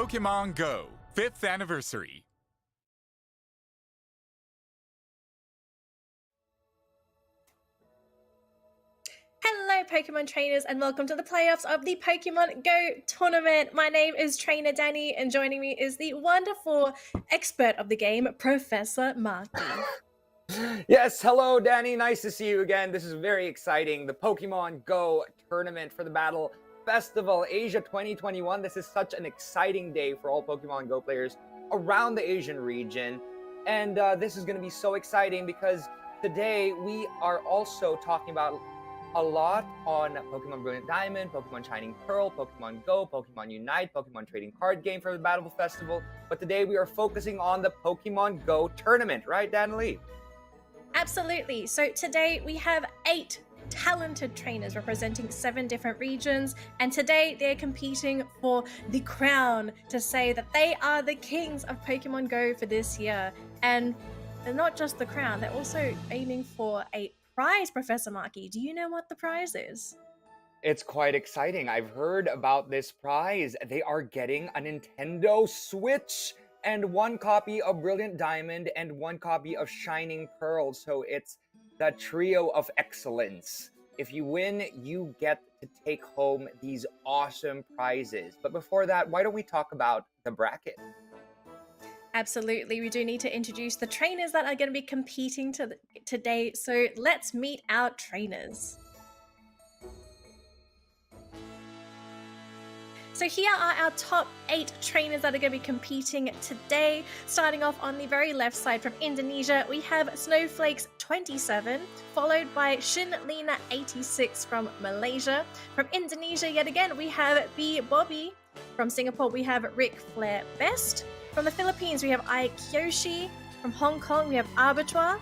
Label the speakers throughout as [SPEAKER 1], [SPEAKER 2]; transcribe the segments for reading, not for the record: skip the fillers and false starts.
[SPEAKER 1] Pokémon GO 5th Anniversary.
[SPEAKER 2] Hello Pokemon trainers and welcome to the playoffs of the Pokemon GO Tournament. My name is Trainer Danny and joining me is the wonderful expert of the game, Professor Marky.
[SPEAKER 3] Yes, hello Danny, nice to see you again. This is very exciting. The Pokemon GO Tournament for the Battle Festival Asia 2021. This is such an exciting day for all Pokemon GO players around the Asian region. And this is going to be so exciting because today we are also talking about a lot on Pokemon Brilliant Diamond, Pokemon Shining Pearl, Pokemon Go, Pokemon Unite, Pokemon Trading Card Game for the Battle Festival. But today we are focusing on the Pokemon GO Tournament, right, Dan Lee?
[SPEAKER 2] Absolutely. So today we have 8 talented trainers representing 7 different regions, and today they're competing for the crown to say that they are the kings of Pokemon Go for this year. And they're not just the crown, they're also aiming for a prize, Professor Marky. Do you know what the prize is?
[SPEAKER 3] It's quite exciting. I've heard about this prize. They are getting a Nintendo Switch and 1 copy of Brilliant Diamond and 1 copy of Shining Pearl. So it's the trio of excellence. If you win, you get to take home these awesome prizes. But before that, why don't we talk about the bracket?
[SPEAKER 2] Absolutely, we do need to introduce the trainers that are going to be competing today. So let's meet our trainers. So here are our top 8 trainers that are going to be competing today. Starting off on the very left side from Indonesia, we have Snowflakes 27, followed by Shin Lena 86 from Malaysia. From Indonesia, yet again, we have B Bobby. From Singapore, we have Ric Flair Best. From the Philippines, we have Ai Kyoshi. From Hong Kong, we have Arbitrage.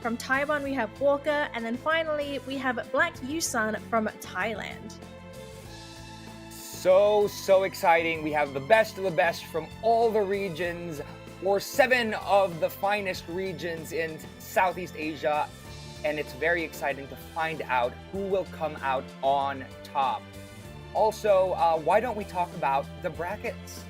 [SPEAKER 2] From Taiwan, we have Walker. And then finally, we have Black Yusan from Thailand.
[SPEAKER 3] So exciting. We have the best of the best from all the regions, or 7 of the finest regions in Southeast Asia. And it's very exciting to find out who will come out on top. Also, why don't we talk about the brackets?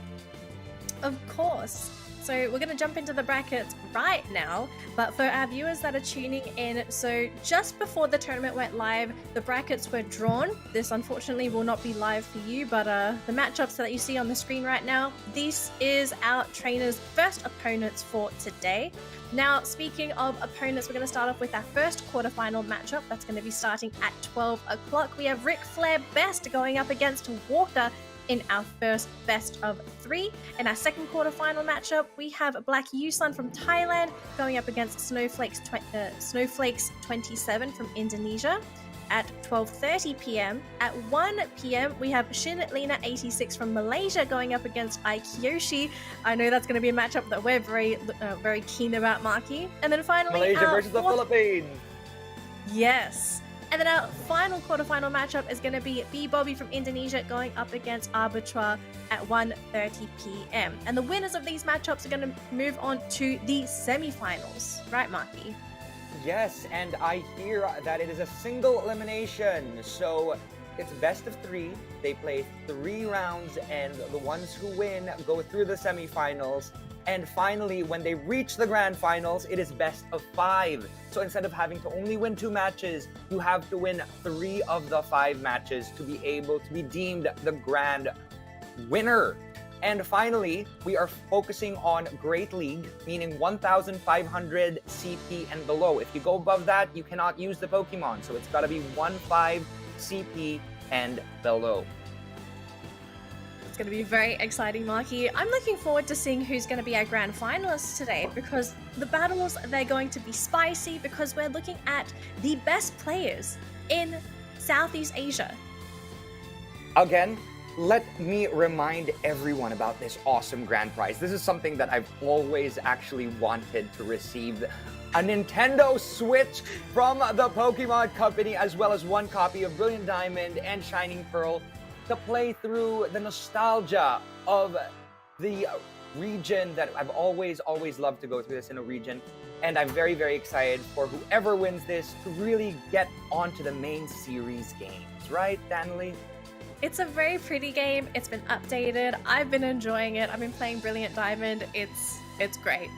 [SPEAKER 2] Of course. So we're going to jump into the brackets right now, but for our viewers that are tuning in, so just before the tournament went live, the brackets were drawn. This unfortunately will not be live for you, but the matchups that you see on the screen right now, this is our trainers' first opponents for today. Now, speaking of opponents, we're going to start off with our first quarterfinal matchup. That's going to be starting at 12 o'clock. We have Ric Flair Best going up against Walker in our first best of 3. In our second quarterfinal matchup, we have Black Yusan from Thailand going up against Snowflakes 27 from Indonesia at 12:30 p.m. At 1 p.m., we have Shin Lena 86 from Malaysia going up against Ai Kyoshi. I know that's going to be a matchup that we're very keen about, Marky. And then finally,
[SPEAKER 3] Malaysia versus the Philippines.
[SPEAKER 2] Yes. And then our final quarterfinal matchup is going to be B Bobby from Indonesia going up against Arbitrage at 1:30 p.m. And the winners of these matchups are going to move on to the semifinals. Right, Marky?
[SPEAKER 3] Yes, and I hear that it is a single elimination. So it's best of 3. They play 3 rounds, and the ones who win go through the semifinals. And finally, when they reach the grand finals, it is best of 5. So instead of having to only win 2 matches, you have to win 3 of the 5 matches to be able to be deemed the grand winner. And finally, we are focusing on Great League, meaning 1,500 CP and below. If you go above that, you cannot use the Pokemon. So it's got to be 1,500 CP and below.
[SPEAKER 2] It's going to be very exciting, Marky. I'm looking forward to seeing who's going to be our grand finalists today, because the battles, they're going to be spicy, because we're looking at the best players in Southeast Asia.
[SPEAKER 3] Again, let me remind everyone about this awesome grand prize. This is something that I've always actually wanted to receive. A Nintendo Switch from the Pokemon Company, as well as 1 copy of Brilliant Diamond and Shining Pearl to play through the nostalgia of the region that I've always loved to go through this in a region. And I'm very excited for whoever wins this to really get onto the main series games. Right, Danley?
[SPEAKER 2] It's a very pretty game. It's been updated. I've been enjoying it. I've been playing Brilliant Diamond. It's great.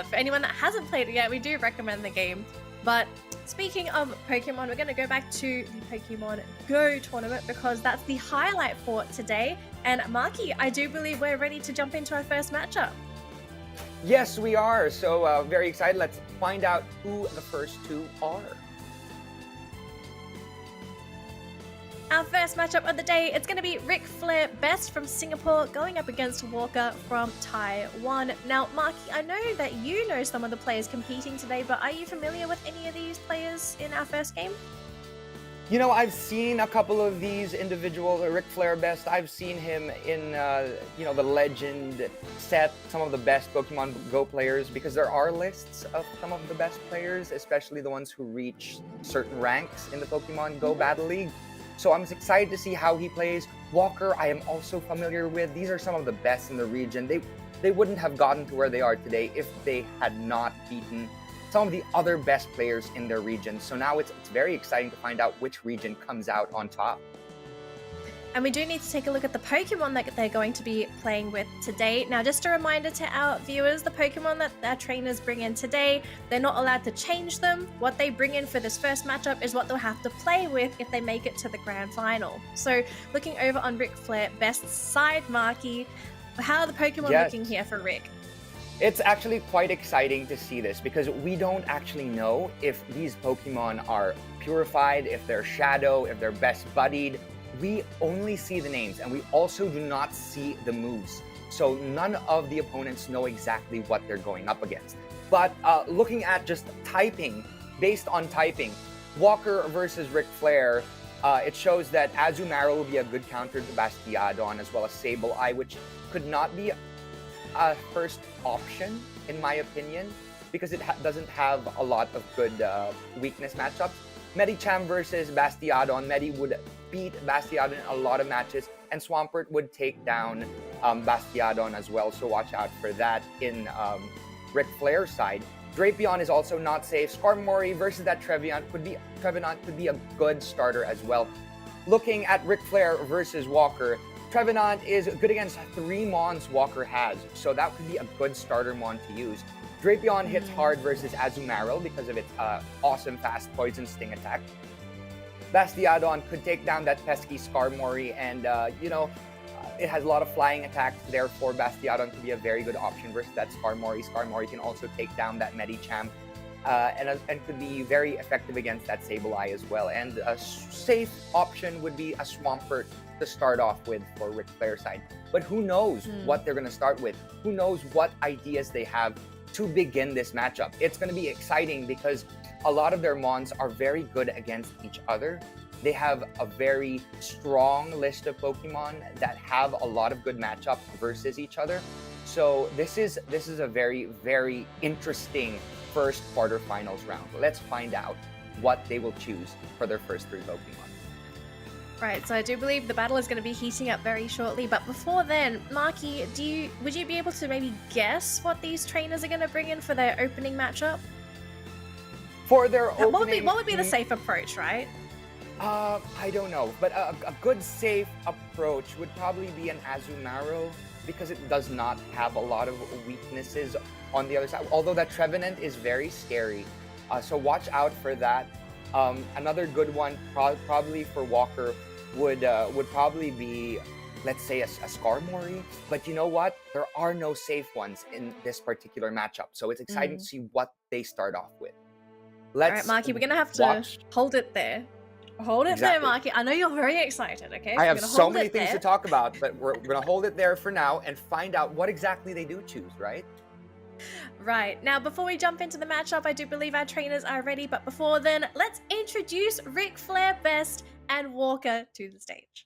[SPEAKER 2] For anyone that hasn't played it yet, we do recommend the game. But speaking of Pokemon, we're going to go back to the Pokemon GO Tournament because that's the highlight for today. And Marky, I do believe we're ready to jump into our first matchup.
[SPEAKER 3] Yes, we are. So very excited. Let's find out who the first two are.
[SPEAKER 2] Our first matchup of the day, it's going to be Ric Flair Best from Singapore going up against Walker from Taiwan. Now, Marky, I know that you know some of the players competing today, but are you familiar with any of these players in our first game?
[SPEAKER 3] You know, I've seen a couple of these individuals. Ric Flair Best, I've seen him in, the Legend set, some of the best Pokemon Go players, because there are lists of some of the best players, especially the ones who reach certain ranks in the Pokemon Go Battle League. So I'm excited to see how he plays. Walker, I am also familiar with. These are some of the best in the region. They wouldn't have gotten to where they are today if they had not beaten some of the other best players in their region. So now it's very exciting to find out which region comes out on top.
[SPEAKER 2] And we do need to take a look at the Pokemon that they're going to be playing with today. Now, just a reminder to our viewers, the Pokemon that our trainers bring in today, they're not allowed to change them. What they bring in for this first matchup is what they'll have to play with if they make it to the grand final. So, looking over on Ric Flair Best's side, Marky, how are the Pokemon looking here for Rick?
[SPEAKER 3] It's actually quite exciting to see this because we don't actually know if these Pokemon are purified, if they're shadow, if they're best buddied. We only see the names and we also do not see the moves. So none of the opponents know exactly what they're going up against. But looking at just typing, based on typing, Walker versus Ric Flair, it shows that Azumarill will be a good counter to Bastiodon as well as Sableye, which could not be a first option in my opinion because it doesn't have a lot of good weakness matchups. Medicham versus Bastiodon. Medi would beat Bastiodon in a lot of matches, and Swampert would take down Bastiodon as well, so watch out for that in Ric Flair's side. Drapion is also not safe. Skarmory versus that Trevenant could be a good starter as well. Looking at Ric Flair versus Walker, Trevenant is good against 3 Mons Walker has, so that could be a good starter Mon to use. Drapion hits hard versus Azumarill because of its awesome fast Poison Sting attack. Bastiodon could take down that pesky Skarmory, and it has a lot of flying attacks, therefore Bastiodon could be a very good option versus that Skarmory. Skarmory can also take down that Medicham, and could be very effective against that Sableye as well. And a safe option would be a Swampert to start off with for Ric Flair's side. But who knows what they're going to start with? Who knows what ideas they have to begin this matchup? It's going to be exciting because a lot of their Mons are very good against each other. They have a very strong list of Pokemon that have a lot of good matchups versus each other. So this is a very, very interesting first quarterfinals round. Let's find out what they will choose for their first 3 Pokemon.
[SPEAKER 2] Right, so I do believe the battle is going to be heating up very shortly, but before then, Marky, would you be able to maybe guess what these trainers are going to bring in for their opening matchup?
[SPEAKER 3] For their opening...
[SPEAKER 2] What would be the safe approach, right?
[SPEAKER 3] I don't know, but a good safe approach would probably be an Azumarill because it does not have a lot of weaknesses on the other side, although that Trevenant is very scary, so watch out for that. Another good one probably for Walker would probably be, let's say, a Skarmory. But you know what? There are no safe ones in this particular matchup. So it's exciting to see what they start off with.
[SPEAKER 2] All right, Marky, we're going to have to hold it there. Hold it there, Marky. I know you're very excited, okay?
[SPEAKER 3] I have so many things to talk about, but we're going to hold it there for now and find out what exactly they do choose, right?
[SPEAKER 2] Right, now before we jump into the matchup, I do believe our trainers are ready, but before then, let's introduce Ric Flair Best and Walker to the stage.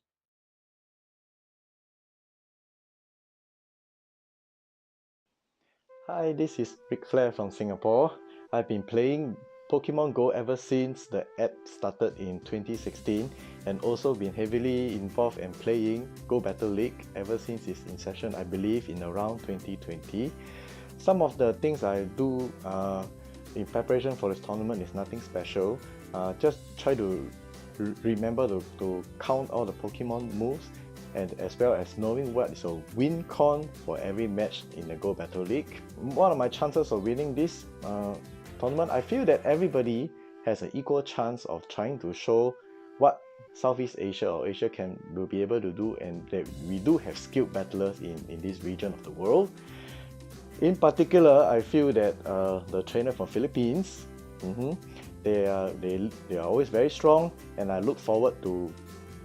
[SPEAKER 4] Hi, this is Ric Flair from Singapore. I've been playing Pokemon Go ever since the app started in 2016 and also been heavily involved in playing Go Battle League ever since its inception, I believe in around 2020. Some of the things I do in preparation for this tournament is nothing special. Just try to remember to count all the Pokemon moves, and as well as knowing what is a win con for every match in the Go Battle League. What are my chances of winning this tournament? I feel that everybody has an equal chance of trying to show what Southeast Asia or Asia will be able to do, and that we do have skilled battlers in this region of the world. In particular, I feel that the trainer from Philippines, they are always very strong, and I look forward to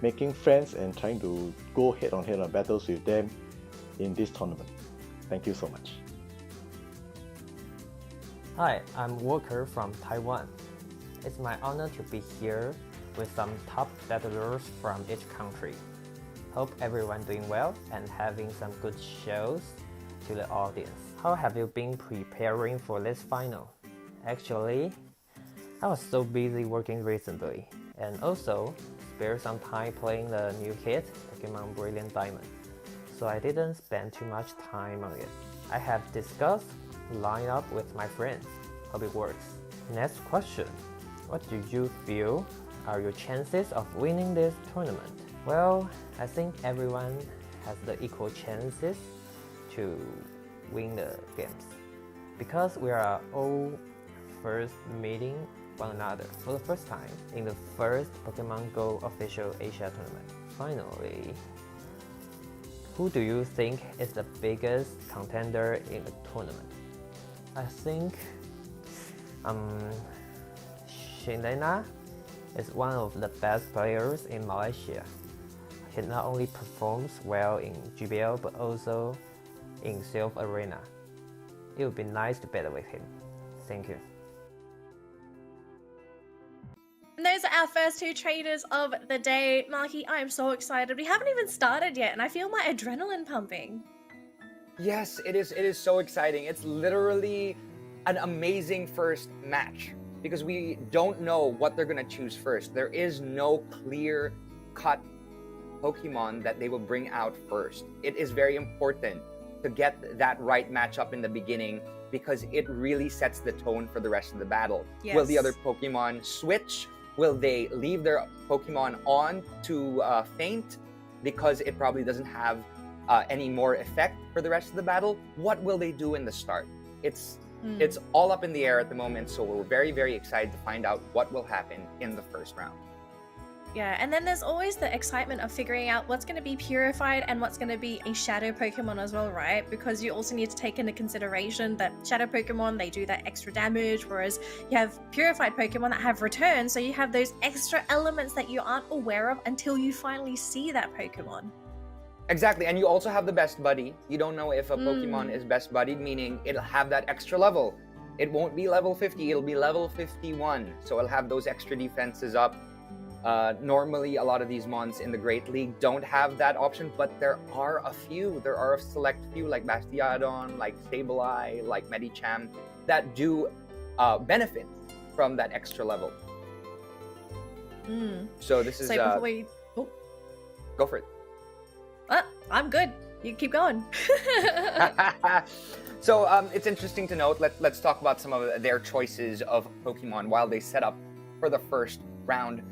[SPEAKER 4] making friends and trying to go head-on-head on battles with them in this tournament. Thank you so much.
[SPEAKER 5] Hi, I'm Walker from Taiwan. It's my honor to be here with some top battlers from each country. Hope everyone doing well and having some good shows to the audience. How have you been preparing for this final? Actually, I was so busy working recently, and also spare some time playing the new kit, Pokemon Brilliant Diamond, so I didn't spend too much time on it. I have discussed the lineup with my friends. Hope it works. Next question. What do you feel are your chances of winning this tournament? Well, I think everyone has the equal chances to win the games, because we are all first meeting one another for the first time in the first Pokemon GO official Asia tournament. Finally, who do you think is the biggest contender in the tournament? I think Shelena is one of the best players in Malaysia. He not only performs well in GBL but also in Self Arena. It would be nice to battle with him. Thank you.
[SPEAKER 2] And those are our first two trainers of the day. Marky, I am so excited. We haven't even started yet, and I feel my adrenaline pumping.
[SPEAKER 3] Yes, it is so exciting. It's literally an amazing first match because we don't know what they're going to choose first. There is no clear-cut Pokemon that they will bring out first. It is very important to get that right matchup in the beginning because it really sets the tone for the rest of the battle.
[SPEAKER 2] Yes.
[SPEAKER 3] Will the other Pokemon switch? Will they leave their Pokemon on to faint because it probably doesn't have any more effect for the rest of the battle? What will they do in the start? It's all up in the air at the moment, so we're very, very excited to find out what will happen in the first round.
[SPEAKER 2] Yeah, and then there's always the excitement of figuring out what's going to be purified and what's going to be a shadow Pokemon as well, right? Because you also need to take into consideration that shadow Pokemon, they do that extra damage, whereas you have purified Pokemon that have return, so you have those extra elements that you aren't aware of until you finally see that Pokemon.
[SPEAKER 3] Exactly, and you also have the best buddy. You don't know if a Pokemon is best buddied, meaning it'll have that extra level. It won't be level 50, it'll be level 51, so it'll have those extra defenses up. Normally, a lot of these mons in the Great League don't have that option, but there are a few. There are a select few, like Bastiodon, like Sableye, like Medicham, that do benefit from that extra level. So this is...
[SPEAKER 2] So before we... Oh.
[SPEAKER 3] Go for it.
[SPEAKER 2] I'm good. You keep going.
[SPEAKER 3] So it's interesting to note, let's talk about some of their choices of Pokemon while they set up for the first round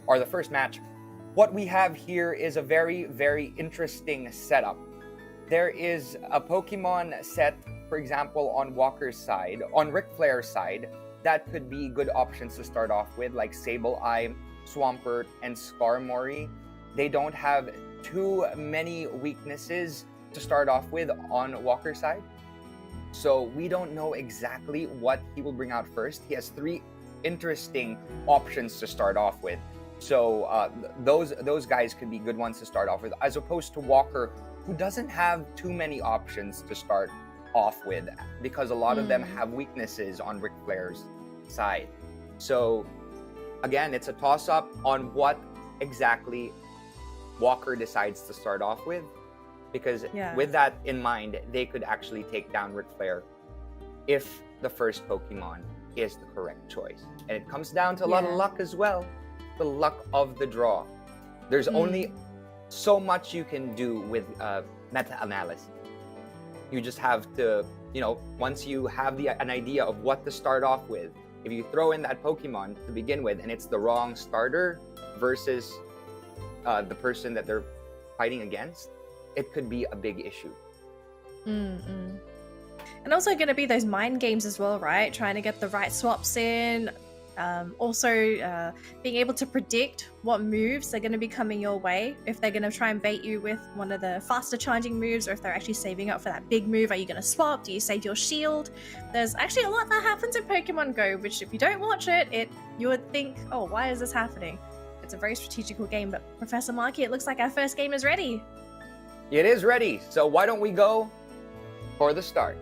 [SPEAKER 3] or the first match. What we have here is a very, very interesting setup. There is a Pokemon set, for example, on Walker's side, on Ric Flair's side, that could be good options to start off with, like Sableye, Swampert, and Skarmory. They don't have too many weaknesses to start off with on Walker's side. So we don't know exactly what he will bring out first. He has three interesting options to start off with. So those guys could be good ones to start off with, as opposed to Walker, who doesn't have too many options to start off with, because a lot of them have weaknesses on Ric Flair's side. So again, it's a toss-up on what exactly Walker decides to start off with, because with that in mind, they could actually take down Ric Flair if the first Pokemon is the correct choice. And it comes down to a lot of luck as well, the luck of the draw. There's only so much you can do with meta-analysis. You just have to, once you have an idea of what to start off with, if you throw in that Pokemon to begin with and it's the wrong starter versus the person that they're fighting against, it could be a big issue.
[SPEAKER 2] Mm-mm. And also going to be those mind games as well, right? Trying to get the right swaps in. Also, being able to predict what moves are going to be coming your way. If they're going to try and bait you with one of the faster charging moves, or if they're actually saving up for that big move, are you going to swap? Do you save your shield? There's actually a lot that happens in Pokemon Go, which if you don't watch it, you would think, oh, why is this happening? It's a very strategical game, but Professor Marky, it looks like our first game is ready.
[SPEAKER 3] It is ready, so why don't we go for the start?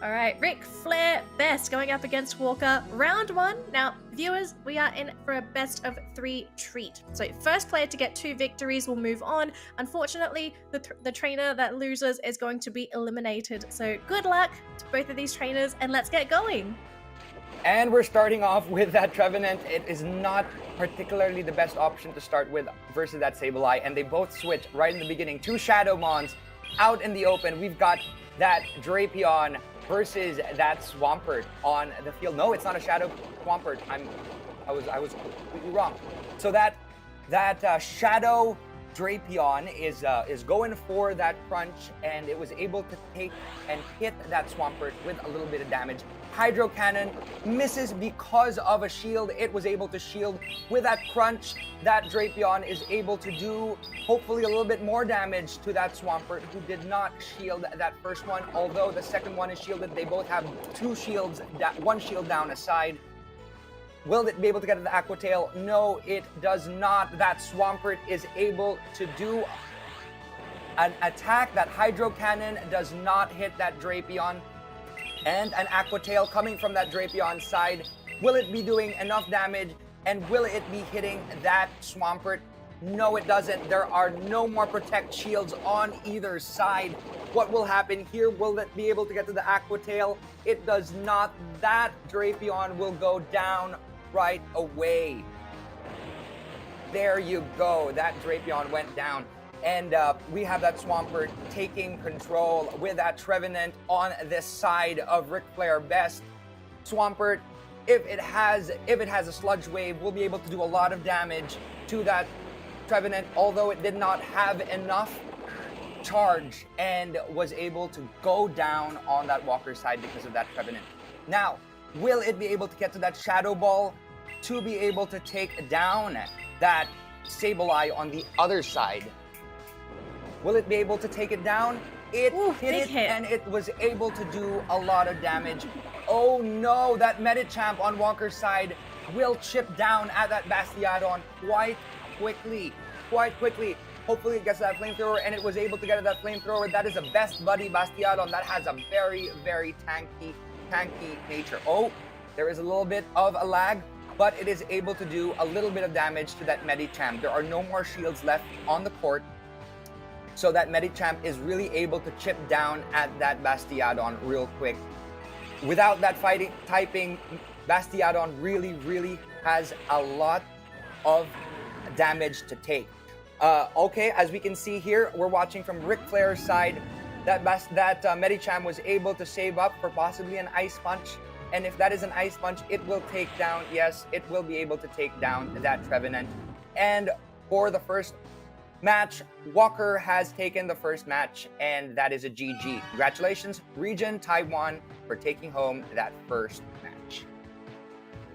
[SPEAKER 2] All right, Ric Flair Best going up against Walker. Round 1. Now, viewers, we are in for a best of 3 treat. So first player to get 2 victories will move on. Unfortunately, the trainer that loses is going to be eliminated. So good luck to both of these trainers, and let's get going.
[SPEAKER 3] And we're starting off with that Trevenant. It is not particularly the best option to start with versus that Sableye, and they both switch right in the beginning. 2 Shadow Mons out in the open. We've got that Drapion versus that Swampert on the field. No, it's not a Shadow Swampert. I was completely wrong. So that Shadow Drapion is going for that crunch, and it was able to take and hit that Swampert with a little bit of damage. Hydro Cannon misses because of a shield. It was able to shield with that crunch. That Drapion is able to do hopefully a little bit more damage to that Swampert, who did not shield that first one. Although the second one is shielded, they both have 2 shields, 1 shield down aside. Will it be able to get to the Aqua Tail? No, it does not. That Swampert is able to do an attack. That Hydro Cannon does not hit that Drapion. And an Aqua Tail coming from that Drapion side. Will it be doing enough damage? And will it be hitting that Swampert? No, it doesn't. There are no more Protect Shields on either side. What will happen here? Will it be able to get to the Aqua Tail? It does not. That Drapion will go down right away. There you go. That Drapion went down. And we have that Swampert taking control with that Trevenant on this side of Ric Flair Best. Swampert, if it has a Sludge Wave, will be able to do a lot of damage to that Trevenant, although it did not have enough charge and was able to go down on that Walker side because of that Trevenant. Now, will it be able to get to that Shadow Ball to be able to take down that Sableye on the other side? Will it be able to take it down? It hit it, and it was able to do a lot of damage. Oh no, that Medicham on Walker's side will chip down at that Bastiodon quite quickly. Hopefully it gets to that Flamethrower, and it was able to get to that Flamethrower. That is a Best Buddy Bastiodon that has a very, very tanky nature. Oh, there is a little bit of a lag, but it is able to do a little bit of damage to that Medicham. There are no more shields left on the court. So that Medicham is really able to chip down at that Bastiodon real quick. Without that fighting typing, Bastiodon really has a lot of damage to take. Okay, as we can see here, we're watching from Ric Flair's side. That Medicham was able to save up for possibly an Ice Punch. And if that is an Ice Punch, it will take down, yes, it will be able to take down that Trevenant. And for the first match, Walker has taken the first match, and that is a GG. Congratulations, Region Taiwan, for taking home that first match.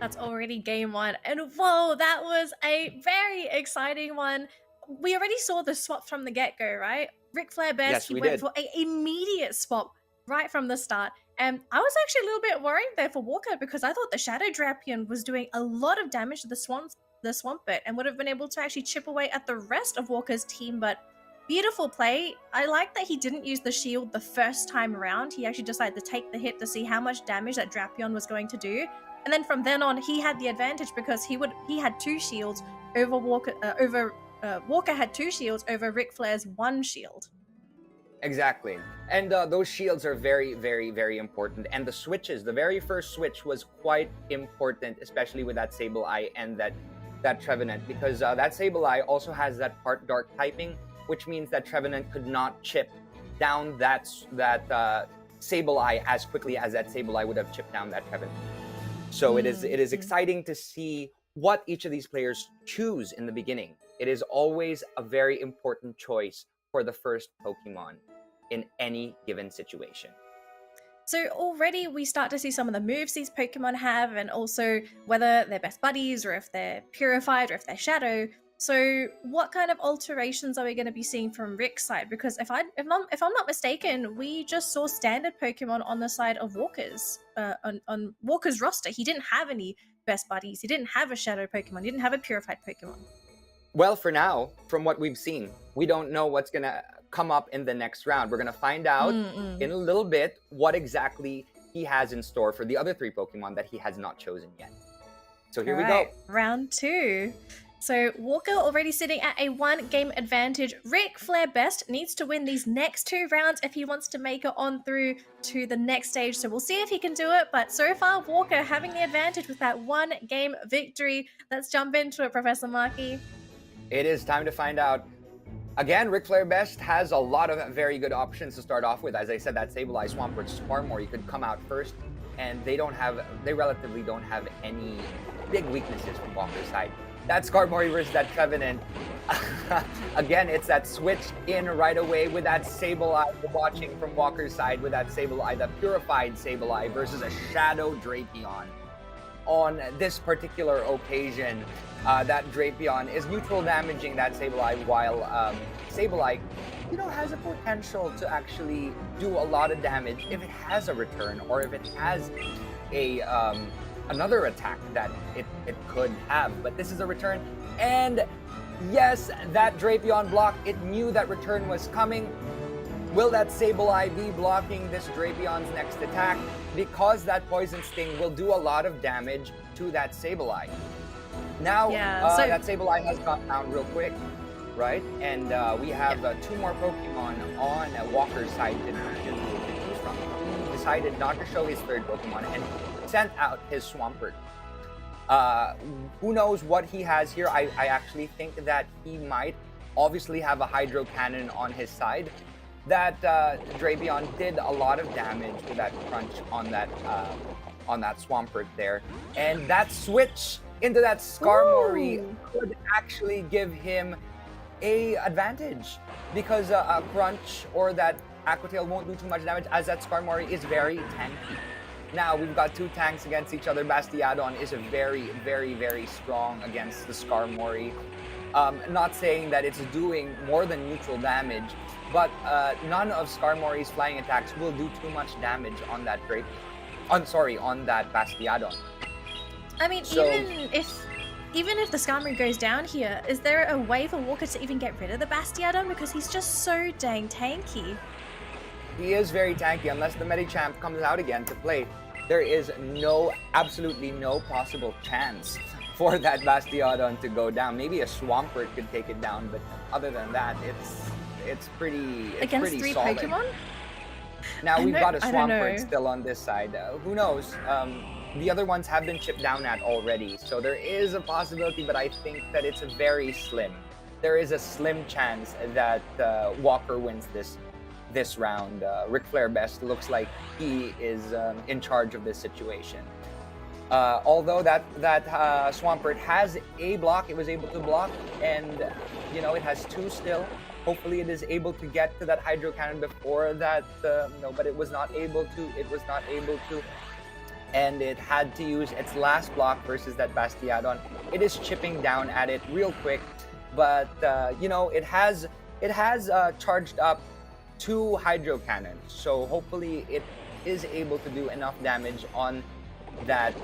[SPEAKER 2] That's already game 1, and whoa, that was a very exciting one. We already saw the swap from the get-go, right? Ric Flair Best,
[SPEAKER 3] yes,
[SPEAKER 2] he went for an immediate swap right from the start. And I was actually a little bit worried there for Walker, because I thought the Shadow Drapion was doing a lot of damage to the Swampert and would have been able to actually chip away at the rest of Walker's team. But beautiful play. I like that he didn't use the shield the first time around. He actually decided to take the hit to see how much damage that Drapion was going to do. And then from then on, he had the advantage because he had 2 shields over Walker. Walker had 2 shields over Ric Flair's 1 shield.
[SPEAKER 3] Exactly. And those shields are very, very, very important. And the switches, the very first switch was quite important, especially with that Sableye and that Trevenant, because that Sableye also has that part dark typing, which means that Trevenant could not chip down that Sableye as quickly as that Sableye would have chipped down that Trevenant. So it is
[SPEAKER 2] Mm.
[SPEAKER 3] exciting to see what each of these players choose in the beginning. It is always a very important choice for the first Pokemon in any given situation.
[SPEAKER 2] So already we start to see some of the moves these Pokemon have, and also whether they're best buddies or if they're purified or if they're shadow. So what kind of alterations are we going to be seeing from Rick's side? Because if I'm not mistaken, we just saw standard Pokemon on the side of Walker's on Walker's roster. He didn't have any best buddies. He didn't have a shadow Pokemon. He didn't have a purified Pokemon.
[SPEAKER 3] Well, for now, from what we've seen, we don't know what's going to come up in the next round. We're going to find out in a little bit what exactly he has in store for the other 3 Pokemon that he has not chosen yet. So here we go.
[SPEAKER 2] Round 2. So Walker already sitting at a 1-game advantage. Rick Flair Best needs to win these next 2 rounds if he wants to make it on through to the next stage. So we'll see if he can do it. But so far, Walker having the advantage with that 1-game victory. Let's jump into it, Professor Markey.
[SPEAKER 3] It is time to find out. Again, Ric Flair Best has a lot of very good options to start off with. As I said, that Sableye, Swampert, Swarmore could come out first, and they relatively don't have any big weaknesses from Walker's side. That Skarmory versus that Trevenant. Again, it's that switch in right away with that Sableye. We're watching from Walker's side with that Sableye, the purified Sableye versus a Shadow Drapion. On this particular occasion, that Drapion is neutral damaging that Sableye, while Sableye, has a potential to actually do a lot of damage if it has a return or if it has a another attack that it could have. But this is a return, and yes, that Drapion block, it knew that return was coming. Will that Sableye be blocking this Drapion's next attack? Because that Poison Sting will do a lot of damage to that Sableye. Now, that Sableye has gone down real quick, right? And we have 2 more Pokemon on Walker's side to choose from. He decided not to show his 3rd Pokemon and sent out his Swampert. Who knows what he has here? I actually think that he might obviously have a Hydro Cannon on his side. That Drapion did a lot of damage with that crunch on that Swampert there, and that switch into that Skarmory could actually give him a advantage, because a crunch or that Aqua Tail won't do too much damage, as that Skarmory is very tanky. Now we've got 2 tanks against each other. Bastiodon is a very, very, very strong against the Skarmory. Not saying that it's doing more than neutral damage, but none of Skarmory's flying attacks will do too much damage on that on that Bastiodon.
[SPEAKER 2] I mean, even if the Skarmory goes down here, is there a way for Walker to even get rid of the Bastiodon? Because he's just so dang tanky.
[SPEAKER 3] He is very tanky. Unless the Medicham comes out again to play, there is absolutely no possible chance for that Bastiodon to go down. Maybe a Swampert could take it down, but other than that, it's pretty
[SPEAKER 2] against 3
[SPEAKER 3] solid.
[SPEAKER 2] Pokemon?
[SPEAKER 3] Now we've got a Swampert still on this side. Who knows? The other ones have been chipped down at already, so there is a possibility, but I think that it's very slim. There is a slim chance that Walker wins this round. Ric Flair Best looks like he is in charge of this situation. Although that Swampert has a block, it was able to block, and it has 2 still. Hopefully it is able to get to that Hydro Cannon before that, but it was not able to. And it had to use its last block versus that Bastiodon. It is chipping down at it real quick, but it has charged up 2 Hydro Cannons, so hopefully it is able to do enough damage on that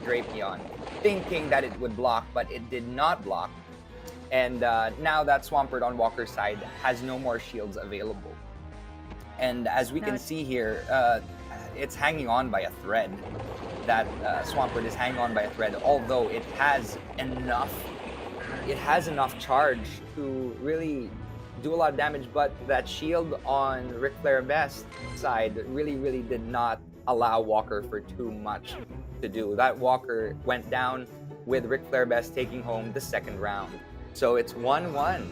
[SPEAKER 3] Drapion, thinking that it would block, but it did not block. And now that Swampert on Walker's side has no more shields available. And as we can see here, it's hanging on by a thread. That Swampert is hanging on by a thread, although it has enough charge to really do a lot of damage, but that shield on Ric Flair Best's side really did not allow Walker for too much to do. That Walker went down with Ric Flair Best taking home the 2nd round. So it's 1-1.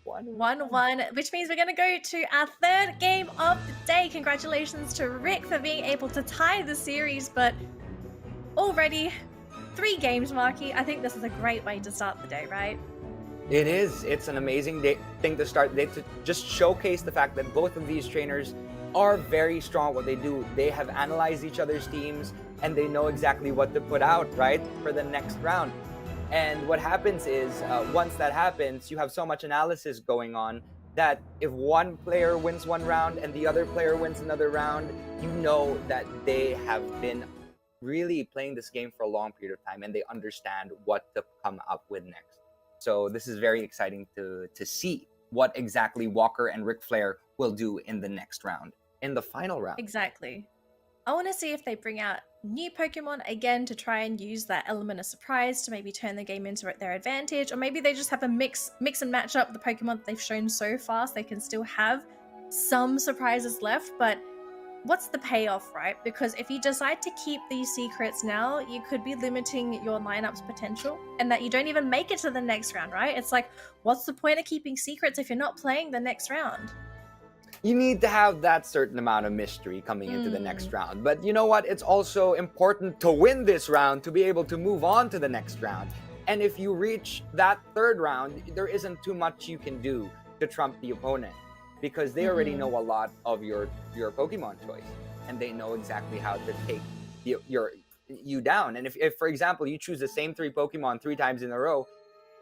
[SPEAKER 2] 1-1, which means we're going to go to our 3rd game of the day. Congratulations to Rick for being able to tie the series, but already 3 games, Marky. I think this is a great way to start the day, right?
[SPEAKER 3] It is. It's an amazing thing to start the day, to just showcase the fact that both of these trainers are very strong at what they do. They have analyzed each other's teams and they know exactly what to put out, right, for the next round. And what happens is, once that happens, you have so much analysis going on that if one player wins one round and the other player wins another round, you know that they have been really playing this game for a long period of time and they understand what to come up with next. So this is very exciting to see what exactly Walker and Ric Flair will do in the next round, in the final round.
[SPEAKER 2] Exactly. I want to see if they bring out new Pokemon again to try and use that element of surprise to maybe turn the game into their advantage, or maybe they just have a mix and match up the Pokemon that they've shown so far so they can still have some surprises left. But what's the payoff, right? Because if you decide to keep these secrets now, you could be limiting your lineup's potential and that you don't even make it to the next round, right? It's like, what's the point of keeping secrets if you're not playing the next round?
[SPEAKER 3] You need to have that certain amount of mystery coming into the next round. But you know what? It's also important to win this round to be able to move on to the next round. And if you reach that third round, there isn't too much you can do to trump the opponent because they already know a lot of your Pokemon choice and they know exactly how to take you down. And if, for example, you choose the same 3 Pokemon 3 times in a row,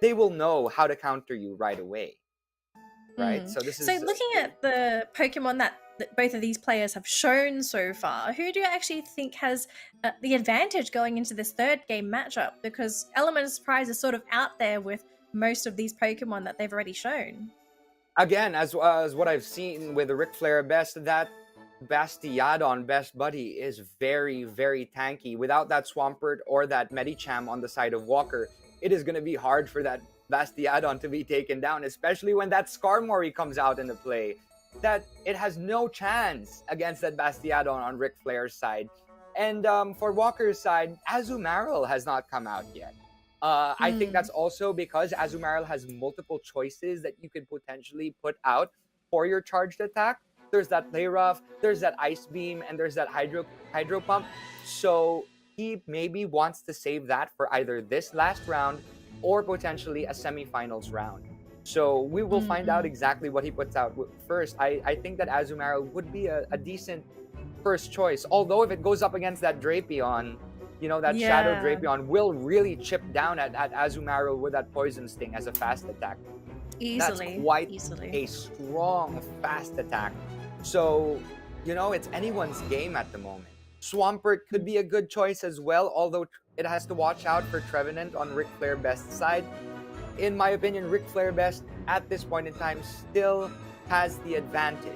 [SPEAKER 3] they will know how to counter you right away. Right? So this is...
[SPEAKER 2] So looking at the Pokemon that both of these players have shown so far, who do you actually think has the advantage going into this third game matchup? Because Element of Surprise is sort of out there with most of these Pokemon that they've already shown.
[SPEAKER 3] Again, as what I've seen with the Ric Flair Best, that Bastiodon Best Buddy is very, very tanky. Without that Swampert or that Medicham on the side of Walker, it is going to be hard for that Bastiodon to be taken down, especially when that Skarmory comes out into play. That it has no chance against that Bastiodon on Ric Flair's side. And for Walker's side, Azumarill has not come out yet. I think that's also because Azumarill has multiple choices that you could potentially put out for your charged attack. There's that Play Rough, there's that Ice Beam, and there's that Hydro Pump. So he maybe wants to save that for either this last round or potentially a semifinals round. So we will find out exactly what he puts out first. I think that Azumarill would be a decent first choice. Although if it goes up against that Drapion, you know, that Shadow Drapion will really chip down at Azumarill with that Poison Sting as a fast attack.
[SPEAKER 2] Easily.
[SPEAKER 3] That's quite a strong fast attack. So, you know, it's anyone's game at the moment. Swampert could be a good choice as well, although it has to watch out for Trevenant on Ric Flair Best's side. In my opinion, Ric Flair Best at this point in time still has the advantage.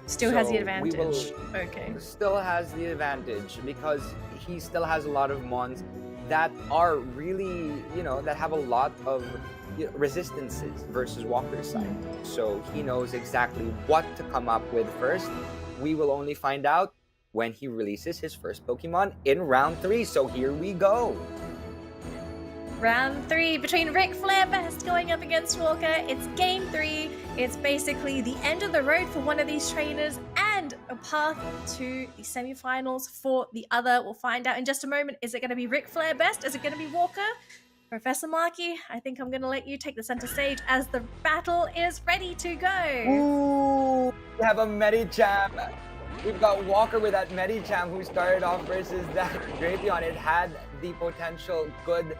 [SPEAKER 2] Still has the advantage. Okay.
[SPEAKER 3] Still has the advantage because he still has a lot of mons that are really, you know, that have a lot of resistances versus Walker's side. So he knows exactly what to come up with first. We will only find out when he releases his first Pokemon in round 3. So here we go.
[SPEAKER 2] Round 3 between Ric Flair Best going up against Walker. It's game 3. It's basically the end of the road for one of these trainers and a path to the semifinals for the other. We'll find out in just a moment. Is it going to be Ric Flair Best? Is it going to be Walker? Professor Marky, I think I'm going to let you take the center stage as the battle is ready to go.
[SPEAKER 3] Ooh, we have a Medicham. We've got Walker with that Medicham who started off versus that Drapion. It had the potential good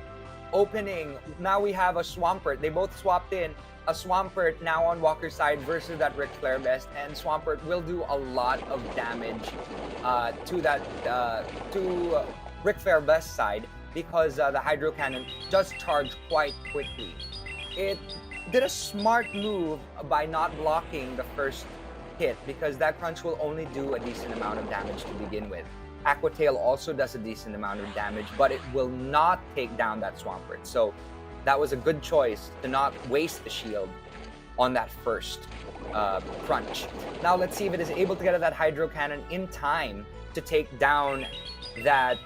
[SPEAKER 3] opening. Now we have a Swampert. They both swapped in. A Swampert now on Walker's side versus that Ric Flair Best, and Swampert will do a lot of damage to Ric Flair Best's side because the Hydro Cannon does charge quite quickly. It did a smart move by not blocking the first hit because that Crunch will only do a decent amount of damage to begin with. Aqua Tail also does a decent amount of damage, but it will not take down that Swampert. So that was a good choice to not waste the shield on that first Crunch. Now let's see if it is able to get that Hydro Cannon in time to take down that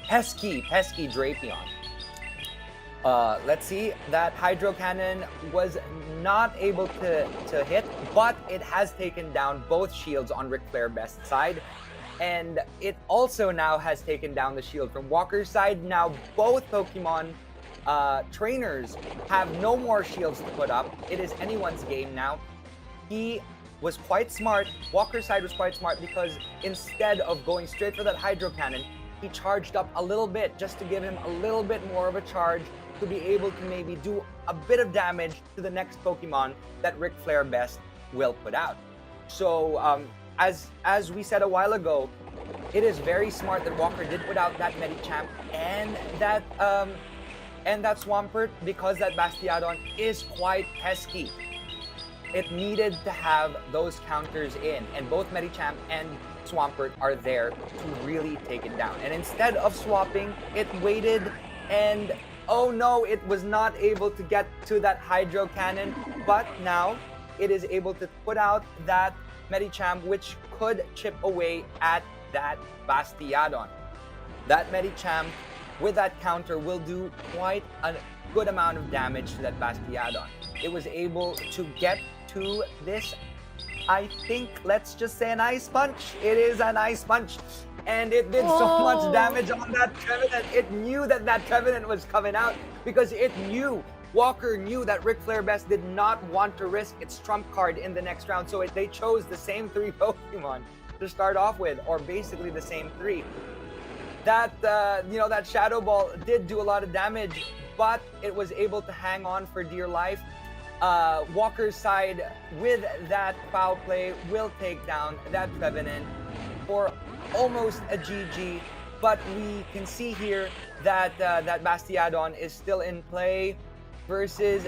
[SPEAKER 3] pesky Drapion. Let's see, that Hydro Cannon was not able to hit, but it has taken down both shields on Ric Flair Best's side. And it also now has taken down the shield from Walker's side. Now both Pokemon trainers have no more shields to put up. It is anyone's game now. He was quite smart. Walker's side was quite smart because instead of going straight for that Hydro Cannon, he charged up a little bit just to give him a little bit more of a charge to be able to maybe do a bit of damage to the next Pokemon that Ric Flair Best will put out. So as we said a while ago, it is very smart that Walker did put out that Medicham and that Swampert, because that Bastiodon is quite pesky. It needed to have those counters in, and both Medicham and Swampert are there to really take it down. And instead of swapping, it waited, and oh no, it was not able to get to that Hydro Cannon, but now it is able to put out that Medicham, which could chip away at that Bastiodon. That Medicham with that counter will do quite a good amount of damage to that Bastiodon. It was able to get to this, I think, let's just say an Ice Punch. It is an Ice Punch. And it did so much damage on that Trevenant. It knew that that Trevenant was coming out because it knew, Walker knew that Ric Flair Best did not want to risk its trump card in the next round. So they chose the same 3 Pokemon to start off with, or basically the same 3. That, that Shadow Ball did do a lot of damage, but it was able to hang on for dear life. Walker's side, with that foul play, will take down that Trevenant for almost a GG. But we can see here that that Bastiodon is still in play versus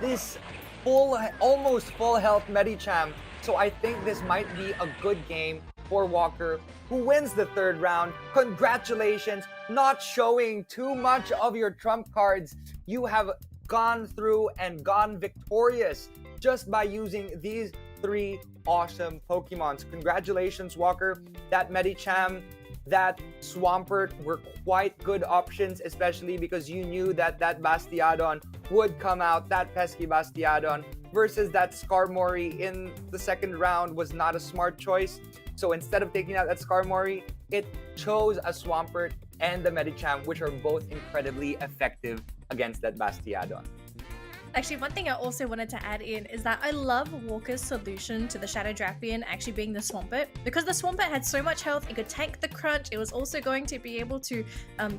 [SPEAKER 3] this almost full health Medicham. So I think this might be a good game for Walker, who wins the 3rd round. Congratulations, not showing too much of your trump cards. You have gone through and gone victorious just by using these 3 awesome Pokemons. Congratulations, Walker. That Medicham, that Swampert were quite good options, especially because you knew that that Bastiodon would come out, that pesky Bastiodon, versus that Skarmory in the 2nd round was not a smart choice. So instead of taking out that Skarmory, it chose a Swampert and the Medicham, which are both incredibly effective against that Bastiodon.
[SPEAKER 2] Actually, one thing I also wanted to add in is that I love Walker's solution to the Shadow Drapion actually being the Swampert, because the Swampert had so much health, it could tank the crunch, it was also going to be able to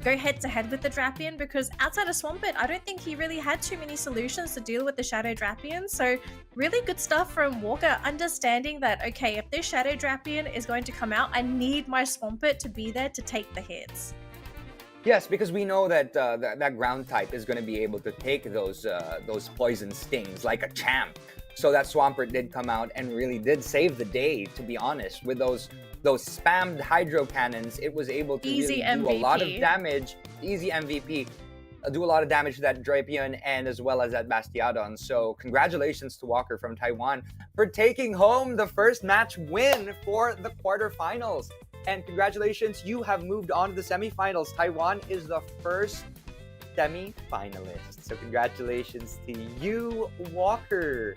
[SPEAKER 2] go head to head with the Drapion, because outside of Swampert, I don't think he really had too many solutions to deal with the Shadow Drapion. So really good stuff from Walker, understanding that, okay, if this Shadow Drapion is going to come out, I need my Swampert to be there to take the hits.
[SPEAKER 3] Yes, because we know that that ground type is going to be able to take those poison stings like a champ. So that Swampert did come out and really did save the day, to be honest. With those spammed Hydro Cannons, it was able to really do a lot of damage. Easy MVP. Do a lot of damage to that Drapion and as well as that Bastiodon. So congratulations to Walker from Taiwan for taking home the first match win for the quarterfinals. And congratulations, you have moved on to the semifinals. Taiwan is the first semi-finalist. So congratulations to you, Walker.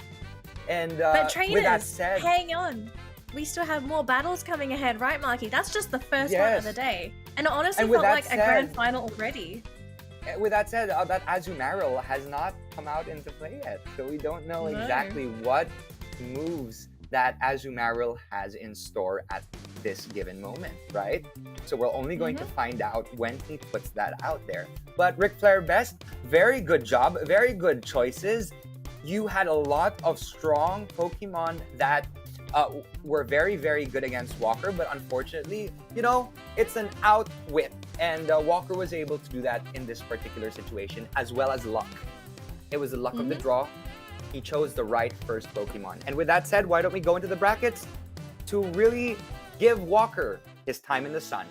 [SPEAKER 3] And
[SPEAKER 2] but trainers,
[SPEAKER 3] with that said,
[SPEAKER 2] hang on. We still have more battles coming ahead, right, Marky? That's just the first one of the day. And it honestly felt like a grand final already.
[SPEAKER 3] With that said, that Azumarill has not come out into play yet. So we don't know exactly what moves that Azumarill has in store at this given moment, right? So we're only going to find out when he puts that out there. But Ric Flair Best, very good job, very good choices. You had a lot of strong Pokemon that were very, very good against Walker, but unfortunately, it's an outwit, and Walker was able to do that in this particular situation, as well as luck. It was the luck of the draw. He chose the right first Pokemon. And with that said, why don't we go into the brackets to really give Walker his time in the sun.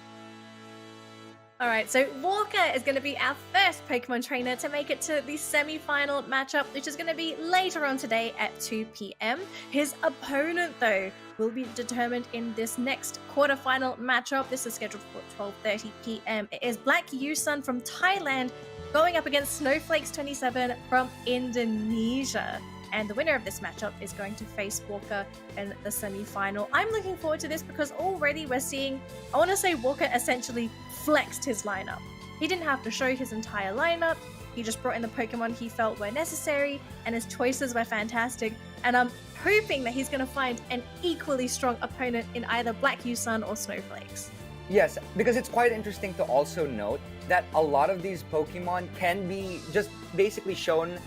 [SPEAKER 2] Alright, so Walker is going to be our first Pokemon trainer to make it to the semi-final matchup, which is going to be later on today at 2 p.m. His opponent, though, will be determined in this next quarterfinal matchup. This is scheduled for 12:30 p.m. It is Black Yusun from Thailand going up against Snowflakes 27 from Indonesia. and the winner of this matchup is going to face Walker in the semi-final. I'm looking forward to this because already we're seeing, I want to say Walker essentially flexed his lineup. He didn't have to show his entire lineup. He just brought in the Pokemon he felt were necessary, and his choices were fantastic. And I'm hoping that he's going to find an equally strong opponent in either Black Yusan or Snowflakes.
[SPEAKER 3] Yes, because it's quite interesting to also note that a lot of these Pokemon can be just basically shown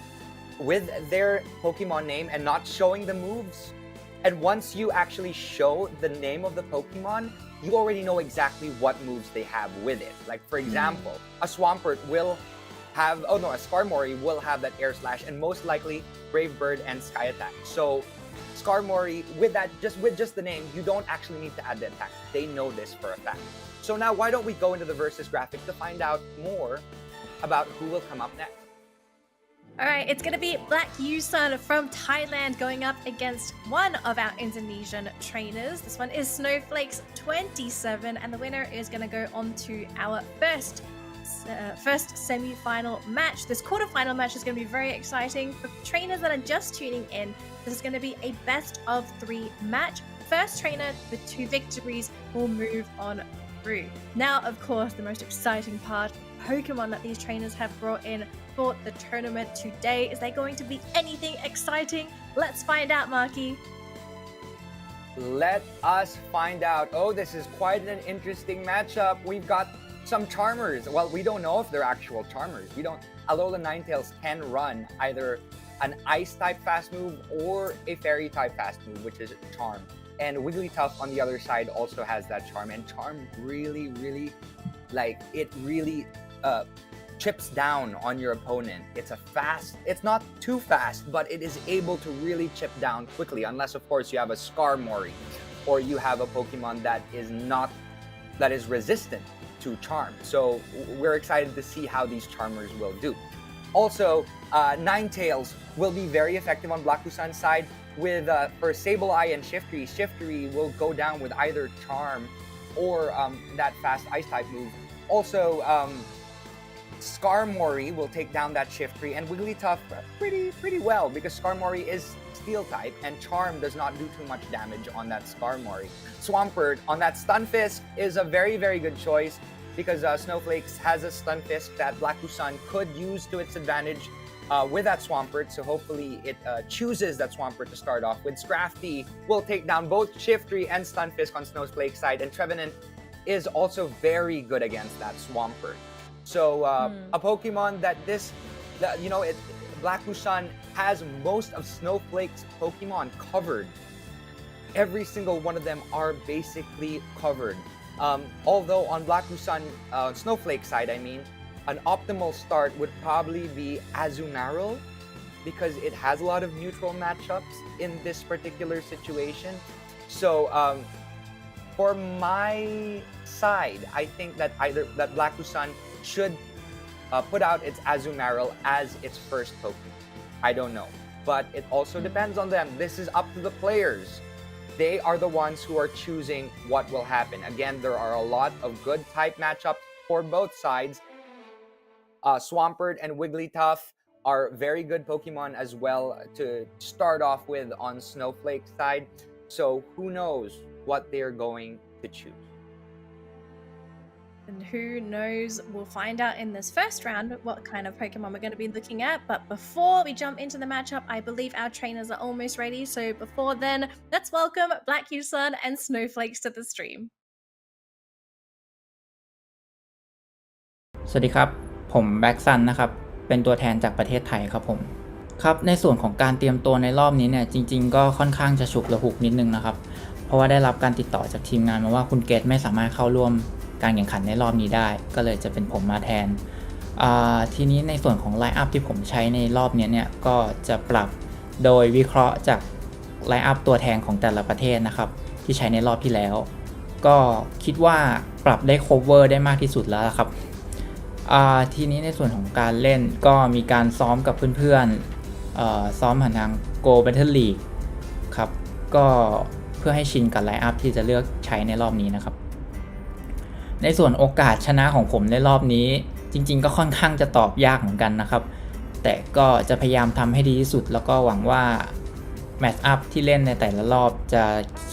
[SPEAKER 3] with their Pokemon name and not showing the moves. And once you actually show the name of the Pokemon, you already know exactly what moves they have with it. Like, for example, a Swampert will have, a Skarmory will have that Air Slash, and most likely Brave Bird and Sky Attack. So Skarmory, with just the name, you don't actually need to add the attack. They know this for a fact. So now why don't we go into the versus graphic to find out more about who will come up next.
[SPEAKER 2] Alright, it's going to be Black Yusan from Thailand going up against one of our Indonesian trainers. This one is Snowflakes 27, and the winner is going to go on to our first semi-final match. This quarter-final match is going to be very exciting. For trainers that are just tuning in, this is going to be a best of 3 match. First trainer with 2 victories will move on through. Now, of course, the most exciting part, Pokemon that these trainers have brought in for the tournament today. Is there going to be anything exciting? Let's find out, Marky.
[SPEAKER 3] Let us find out. Oh, this is quite an interesting matchup. We've got some Charmers. Well, we don't know if they're actual Charmers. Alola Ninetales can run either an Ice-type fast move or a Fairy-type fast move, which is Charm. And Wigglytuff on the other side also has that Charm. And Charm really, chips down on your opponent. It's not too fast, but it is able to really chip down quickly, unless of course you have a Skarmory or you have a Pokemon that is resistant to Charm. So we're excited to see how these Charmers will do. Also, Ninetales will be very effective on Black Yusan's side with for Sableye and Shiftry. Shiftry will go down with either Charm or that fast Ice type move. Also, Skarmory will take down that Shiftry, and Wigglytuff pretty well because Skarmory is Steel type and Charm does not do too much damage on that Skarmory. Swampert on that Stunfisk is a very, very good choice because Snowflakes has a Stunfisk that Black Yusan could use to its advantage with that Swampert, so hopefully it chooses that Swampert to start off with. Scrafty will take down both Shiftry and Stunfisk on Snowflake's side, and Trevenant is also very good against that Swampert. So a Pokemon Black Yusan has most of Snowflake's Pokemon covered. Every single one of them are basically covered. Although on Black Yusan, Snowflake side, an optimal start would probably be Azumarill because it has a lot of neutral matchups in this particular situation. So for my side, I think that Black Yusan should put out its Azumarill as its first Pokemon. I don't know, but it also depends on them. This is up to the players. They are the ones who are choosing what will happen. Again, there are a lot of good type matchups for both sides. Swampert and Wigglytuff are very good Pokemon as well to start off with on Snowflake's side. So who knows what they're going to choose.
[SPEAKER 2] And who knows, we'll find out in this first round what kind of Pokemon we're going to be looking at. But before we jump into the matchup, I believe our trainers are almost ready. So before then, let's welcome Black Yusan and Snowflakes to the stream.
[SPEAKER 6] สวัสดีครับผมแบ็กซันนะครับเป็นตัวแทนจากประเทศไทยครับผมครับในส่วนของการเตรียมตัวในรอบนี้เนี่ยจริงๆก็ค่อนข้างจะฉุกละหุกนิดนึงนะครับเพราะว่าได้รับการติดต่อจากทีมงานมาว่าคุณเกตไม่สามารถเข้าร่วมการแข่งขันในรอบนี้ได้ก็เลยจะเป็นผมมาแทนทีนี้ในส่วนของไลน์อัพที่ผมใช้ในรอบนี้เนี่ยก็จะปรับโดยวิเคราะห์จากไลน์อัพตัวแทนของแต่ละประเทศนะครับที่ใช้ในรอบที่แล้วก็คิดว่าปรับได้ cover ได้มากที่สุดแล้วครับทีนี้ในส่วนของการเล่นก็มีการซ้อมกับเพื่อนๆซ้อมผ่านทาง GO Battle League ครับก็เพื่อให้ชินกับไลน์อัพที่จะเลือกใช้ในรอบนี้นะครับในส่วนโอกาสชนะของผมในรอบนี้จริงๆก็ค่อนข้างจะตอบยากเหมือนกันนะครับ แต่ก็จะพยายามทำให้ดีที่สุดแล้วก็หวังว่าแมตช์อัพที่เล่นในแต่ละรอบจะ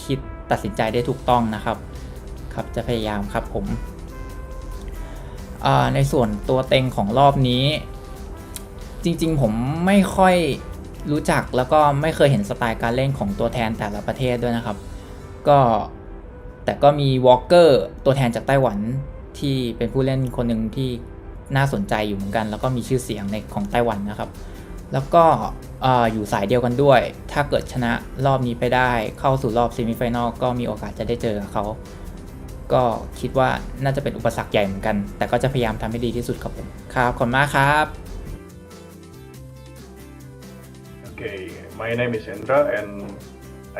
[SPEAKER 6] คิดตัดสินใจได้ถูกต้องนะครับจะพยายามครับผมในส่วนตัวเต็งของรอบนี้จริงๆผมไม่ค่อยรู้จักแล้วก็ไม่เคยเห็นสไตล์การเล่นของตัวแทนแต่ละประเทศด้วยนะครับแต่ก็มีวอลเกอร์ตัวแทนจากไต้หวันที่เป็นผู้เล่นคนหนึ่งที่น่าสนใจอยู่เหมือนกันแล้วก็มีชื่อเสียงในของไต้หวันนะครับแล้วก็อยู่สายเดียวกันด้วยถ้าเกิดชนะรอบนี้ไปได้เข้าสู่รอบเซมิไฟแนลก็มีโอกาสจะได้เจอเขาก็คิดว่าน่าจะเป็นอุปสรรคใหญ่เหมือนกันแต่ก็จะพยายามทำให้ดีที่สุดครับผมครับขอบคุณมากครับ
[SPEAKER 7] Okay, my name is Endra and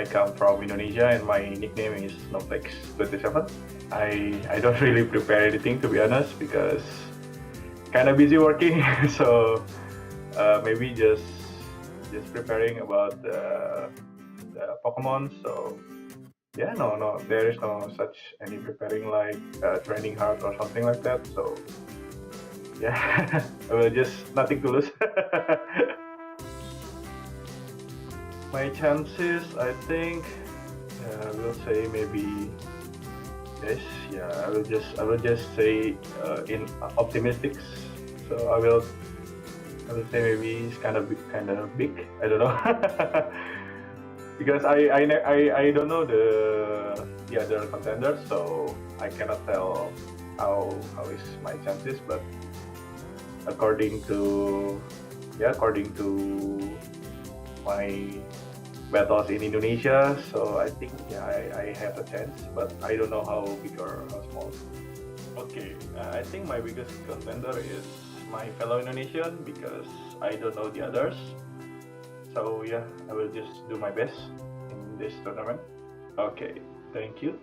[SPEAKER 7] I come from Indonesia and my nickname is Snowflakes27. I don't really prepare anything to be honest because kind of busy working, so maybe just preparing about the Pokemon. So yeah, no, there is no such any preparing like training hard or something like that. So yeah, I will just nothing to lose. My chances, I think, I will say maybe yes. Yeah, I will just say in optimistic. So I will say maybe it's kind of big. I don't know because I don't know the other contenders, so I cannot tell how is my chances. But according to my battles in Indonesia, so I think I have a chance, but I don't know how big or how small. Okay, I think my biggest contender is my fellow Indonesian because I don't know the others. So yeah, I will just do my best in this tournament. Okay, thank you.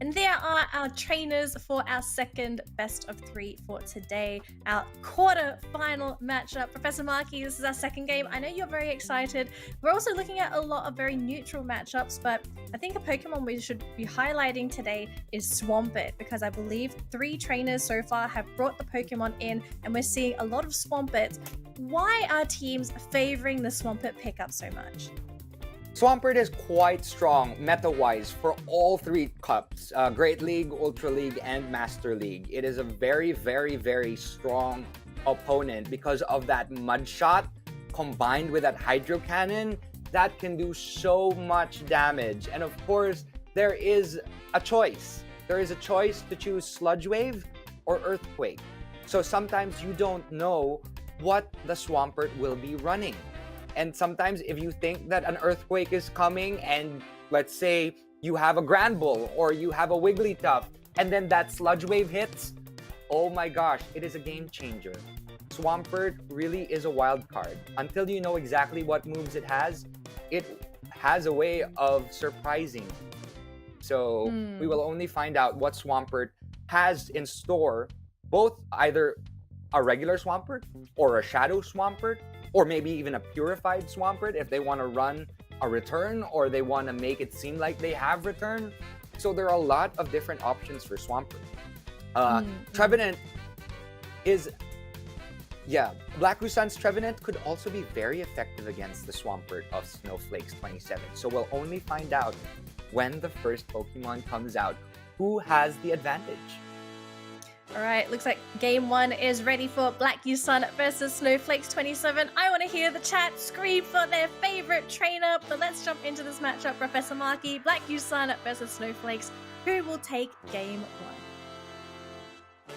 [SPEAKER 2] And there are our trainers for our second best of 3 for today, our quarter-final matchup. Professor Markey, this is our second game. I know you're very excited. We're also looking at a lot of very neutral matchups, but I think a Pokemon we should be highlighting today is Swampert, because I believe 3 trainers so far have brought the Pokemon in, and we're seeing a lot of Swampert. Why are teams favoring the Swampert pickup so much?
[SPEAKER 3] Swampert is quite strong meta-wise for all 3 cups, Great League, Ultra League, and Master League. It is a very, very, very strong opponent because of that Mud Shot combined with that Hydro Cannon that can do so much damage. And of course, there is a choice. There is a choice to choose Sludge Wave or Earthquake. So sometimes you don't know what the Swampert will be running. And sometimes if you think that an Earthquake is coming and let's say you have a Grand Bull or you have a Wigglytuff and then that Sludge Wave hits, oh my gosh, it is a game changer. Swampert really is a wild card. Until you know exactly what moves it has a way of surprising. So we will only find out what Swampert has in store, both either a regular Swampert or a Shadow Swampert, or maybe even a purified Swampert if they want to run a return or they want to make it seem like they have return. So there are a lot of different options for Swampert. Trevenant is, Black Rusan's Trevenant could also be very effective against the Swampert of Snowflakes27. So we'll only find out when the first Pokemon comes out who has the advantage.
[SPEAKER 2] Alright, looks like game 1 is ready for Black Yusun versus Snowflakes27. I want to hear the chat scream for their favorite trainer, but let's jump into this matchup. Professor Markey, Black Yusun versus Snowflakes. Who will take game 1?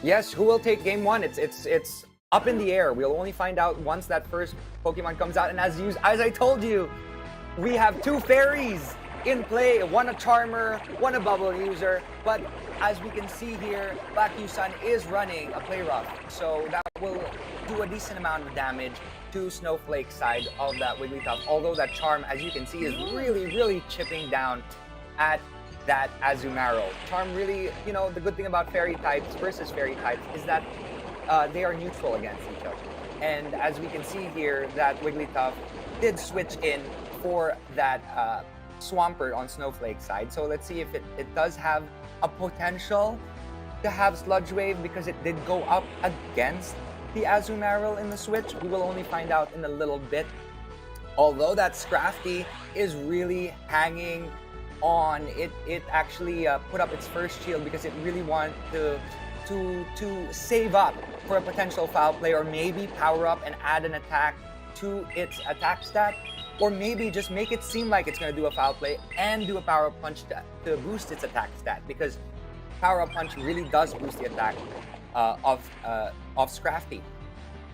[SPEAKER 3] Yes, who will take game 1? It's up in the air. We'll only find out once that first Pokemon comes out. And as I told you, we have 2 fairies in play, one a Charmer, one a Bubble User, but as we can see here, Black Yusun is running a Play Rough, so that will do a decent amount of damage to Snowflake's side of that Wigglytuff, although that Charm, as you can see, is really, really chipping down at that Azumarill. Charm really, the good thing about Fairy types versus Fairy types is that they are neutral against each other. And as we can see here, that Wigglytuff did switch in for that Swampert on Snowflake's side. So let's see if it does have a potential to have Sludge Wave because it did go up against the Azumarill in the switch. We will only find out in a little bit. Although that Scrafty is really hanging on, it actually put up its first shield because it really wanted to save up for a potential foul play, or maybe power up and add an attack to its attack stat, or maybe just make it seem like it's going to do a foul play and do a power up punch to boost its attack stat, because power up punch really does boost the attack of Scrafty.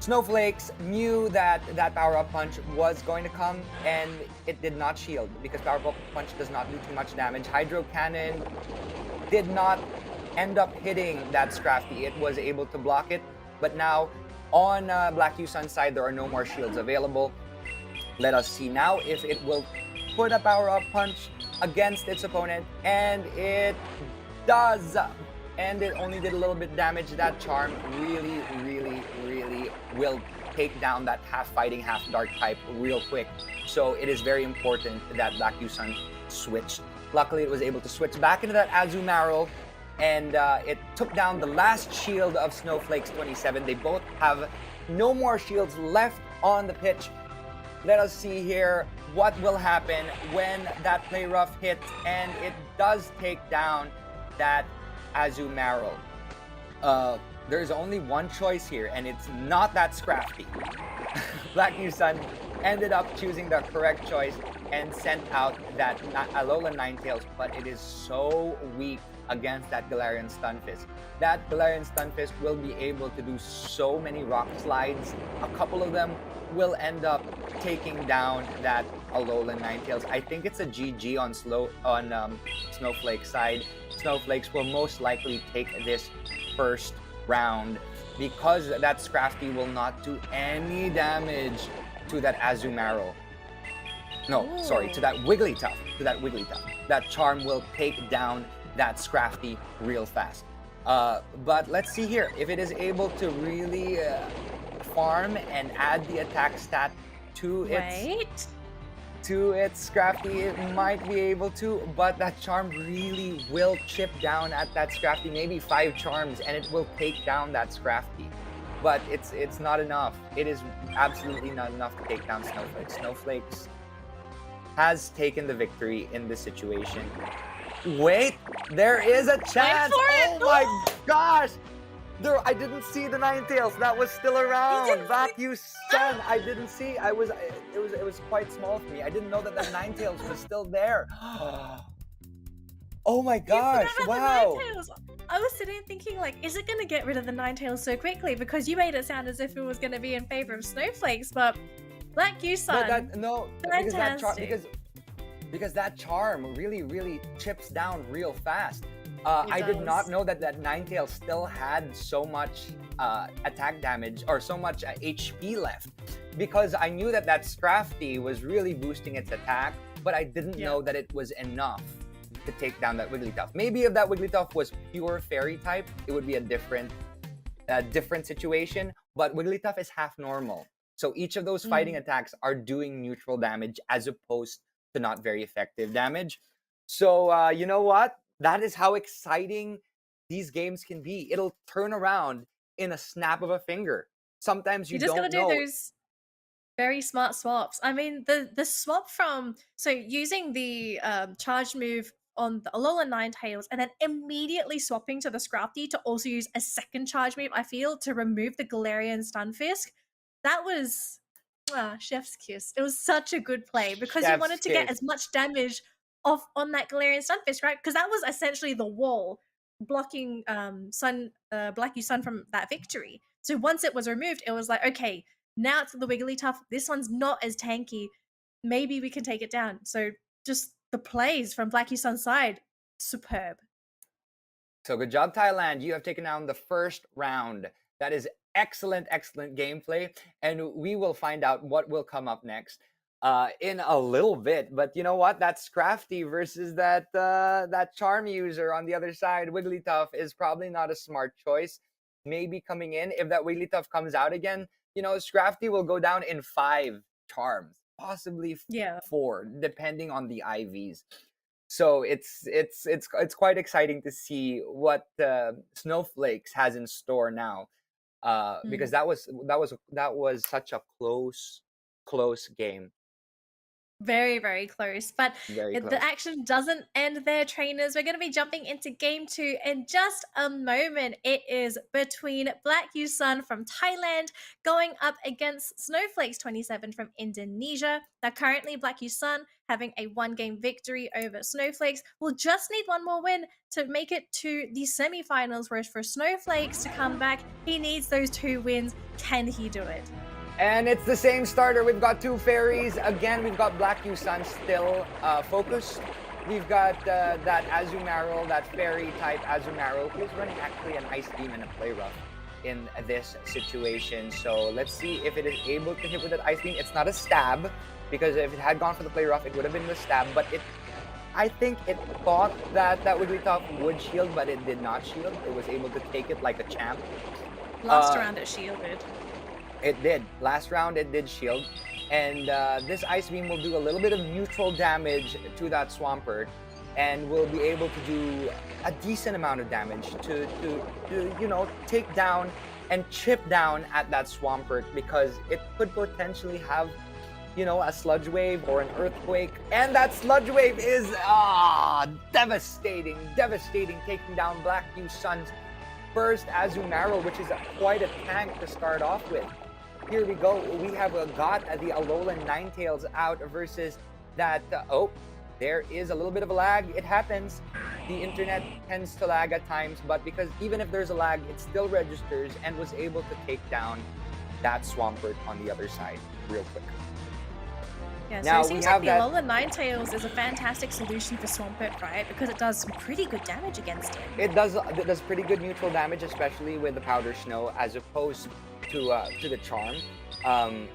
[SPEAKER 3] Snowflakes knew that power up punch was going to come, and it did not shield because power up punch does not do too much damage. Hydro Cannon did not end up hitting that Scrafty. It was able to block it, but now on Black Yusun's side, there are no more shields available. Let us see now if it will put a power up punch against its opponent, and it does. And it only did a little bit damage. That charm really will take down that half fighting, half dark type real quick. So it is very important that Black Yusun switched. Luckily, it was able to switch back into that Azumarill, and it took down the last shield of Snowflakes 27. They both have no more shields left on the pitch. Let us see here what will happen when that Play Rough hits, and it does take down that Azumarill. There's only one choice here, and it's not that Scrafty. Black Yusun ended up choosing the correct choice and sent out that Alolan Ninetales, but it is so weak against that Galarian Stunfisk. That Galarian Stunfisk will be able to do so many rock slides. A couple of them will end up taking down that Alolan Ninetales. I think it's a GG on Snowflake's side. Snowflakes will most likely take this first round because that Scrafty will not do any damage to that Azumarill. No, sorry, to that Wigglytuff. That charm will take down that Scrafty real fast. But let's see here. If it is able to really farm and add the attack stat to its Scrafty, it might be able to, but that charm really will chip down at that Scrafty, maybe 5 charms, and it will take down that Scrafty. But it's not enough. It is absolutely not enough to take down Snowflakes. Snowflakes has taken the victory in this situation. Wait, there is a chance! Oh my gosh! I didn't see the Ninetales. That was still around. Black Yusun, I didn't see. It was quite small for me. I didn't know that Ninetales was still there. Oh my gosh! Wow.
[SPEAKER 2] I was sitting thinking, like, is it going to get rid of the Ninetales so quickly? Because you made it sound as if it was going to be in favor of Snowflakes, but Black Yusun.
[SPEAKER 3] Because that charm really chips down real fast. I did not know that Ninetales still had so much attack damage or so much HP left, because I knew that Scrafty was really boosting its attack, but I didn't know that it was enough to take down that Wigglytuff. Maybe if that Wigglytuff was pure fairy type, it would be a different situation, but Wigglytuff is half normal. So each of those fighting attacks are doing neutral damage as opposed to not very effective damage. So you know what? That is how exciting these games can be. It'll turn around in a snap of a finger. Sometimes you
[SPEAKER 2] just
[SPEAKER 3] don't
[SPEAKER 2] gotta do those very smart swaps. I mean, the swap from using the charge move on the Alolan Ninetales and then immediately swapping to the Scrafty to also use a second charge move, I feel, to remove the Galarian Stunfisk. That was chef's kiss. It was such a good play because you wanted to get as much damage off on that Galarian Stunfisk, right? Because that was essentially the wall blocking Black Yusun from that victory. So once it was removed, it was like, okay, now it's the Wigglytuff. This one's not as tanky. Maybe we can take it down. So just the plays from Black Yusun's side, superb.
[SPEAKER 3] So good job, Thailand. You have taken down the first round. That is excellent gameplay, and we will find out what will come up next in a little bit. But you know what? That Scrafty versus that charm user on the other side, Wigglytuff, is probably not a smart choice. Maybe coming in, if that Wigglytuff comes out again, Scrafty will go down in 5 charms, possibly 4, depending on the IVs. So it's quite exciting to see what Snowflakes has in store now, because that was such a close game,
[SPEAKER 2] Very, very close. But
[SPEAKER 3] very close.
[SPEAKER 2] the action doesn't end there, trainers. We're going to be jumping into game 2 in just a moment. It is between Black Yusun from Thailand going up against Snowflakes 27 from Indonesia. Now, currently, Black Yusun having a 1-game victory over Snowflakes will just need one more win to make it to the semifinals. Whereas for Snowflakes to come back, he needs those 2 wins. Can he do it?
[SPEAKER 3] And it's the same starter. We've got 2 fairies. Again, we've got Black Yusun still focused. We've got that Azumarill, that fairy type Azumarill, who's running actually an Ice Beam and a Play Rough in this situation. So let's see if it is able to hit with that Ice Beam. It's not a stab, because if it had gone for the Play Rough, it would have been the stab. But I think it thought that Wigglytuff would shield, but it did not shield. It was able to take it like a champ.
[SPEAKER 2] Last round it shielded.
[SPEAKER 3] It did. Last round, it did shield. And this Ice Beam will do a little bit of neutral damage to that Swampert, and will be able to do a decent amount of damage to take down and chip down at that Swampert, because it could potentially have, a Sludge Wave or an Earthquake. And that Sludge Wave is devastating, taking down Black Yusun's first Azumarill, which is quite a tank to start off with. Here we go. We have got the Alolan Ninetales out versus that. There is a little bit of a lag. It happens. The internet tends to lag at times, but because even if there's a lag, it still registers, and was able to take down that Swampert on the other side real quick.
[SPEAKER 2] Yeah, so
[SPEAKER 3] Now
[SPEAKER 2] it seems
[SPEAKER 3] we
[SPEAKER 2] like the
[SPEAKER 3] have
[SPEAKER 2] Alolan Ninetales is a fantastic solution for Swampert, right? Because it does some pretty good damage against him.
[SPEAKER 3] It does pretty good neutral damage, especially with the Powder Snow, as opposed to the Charm.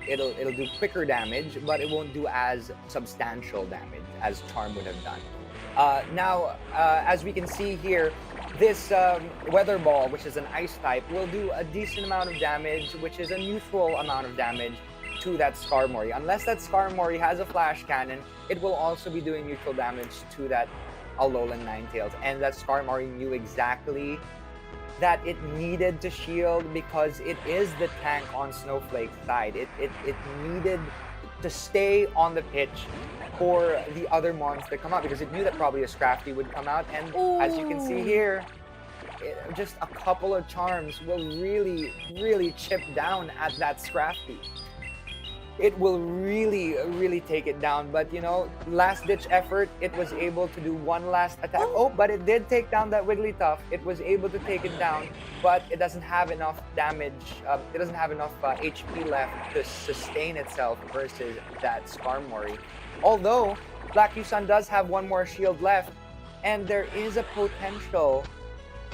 [SPEAKER 3] It'll do quicker damage, but it won't do as substantial damage as Charm would have done. Now, as we can see here, this Weather Ball, which is an Ice type, will do a decent amount of damage, which is a neutral amount of damage to that Skarmory. Unless that Skarmory has a Flash Cannon, it will also be doing neutral damage to that Alolan Ninetales. And that Skarmory knew exactly that it needed to shield, because it is the tank on Snowflake's side. It needed to stay on the pitch for the other mons to come out, because it knew that probably a Scrafty would come out. And as you can see here, just a couple of charms will really chip down at that Scrafty. It will really take it down. But last ditch effort, it was able to do one last attack. But it did take down that Wigglytuff. It was able to take it down, but it doesn't have enough damage. It doesn't have enough HP left to sustain itself versus that Skarmory. Although Black Yusun does have one more shield left, and there is a potential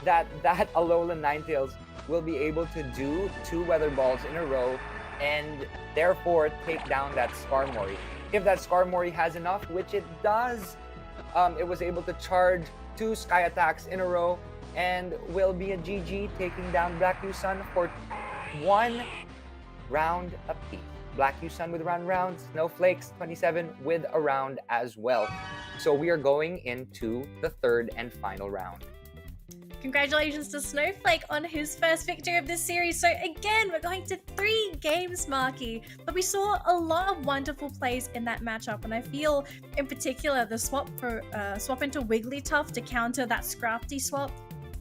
[SPEAKER 3] that Alolan Ninetales will be able to do 2 Weather Balls in a row, and therefore take down that Skarmory. If that Skarmory has enough, which it does, it was able to charge 2 Sky Attacks in a row, and will be a GG, taking down Black Yusun for 1 round apiece. Black Yusun with 1 round, Snowflakes 27 with a round as well. So we are going into the 3rd and final round.
[SPEAKER 2] Congratulations to Snowflake on his first victory of this series. So again, we're going to 3 games, Marky. But we saw a lot of wonderful plays in that matchup, and I feel in particular the swap into Wigglytuff to counter that Scrafty swap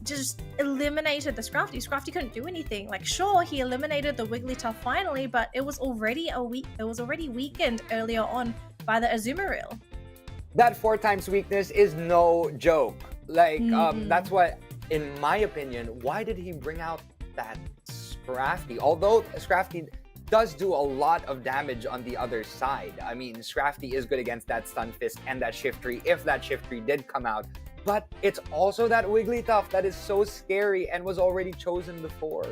[SPEAKER 2] just eliminated the Scrafty. Scrafty couldn't do anything. Like, sure, he eliminated the Wigglytuff finally, but it was already weakened earlier on by the Azumarill.
[SPEAKER 3] That 4 times weakness is no joke. Like, that's what, in my opinion, why did he bring out that Scrafty? Although Scrafty does do a lot of damage on the other side. I mean, Scrafty is good against that Stunfisk and that Shiftry, if that Shiftry did come out. But it's also that Wigglytuff that is so scary and was already chosen before.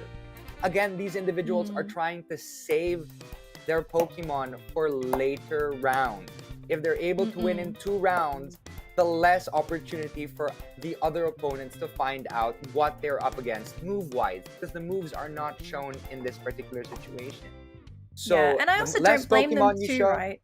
[SPEAKER 3] Again, these individuals are trying to save their Pokemon for later rounds. If they're able to win in 2 rounds, the less opportunity for the other opponents to find out what they're up against move-wise, because the moves are not shown in this particular situation. So
[SPEAKER 2] yeah, and I also don't blame them too, right?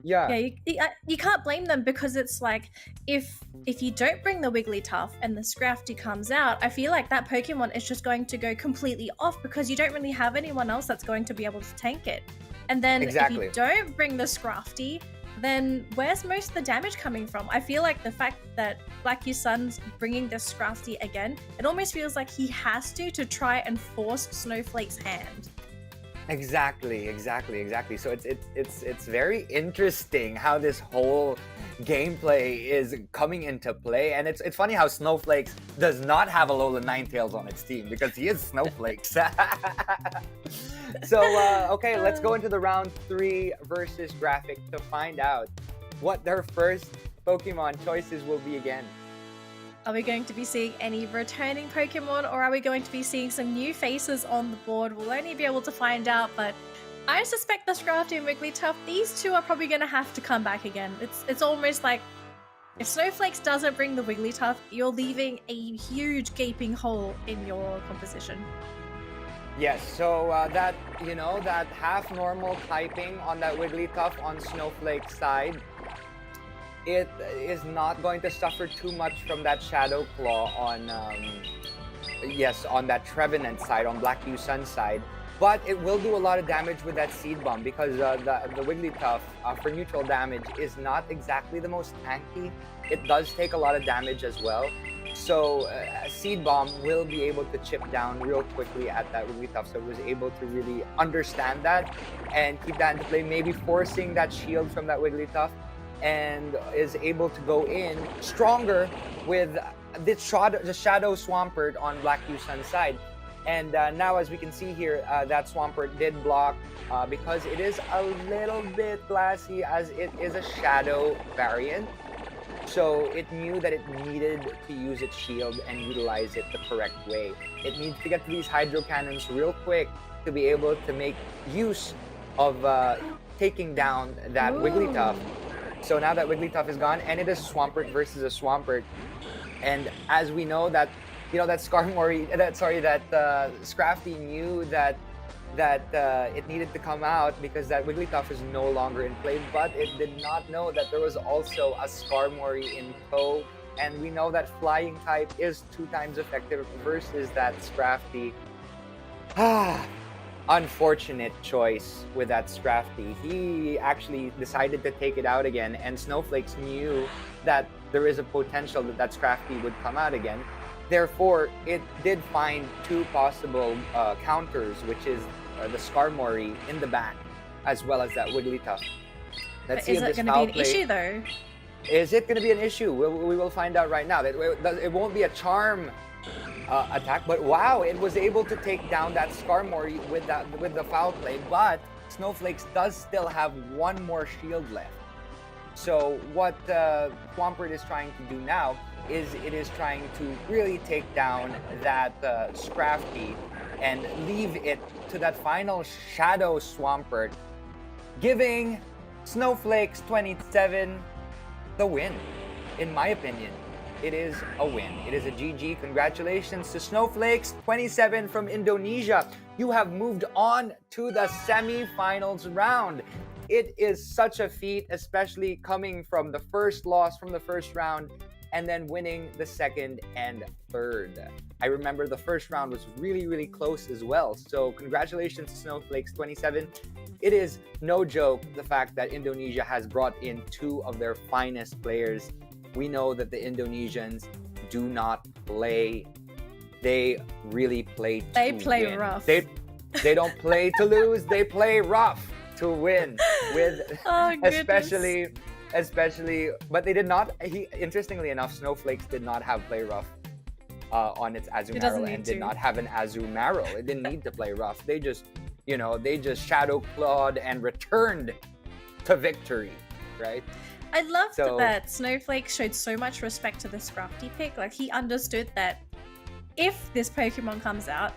[SPEAKER 3] Yeah.
[SPEAKER 2] You can't blame them because it's like if you don't bring the Wigglytuff and the Scrafty comes out, I feel like that Pokemon is just going to go completely off because you don't really have anyone else that's going to be able to tank it. And then
[SPEAKER 3] Exactly.
[SPEAKER 2] if you don't bring the Scrafty, then where's most of the damage coming from? I feel like the fact that Black U Sun's bringing the Scrafty again, it almost feels like he has to try and force Snowflake's hand.
[SPEAKER 3] Exactly. So it's very interesting how this whole gameplay is coming into play, and it's funny how Snowflakes does not have Alolan Ninetales on its team because he is Snowflakes. So okay, let's go into the round 3 versus graphic to find out what their first Pokemon choices will be again.
[SPEAKER 2] Are we going to be seeing any returning Pokemon, or are we going to be seeing some new faces on the board? We'll only be able to find out, but I suspect the Scrafty and Wigglytuff, these two are probably going to have to come back again. It's almost like if Snowflakes doesn't bring the Wigglytuff, you're leaving a huge gaping hole in your composition.
[SPEAKER 3] Yes, so that, that half normal typing on that Wigglytuff on Snowflake's side, it is not going to suffer too much from that Shadow Claw on, on that Trevenant side, on Black U Sun side. But it will do a lot of damage with that Seed Bomb because the Wigglytuff for neutral damage is not exactly the most tanky. It does take a lot of damage as well. So Seed Bomb will be able to chip down real quickly at that Wigglytuff. So it was able to really understand that and keep that into play, maybe forcing that shield from that Wigglytuff, and is able to go in stronger with the Shadow Swampert on Black U Sun's side. And now, as we can see here, that Swampert did block because it is a little bit glassy as it is a Shadow variant. So it knew that it needed to use its shield and utilize it the correct way. It needs to get to these Hydro Cannons real quick to be able to make use of taking down that Wigglytuff. So now that Wigglytuff is gone, and it is Swampert versus a Swampert. And as we know that, that Scrafty knew that it needed to come out because that Wigglytuff is no longer in play, but it did not know that there was also a Skarmory in tow. And we know that Flying type is 2 times effective versus that Scrafty. Unfortunate choice with that Scrafty. He actually decided to take it out again, and Snowflakes knew that there is a potential that Scrafty would come out again. Therefore, it did find 2 possible counters, which is the Skarmory in the back, as well as that Wigglytuff. Let's see
[SPEAKER 2] is it going to be an issue, though?
[SPEAKER 3] Is it going to be an issue? We will find out right now. It won't be a charm attack, but wow, it was able to take down that Skarmory with the foul play. But Snowflakes does still have 1 more shield left. So what Swampert is trying to do now is it is trying to really take down that Scrafty and leave it to that final Shadow Swampert, giving Snowflakes 27 the win, in my opinion. It is a win. It is a GG. Congratulations to Snowflakes 27 from Indonesia. You have moved on to the semi-finals round. It is such a feat, especially coming from the first loss from the first round and then winning the second and third. I remember the first round was really, really close as well. So congratulations to Snowflakes 27. It is no joke the fact that Indonesia has brought in 2 of their finest players. We know that the Indonesians do not play. They really play to win.
[SPEAKER 2] Rough.
[SPEAKER 3] They don't play to lose. They play rough to win. With especially, but they did not. Interestingly enough, Snowflakes did not have play rough on its Azumarill and did not have an Azumarill. It didn't need to play rough. They just, Shadow Clawed and returned to victory, right?
[SPEAKER 2] I loved that Snowflake showed so much respect to the Scrafty pick. Like, he understood that if this Pokemon comes out,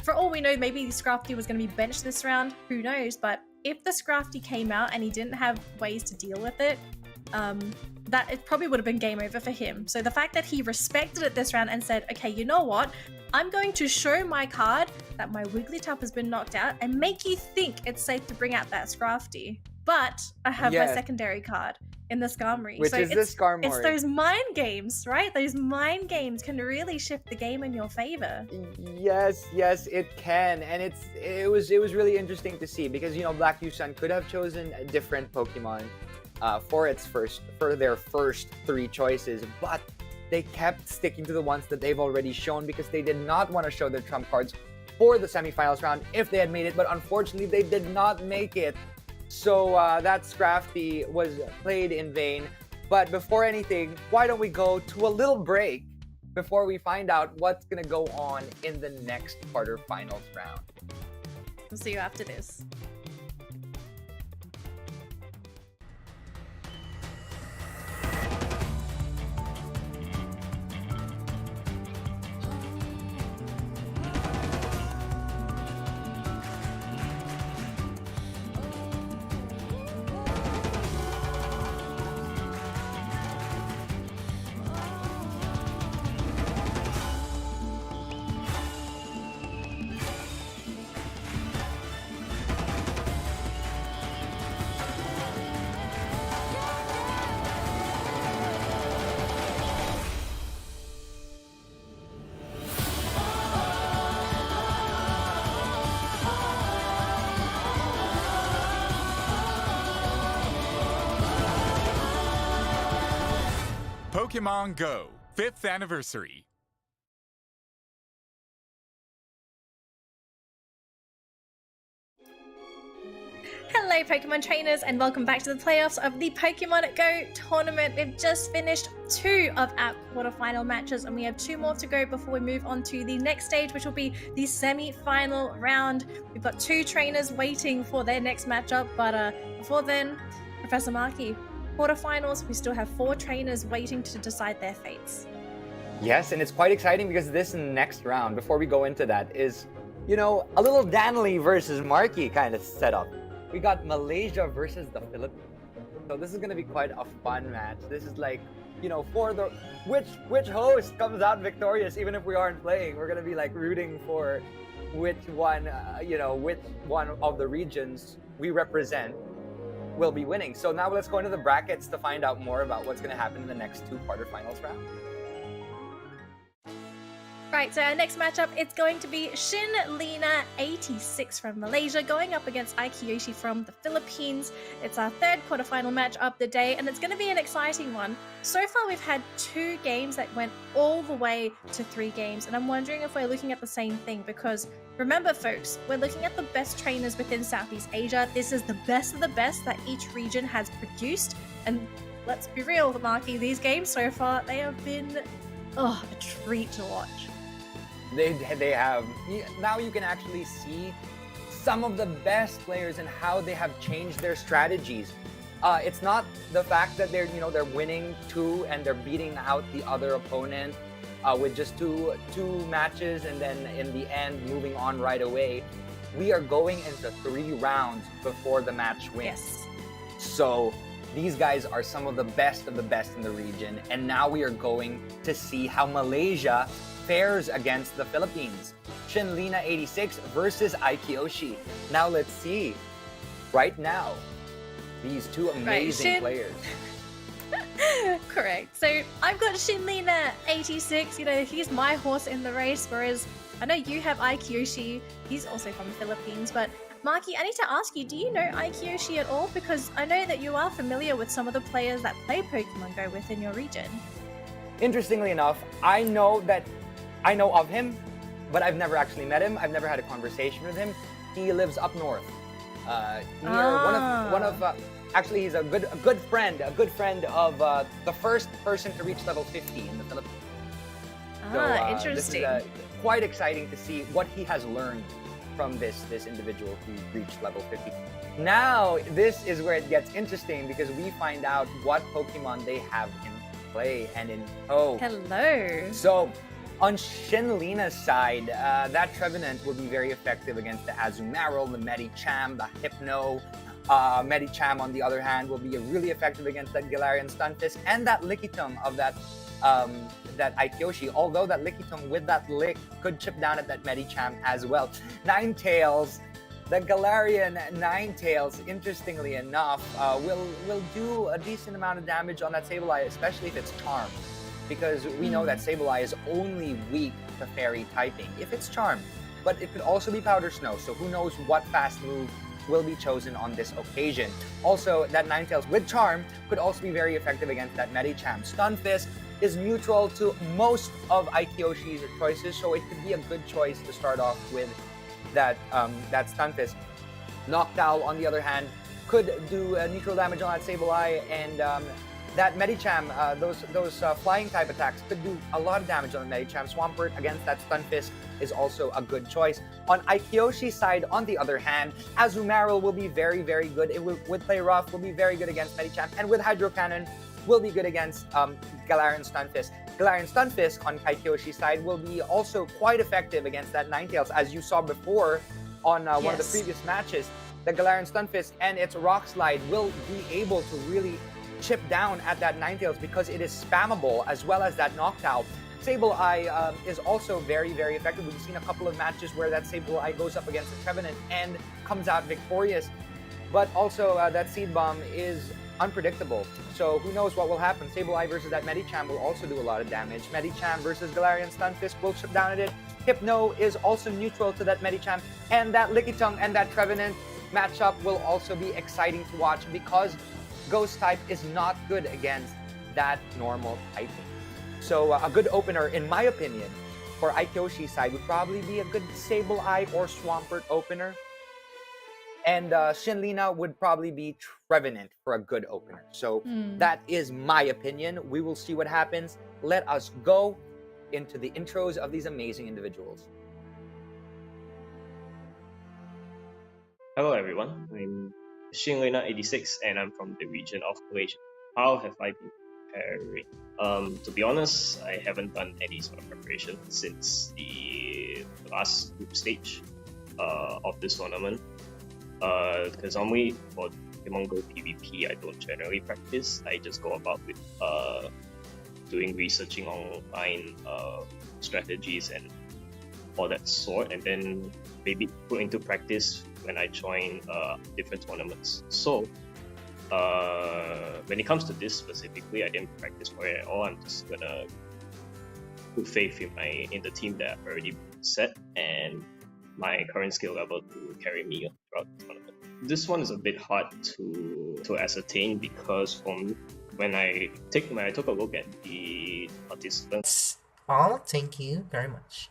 [SPEAKER 2] for all we know, maybe Scrafty was going to be benched this round. Who knows? But if the Scrafty came out and he didn't have ways to deal with it, that it probably would have been game over for him. So the fact that he respected it this round and said, okay, you know what? I'm going to show my card that my Wigglytuff has been knocked out and make you think it's safe to bring out that Scrafty. but I have my
[SPEAKER 3] Yes.
[SPEAKER 2] secondary card in the Skarmory.
[SPEAKER 3] Which
[SPEAKER 2] so
[SPEAKER 3] is the
[SPEAKER 2] it's
[SPEAKER 3] Skarmory.
[SPEAKER 2] those mind games, right? Those mind games can really shift the game in your favor.
[SPEAKER 3] Yes, it can, and it was really interesting to see because Black Yusan could have chosen a different Pokemon for their first 3 choices, but they kept sticking to the ones that they've already shown because they did not want to show their trump cards for the semifinals round if they had made it, but unfortunately they did not make it. So that Scrafty was played in vain. But before anything, why don't we go to a little break before we find out what's going to go on in the next quarterfinals round.
[SPEAKER 2] We'll see you after this.
[SPEAKER 1] Pokémon GO 5th Anniversary.
[SPEAKER 2] Hello Pokemon trainers and welcome back to the playoffs of the Pokemon GO Tournament. We've just finished 2 of our quarterfinal matches and we have 2 more to go before we move on to the next stage, which will be the semi-final round. We've got 2 trainers waiting for their next matchup, but before then, Professor Markey, quarterfinals, we still have 4 trainers waiting to decide their fates.
[SPEAKER 3] Yes, and it's quite exciting because this next round, before we go into that, is, a little Danley versus Markey kind of setup. We got Malaysia versus the Philippines. So this is going to be quite a fun match. This is like, for the which host comes out victorious, even if we aren't playing. We're going to be like rooting for which one, which one of the regions we represent will be winning. So now let's go into the brackets to find out more about what's going to happen in the next 2 quarterfinals round.
[SPEAKER 2] Right, so our next matchup, it's going to be Shin Lina 86 from Malaysia going up against Aikyoshi from the Philippines. It's our 3rd quarterfinal match of the day, and it's going to be an exciting one. So far, we've had 2 games that went all the way to 3 games, and I'm wondering if we're looking at the same thing because remember, folks, we're looking at the best trainers within Southeast Asia. This is the best of the best that each region has produced, and let's be real, Marky, these games so far, they have been a treat to watch.
[SPEAKER 3] They have. Now you can actually see some of the best players and how they have changed their strategies. It's not the fact that they're winning 2 and they're beating out the other opponent with just two matches and then in the end moving on right away. We are going into 3 rounds before the match wins.
[SPEAKER 2] Yes.
[SPEAKER 3] So these guys are some of the best in the region, and now we are going to see how Malaysia fares against the Philippines. Shin Lina 86 versus Aikyoshi. Now let's see. Right now, these 2 amazing players.
[SPEAKER 2] Correct. So I've got Shin Lina 86. He's my horse in the race, whereas I know you have Aikyoshi. He's also from the Philippines, but Marky, I need to ask you, do you know Aikyoshi at all? Because I know that you are familiar with some of the players that play Pokemon Go within your region.
[SPEAKER 3] Interestingly enough, I know of him, but I've never actually met him. I've never had a conversation with him. He lives up north. Actually, he's a good friend of the first person to reach level 50 in the Philippines.
[SPEAKER 2] Interesting.
[SPEAKER 3] This is quite exciting to see what he has learned from this individual who reached level 50. Now, this is where it gets interesting because we find out what Pokemon they have in play and in tow.
[SPEAKER 2] Hello.
[SPEAKER 3] So, on Shin Lina's side, that Trevenant will be very effective against the Azumarill, the Medicham, the Hypno. Medicham, on the other hand, will be really effective against that Galarian Stunfisk and that Lickitung of that Aikyoshi. Although that Lickitung with that Lick could chip down at that Medicham as well. Ninetales The Galarian Ninetales, interestingly enough, will do a decent amount of damage on that Sableye, especially if it's Charmed. Because we know that Sableye is only weak to Fairy typing if it's Charmed. But it could also be Powder Snow, so who knows what fast move will be chosen on this occasion. Also, that Ninetales with Charm could also be very effective against that Medicham. Stunfisk is neutral to most of Aikiyoshi's choices, so it could be a good choice to start off with that Stunfisk. Noctowl, on the other hand, could do neutral damage on that Sableye, and that Medicham, those flying type attacks could do a lot of damage on the Medicham. Swampert against that Stunfisk is also a good choice. On Aikiyoshi's side, on the other hand, Azumarill will be very, very good. It will, with Play Rough, will be very good against Medicham, and with Hydro Cannon, will be good against Galarian Stunfisk. Galarian Stunfisk on Aikiyoshi's side will be also quite effective against that Ninetales, as you saw before on one of the previous matches. The Galarian Stunfisk and its Rock Slide will be able to really chip down at that Ninetales because it is spammable, as well as that Noctowl. Sableye is also very, very effective. We've seen a couple of matches where that Sableye goes up against the Trevenant and comes out victorious. But also that Seed Bomb is unpredictable, so who knows what will happen. Sableye versus that Medicham will also do a lot of damage. Medicham versus Galarian Stunfisk will chip down at it. Hypno is also neutral to that Medicham, and that Lickitung and that Trevenant matchup will also be exciting to watch because Ghost type is not good against that normal typing. So a good opener, in my opinion, for Aikiyoshi's side would probably be a good Sableye or Swampert opener. And Shinlina would probably be Trevenant for a good opener. So that is my opinion. We will see what happens. Let us go into the intros of these amazing individuals.
[SPEAKER 8] Hello everyone, I'm Shinlina86 and I'm from the region of Malaysia. How have I been preparing? To be honest, I haven't done any sort of preparation since the last group stage of this tournament. Because normally for Pokémon GO PvP, I don't generally practice. I just go about with doing researching online strategies and all that sort, and then maybe put into practice when I join different tournaments. So when it comes to this specifically, I didn't practice for it at all. I'm just gonna put faith in the team that I've already set and my current skill level to carry me throughout the tournament. This one is a bit hard to ascertain because when I took a look at the participants.
[SPEAKER 9] All, thank you very much.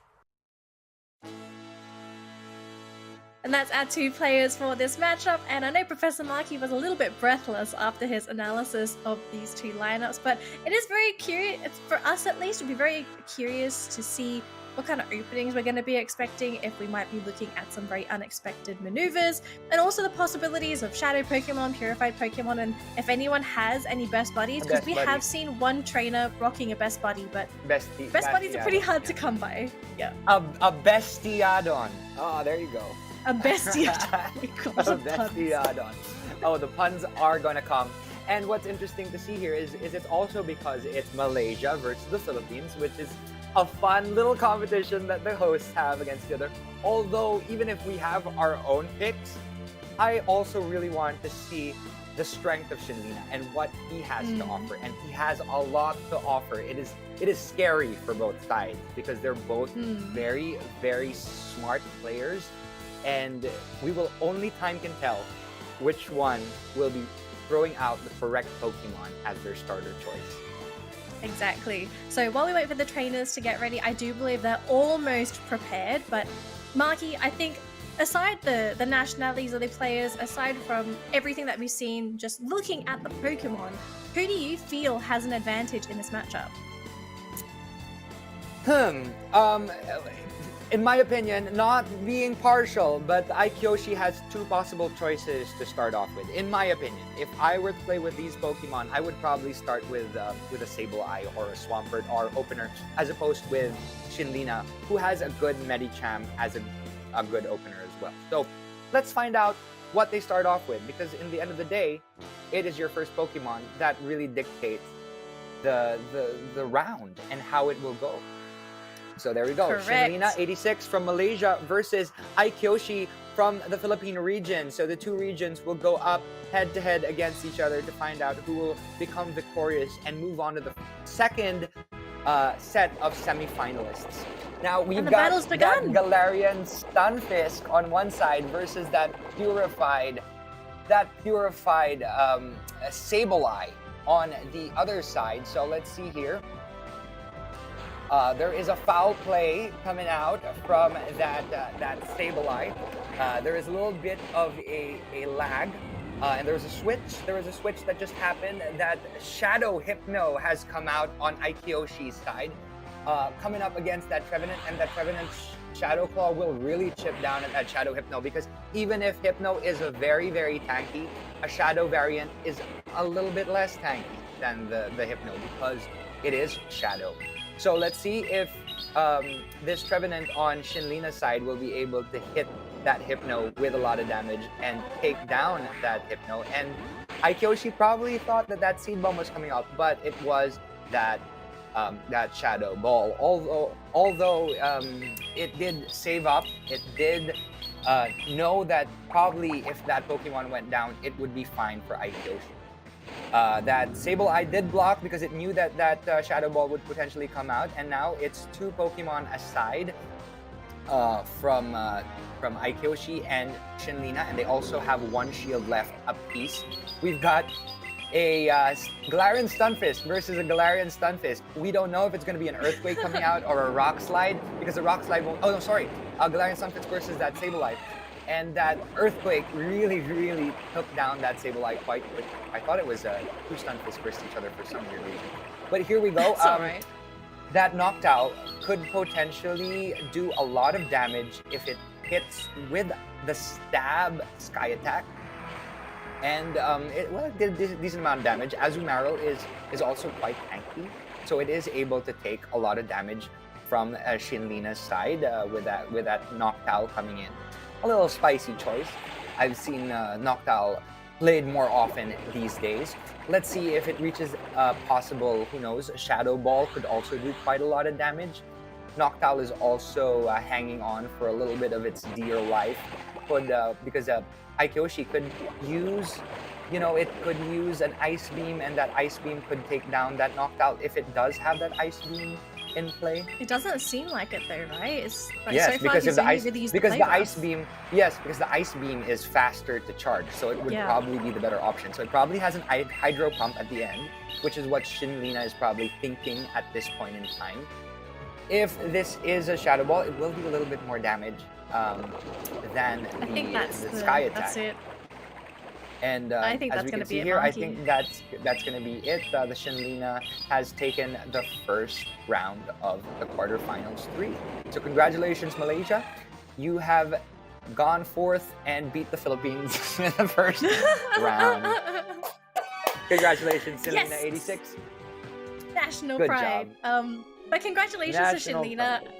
[SPEAKER 2] And that's our two players for this matchup, and I know Professor Markey was a little bit breathless after his analysis of these two lineups, but it is very curious, for us at least, we'd be very curious to see what kind of openings we're going to be expecting, if we might be looking at some very unexpected maneuvers, and also the possibilities of Shadow Pokemon, Purified Pokemon, and if anyone has any Best Buddies, because we have seen one trainer rocking a Best Buddy, but Best Buddies are pretty hard to come by. Yeah.
[SPEAKER 3] A Bestiadon. Oh, there you go.
[SPEAKER 2] A Bestiadon.
[SPEAKER 3] A Bestiadon. Oh, the puns are gonna come. And what's interesting to see here is it's also because it's Malaysia versus the Philippines, which is a fun little competition that the hosts have against the other. Although, even if we have our own picks, I also really want to see the strength of Shinlina and what he has to offer. And he has a lot to offer. It is scary for both sides because they're both very, very smart players. And time can tell which one will be throwing out the correct Pokemon as their starter choice.
[SPEAKER 2] Exactly. So while we wait for the trainers to get ready, I do believe they're almost prepared. But Marky, I think aside the nationalities of the players, aside from everything that we've seen, just looking at the Pokemon, who do you feel has an advantage in this matchup?
[SPEAKER 3] In my opinion, not being partial, but Aikiyoshi has two possible choices to start off with. In my opinion, if I were to play with these Pokemon, I would probably start with a Sableye or a Swampert or opener, as opposed with Shinlina, who has a good Medicham as a good opener as well. So let's find out what they start off with, because in the end of the day, it is your first Pokemon that really dictates the round and how it will go. So there we go.
[SPEAKER 2] Correct.
[SPEAKER 3] Shinlina 86 from Malaysia versus Aikyoshi from the Philippine region. So the two regions will go up head-to-head against each other to find out who will become victorious and move on to the second set of semi-finalists. Now we've
[SPEAKER 2] the
[SPEAKER 3] got
[SPEAKER 2] battle's
[SPEAKER 3] that
[SPEAKER 2] begun.
[SPEAKER 3] Galarian Stunfisk on one side versus that purified Sableye on the other side. So let's see here. There is a foul play coming out from that Sableye. There is a little bit of a lag. And there was a switch that just happened. That Shadow Hypno has come out on Aikyoshi's side, coming up against that Trevenant, and that Trevenant's Shadow Claw will really chip down at that Shadow Hypno, because even if Hypno is a very, very tanky, a Shadow variant is a little bit less tanky than the Hypno because it is Shadow. So let's see if this Trevenant on Shinlina's side will be able to hit that Hypno with a lot of damage and take down that Hypno. And Aikyoshi probably thought that Seed Bomb was coming out, but it was that Shadow Ball. Although it did save up, it did know that probably if that Pokemon went down, it would be fine for Aikyoshi. That Sableye did block because it knew that Shadow Ball would potentially come out, and now it's two Pokemon aside from Aikyoshi and Shinlina, and they also have one shield left apiece. We've got a Galarian Stunfisk versus a Galarian Stunfisk. We don't know if it's going to be an Earthquake coming out or a Rock Slide, because the Rock Slide won't... Oh, no, sorry. Galarian Stunfisk versus that Sableye. And that Earthquake really, really took down that Sableye quite quick. I thought it was two Stunfisk versus each other for some weird reason. But here we go.
[SPEAKER 2] Alright.
[SPEAKER 3] That Noctowl could potentially do a lot of damage if it hits with the Stab Sky Attack. And it did a decent amount of damage. Azumarill is also quite tanky, so it is able to take a lot of damage from Shinlina's side with that Noctowl coming in. A little spicy choice. I've seen Noctowl played more often these days. Let's see if it reaches possible, who knows, Shadow Ball could also do quite a lot of damage. Noctowl is also hanging on for a little bit of its dear life, because Aikyoshi could use, it could use an Ice Beam, and that Ice Beam could take down that Noctowl if it does have that Ice Beam in play.
[SPEAKER 2] It doesn't seem like it though, right? It's like,
[SPEAKER 3] yes,
[SPEAKER 2] so far
[SPEAKER 3] because
[SPEAKER 2] he's
[SPEAKER 3] of the
[SPEAKER 2] only
[SPEAKER 3] ice,
[SPEAKER 2] really used
[SPEAKER 3] because
[SPEAKER 2] the
[SPEAKER 3] the
[SPEAKER 2] play
[SPEAKER 3] Ice Beam, yes, because the Ice Beam is faster to charge, so it would probably be the better option. So it probably has an Hydro Pump at the end, which is what Shinlina is probably thinking at this point in time. If this is a Shadow Ball, it will do a little bit more damage than the Sky Attack.
[SPEAKER 2] That's it.
[SPEAKER 3] And
[SPEAKER 2] I think
[SPEAKER 3] as
[SPEAKER 2] that's
[SPEAKER 3] we
[SPEAKER 2] gonna
[SPEAKER 3] can
[SPEAKER 2] be
[SPEAKER 3] see
[SPEAKER 2] it,
[SPEAKER 3] here, I
[SPEAKER 2] Monkey.
[SPEAKER 3] think that's going to be it. The Shinlina has taken the first round of the quarterfinals 3. So congratulations, Malaysia. You have gone forth and beat the Philippines in the first round. Congratulations, Shinlina
[SPEAKER 2] Yes!
[SPEAKER 3] 86.
[SPEAKER 2] National
[SPEAKER 3] Good
[SPEAKER 2] pride. But congratulations
[SPEAKER 3] National
[SPEAKER 2] to Shinlina.
[SPEAKER 3] pride.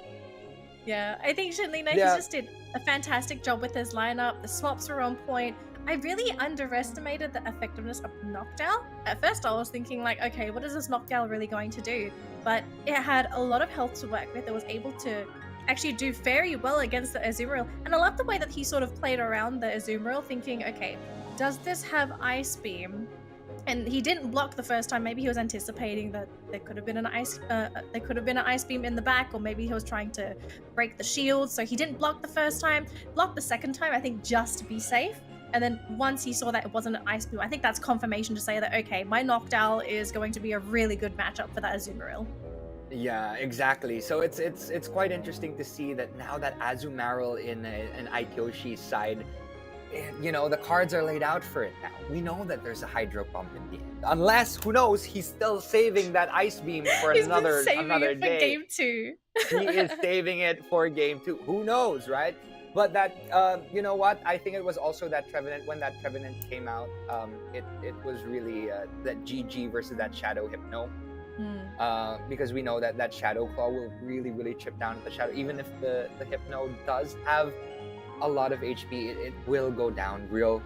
[SPEAKER 2] Yeah, I think Shinlina,
[SPEAKER 3] Yeah.
[SPEAKER 2] he just did a fantastic job with his lineup. The swaps were on point. I really underestimated the effectiveness of Noctowl. At first I was thinking like, okay, what is this Noctowl really going to do? But it had a lot of health to work with. It was able to actually do very well against the Azumarill. And I love the way that he sort of played around the Azumarill, thinking, okay, does this have Ice Beam? And he didn't block the first time. Maybe he was anticipating that there could have been an ice beam in the back, or maybe he was trying to break the shield. So he didn't block the first time. Blocked the second time, I think, just to be safe. And then once he saw that it wasn't an Ice Beam, I think that's confirmation to say that, okay, my Noctowl is going to be a really good matchup for that Azumarill.
[SPEAKER 3] Yeah, exactly. So it's quite interesting to see that now that Azumarill in Aikyoshi's side, the cards are laid out for it now. We know that there's a Hydro Pump in the end. Unless, who knows, he's still saving that Ice Beam for another day.
[SPEAKER 2] For game 2.
[SPEAKER 3] He is saving it for game 2. Who knows, right? But that, you know what? I think it was also that Trevenant, when that Trevenant came out, it was really that GG versus that Shadow Hypno. Because we know that Shadow Claw will really, really chip down at the Shadow. Even if the Hypno does have a lot of HP, it will go down real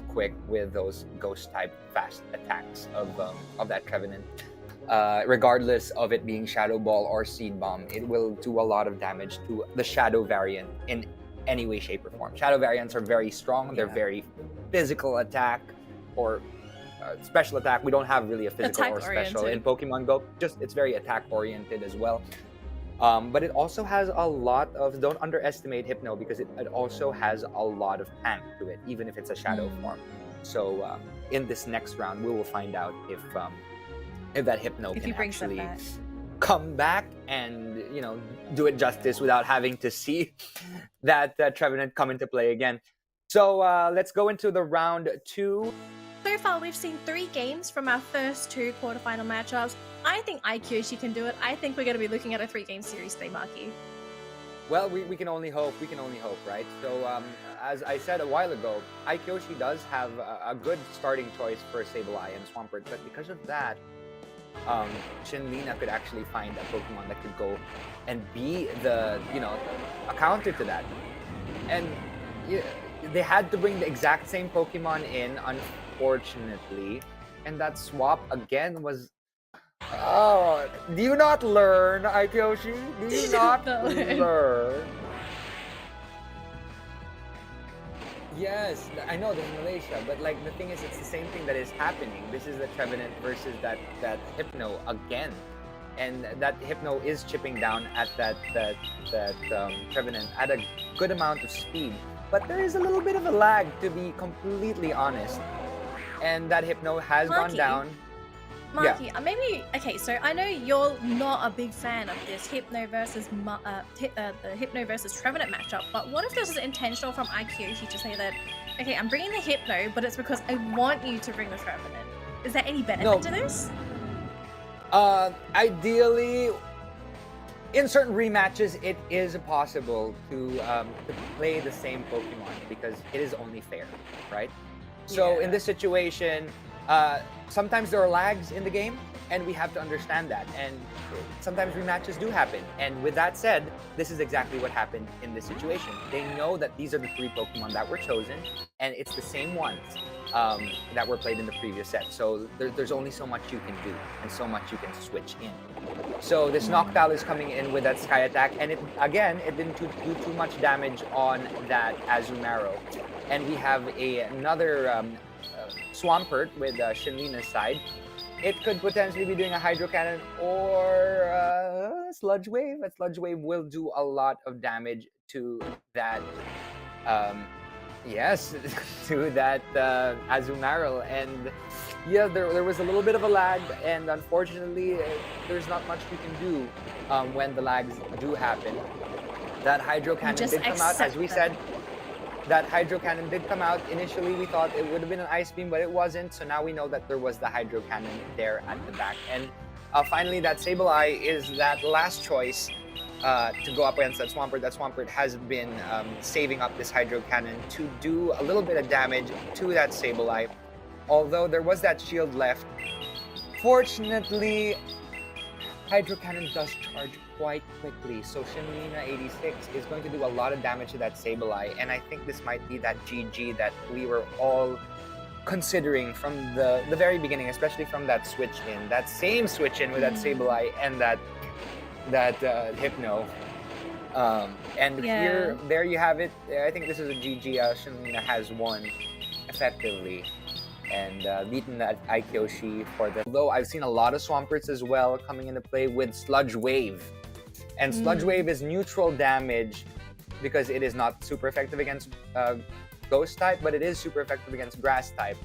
[SPEAKER 3] quick with those Ghost-type fast attacks of that Trevenant. regardless of it being Shadow Ball or Seed Bomb, it will do a lot of damage to the Shadow variant in any way, shape, or form. Shadow variants are very strong. They're very physical attack or special attack. We don't have really a physical or special in Pokemon Go. Just it's very attack oriented as well. But it also has a lot of, don't underestimate Hypno, because it also has a lot of tank to it, even if it's a shadow form. So in this next round, we will find out if that Hypno can actually come back and, you know, do it justice without having to see that Trevenant come into play again. So let's go into the round 2.
[SPEAKER 2] So far, we've seen 3 games from our first 2 quarterfinal matchups. I think Aikyoshi can do it. I think we're going to be looking at a 3-game series today, Marky.
[SPEAKER 3] Well, we can only hope. We can only hope, right? So, as I said a while ago, Aikyoshi does have a good starting choice for Sableye and Swampert, but because of that, Shinlina could actually find a Pokemon that could go and be the, you know, a counter to that. And they had to bring the exact same Pokemon in, unfortunately, and that swap again was... Oh, do you not learn, Aikyoshi? Do you not learn? Yes, I know there's Malaysia, but like the thing is, it's the same thing that is happening. This is the Trevenant versus that Hypno again, and that Hypno is chipping down at that Trevenant at a good amount of speed. But there is a little bit of a lag, to be completely honest, and that Hypno has gone down.
[SPEAKER 2] Marky, maybe, okay, so I know you're not a big fan of this Hypno versus the Hypno versus Trevenant matchup, but what if this is intentional from Aikyoshi to say that, okay, I'm bringing the Hypno, but it's because I want you to bring the Trevenant? Is there any benefit to this?
[SPEAKER 3] Ideally, in certain rematches, it is possible to play the same Pokemon because it is only fair, right? So in this situation, sometimes there are lags in the game, and we have to understand that. And sometimes rematches do happen. And with that said, this is exactly what happened in this situation. They know that these are the 3 Pokemon that were chosen, and it's the same ones that were played in the previous set. So there's only so much you can do, and so much you can switch in. So this Noctowl is coming in with that Sky Attack, and it didn't do too much damage on that Azumarill. And we have another Swampert with Shinlina's side. It could potentially be doing a Hydro Cannon or Sludge Wave. A Sludge Wave will do a lot of damage to that, to that Azumarill. And yeah, there was a little bit of a lag, and unfortunately, there's not much you can do when the lags do happen. That Hydro Cannon did come out, as we said. That Hydro Cannon did come out. Initially, we thought it would have been an Ice Beam, but it wasn't. So now we know that there was the Hydro Cannon there at the back. And finally, that Sableye is that last choice to go up against that Swampert. That Swampert has been saving up this Hydro Cannon to do a little bit of damage to that Sableye. Although there was that shield left. Fortunately, Hydro Cannon does charge quite quickly, so Shinlina 86 is going to do a lot of damage to that Sableye, and I think this might be that GG that we were all considering from the very beginning, especially from that switch in, that same switch in with that Sableye and that Hypno. There you have it. I think this is a GG. Shinlina has won effectively and beaten that Aikyoshi for the... Although I've seen a lot of Swamperts as well coming into play with Sludge Wave. And Sludge Wave is neutral damage because it is not super effective against Ghost type, but it is super effective against Grass type.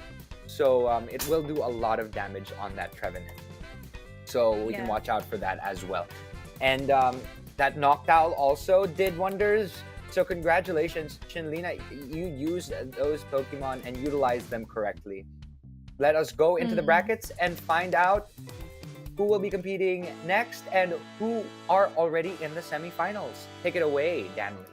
[SPEAKER 3] So it will do a lot of damage on that Trevenant. So we can watch out for that as well. And that Noctowl also did wonders. So congratulations, Shinlina. You used those Pokemon and utilized them correctly. Let us go into the brackets and find out who will be competing next and who are already in the semifinals. Take it away, Danley.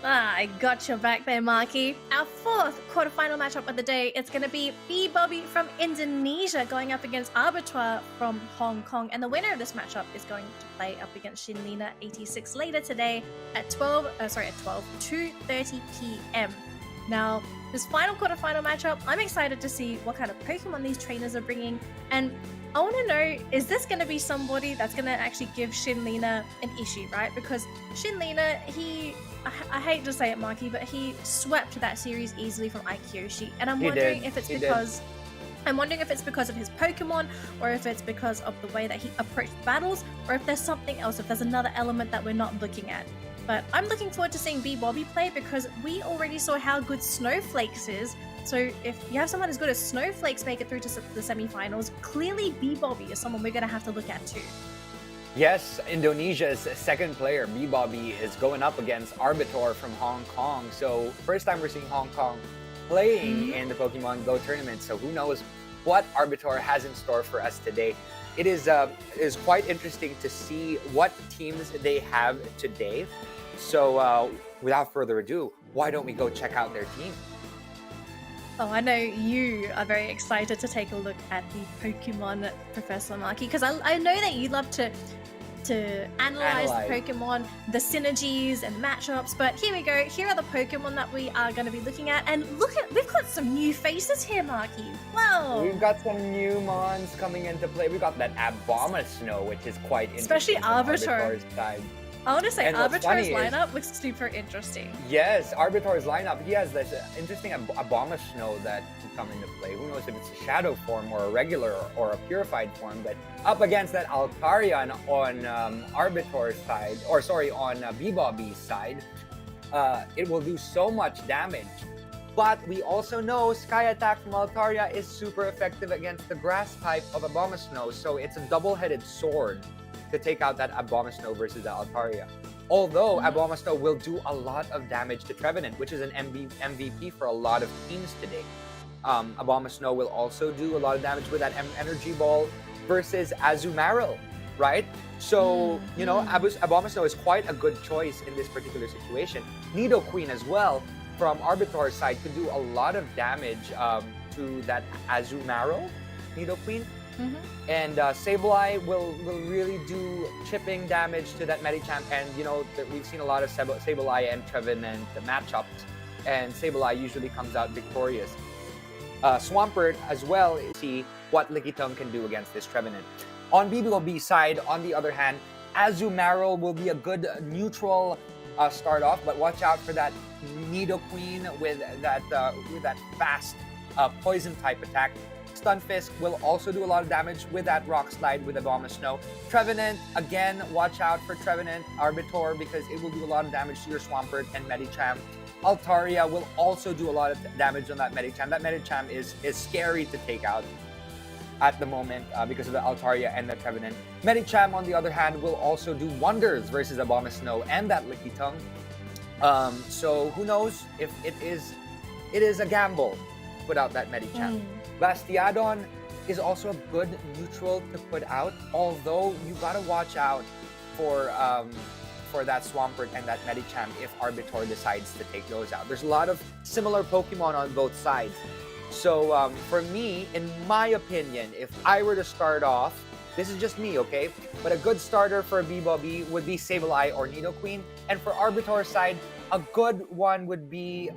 [SPEAKER 2] I got your back there, Marky. Our 4th quarterfinal matchup of the day, it's going to be B-Bobby from Indonesia going up against Arbitoire from Hong Kong. And the winner of this matchup is going to play up against Shinlina 86 later today at 2:30 p.m. Now, this final quarterfinal matchup, I'm excited to see what kind of Pokemon these trainers are bringing, and I want to know, is this going to be somebody that's going to actually give Shinlina an issue, right? Because Shinlina, I hate to say it, Marky, but he swept that series easily from Aikyoshi, and I'm wondering if it's because of his Pokemon, or if it's because of the way that he approached battles, or if there's something else, if there's another element that we're not looking at. But I'm looking forward to seeing B Bobby play because we already saw how good Snowflakes is. So if you have someone as good as Snowflakes make it through to the semi-finals, clearly B Bobby is someone we're going to have to look at too.
[SPEAKER 3] Yes, Indonesia's second player, B Bobby, is going up against Arbiter from Hong Kong. So first time we're seeing Hong Kong playing in the Pokemon GO Tournament. So who knows what Arbiter has in store for us today. It is quite interesting to see what teams they have today. So without further ado, why don't we go check out their team?
[SPEAKER 2] Oh, I know you are very excited to take a look at the Pokemon, Professor Marky, because I know that you love to analyze the Pokemon, the synergies and matchups, but here we go. Here are the Pokemon that we are going to be looking at, and we've got some new faces here, Marky. Wow!
[SPEAKER 3] We've got some new mons coming into play. We've got that Abomasnow, which is quite interesting.
[SPEAKER 2] Especially Arbiter.
[SPEAKER 3] Side.
[SPEAKER 2] I want to say
[SPEAKER 3] And what's
[SPEAKER 2] Arbiter's
[SPEAKER 3] funny is-
[SPEAKER 2] lineup looks super interesting.
[SPEAKER 3] Yes, Arbiter's lineup. He has this interesting Abomasnow that can come into play. Who knows if it's a shadow form or a regular or a purified form, but up against that Altaria on Arbiter's side, or sorry, on Bobby's side, it will do so much damage. But we also know Sky Attack from Altaria is super effective against the grass type of Abomasnow, so it's a double-headed sword to take out that Abomasnow versus the Altaria. Although Abomasnow will do a lot of damage to Trevenant, which is an MVP for a lot of teams today. Abomasnow will also do a lot of damage with that Energy Ball versus Azumarill, right? So, you know, Abomasnow is quite a good choice in this particular situation. Nidoqueen as well, from Arbiter's side, could do a lot of damage to that Azumarill, Nidoqueen. And Sableye will really do chipping damage to that Medicham, and you know we've seen a lot of Sableye and Trevenant matchups, and Sableye usually comes out victorious. Swampert as well, see what Lickitung can do against this Trevenant. On BBOB side, on the other hand, Azumarill will be a good neutral start off, but watch out for that Nidoqueen with that fast poison type attack. Stunfisk will also do a lot of damage with that Rock Slide with Abomasnow. Trevenant, again, watch out for Trevenant, Arbiter, because it will do a lot of damage to your Swampert and Medicham. Altaria will also do a lot of damage on that Medicham. That Medicham is scary to take out at the moment because of the Altaria and the Trevenant. Medicham, on the other hand, will also do wonders versus Abomasnow and that Lickitung. So who knows if it is a gamble to put out that Medicham. Bastiodon is also a good neutral to put out, although you gotta watch out for that Swampert and that Medicham if Arbiter decides to take those out. There's a lot of similar Pokemon on both sides. So for me, in my opinion, if I were to start off, this is just me, okay? But a good starter for Bobby would be Sableye or Nidoqueen. And for Arbiter's side, a good one would be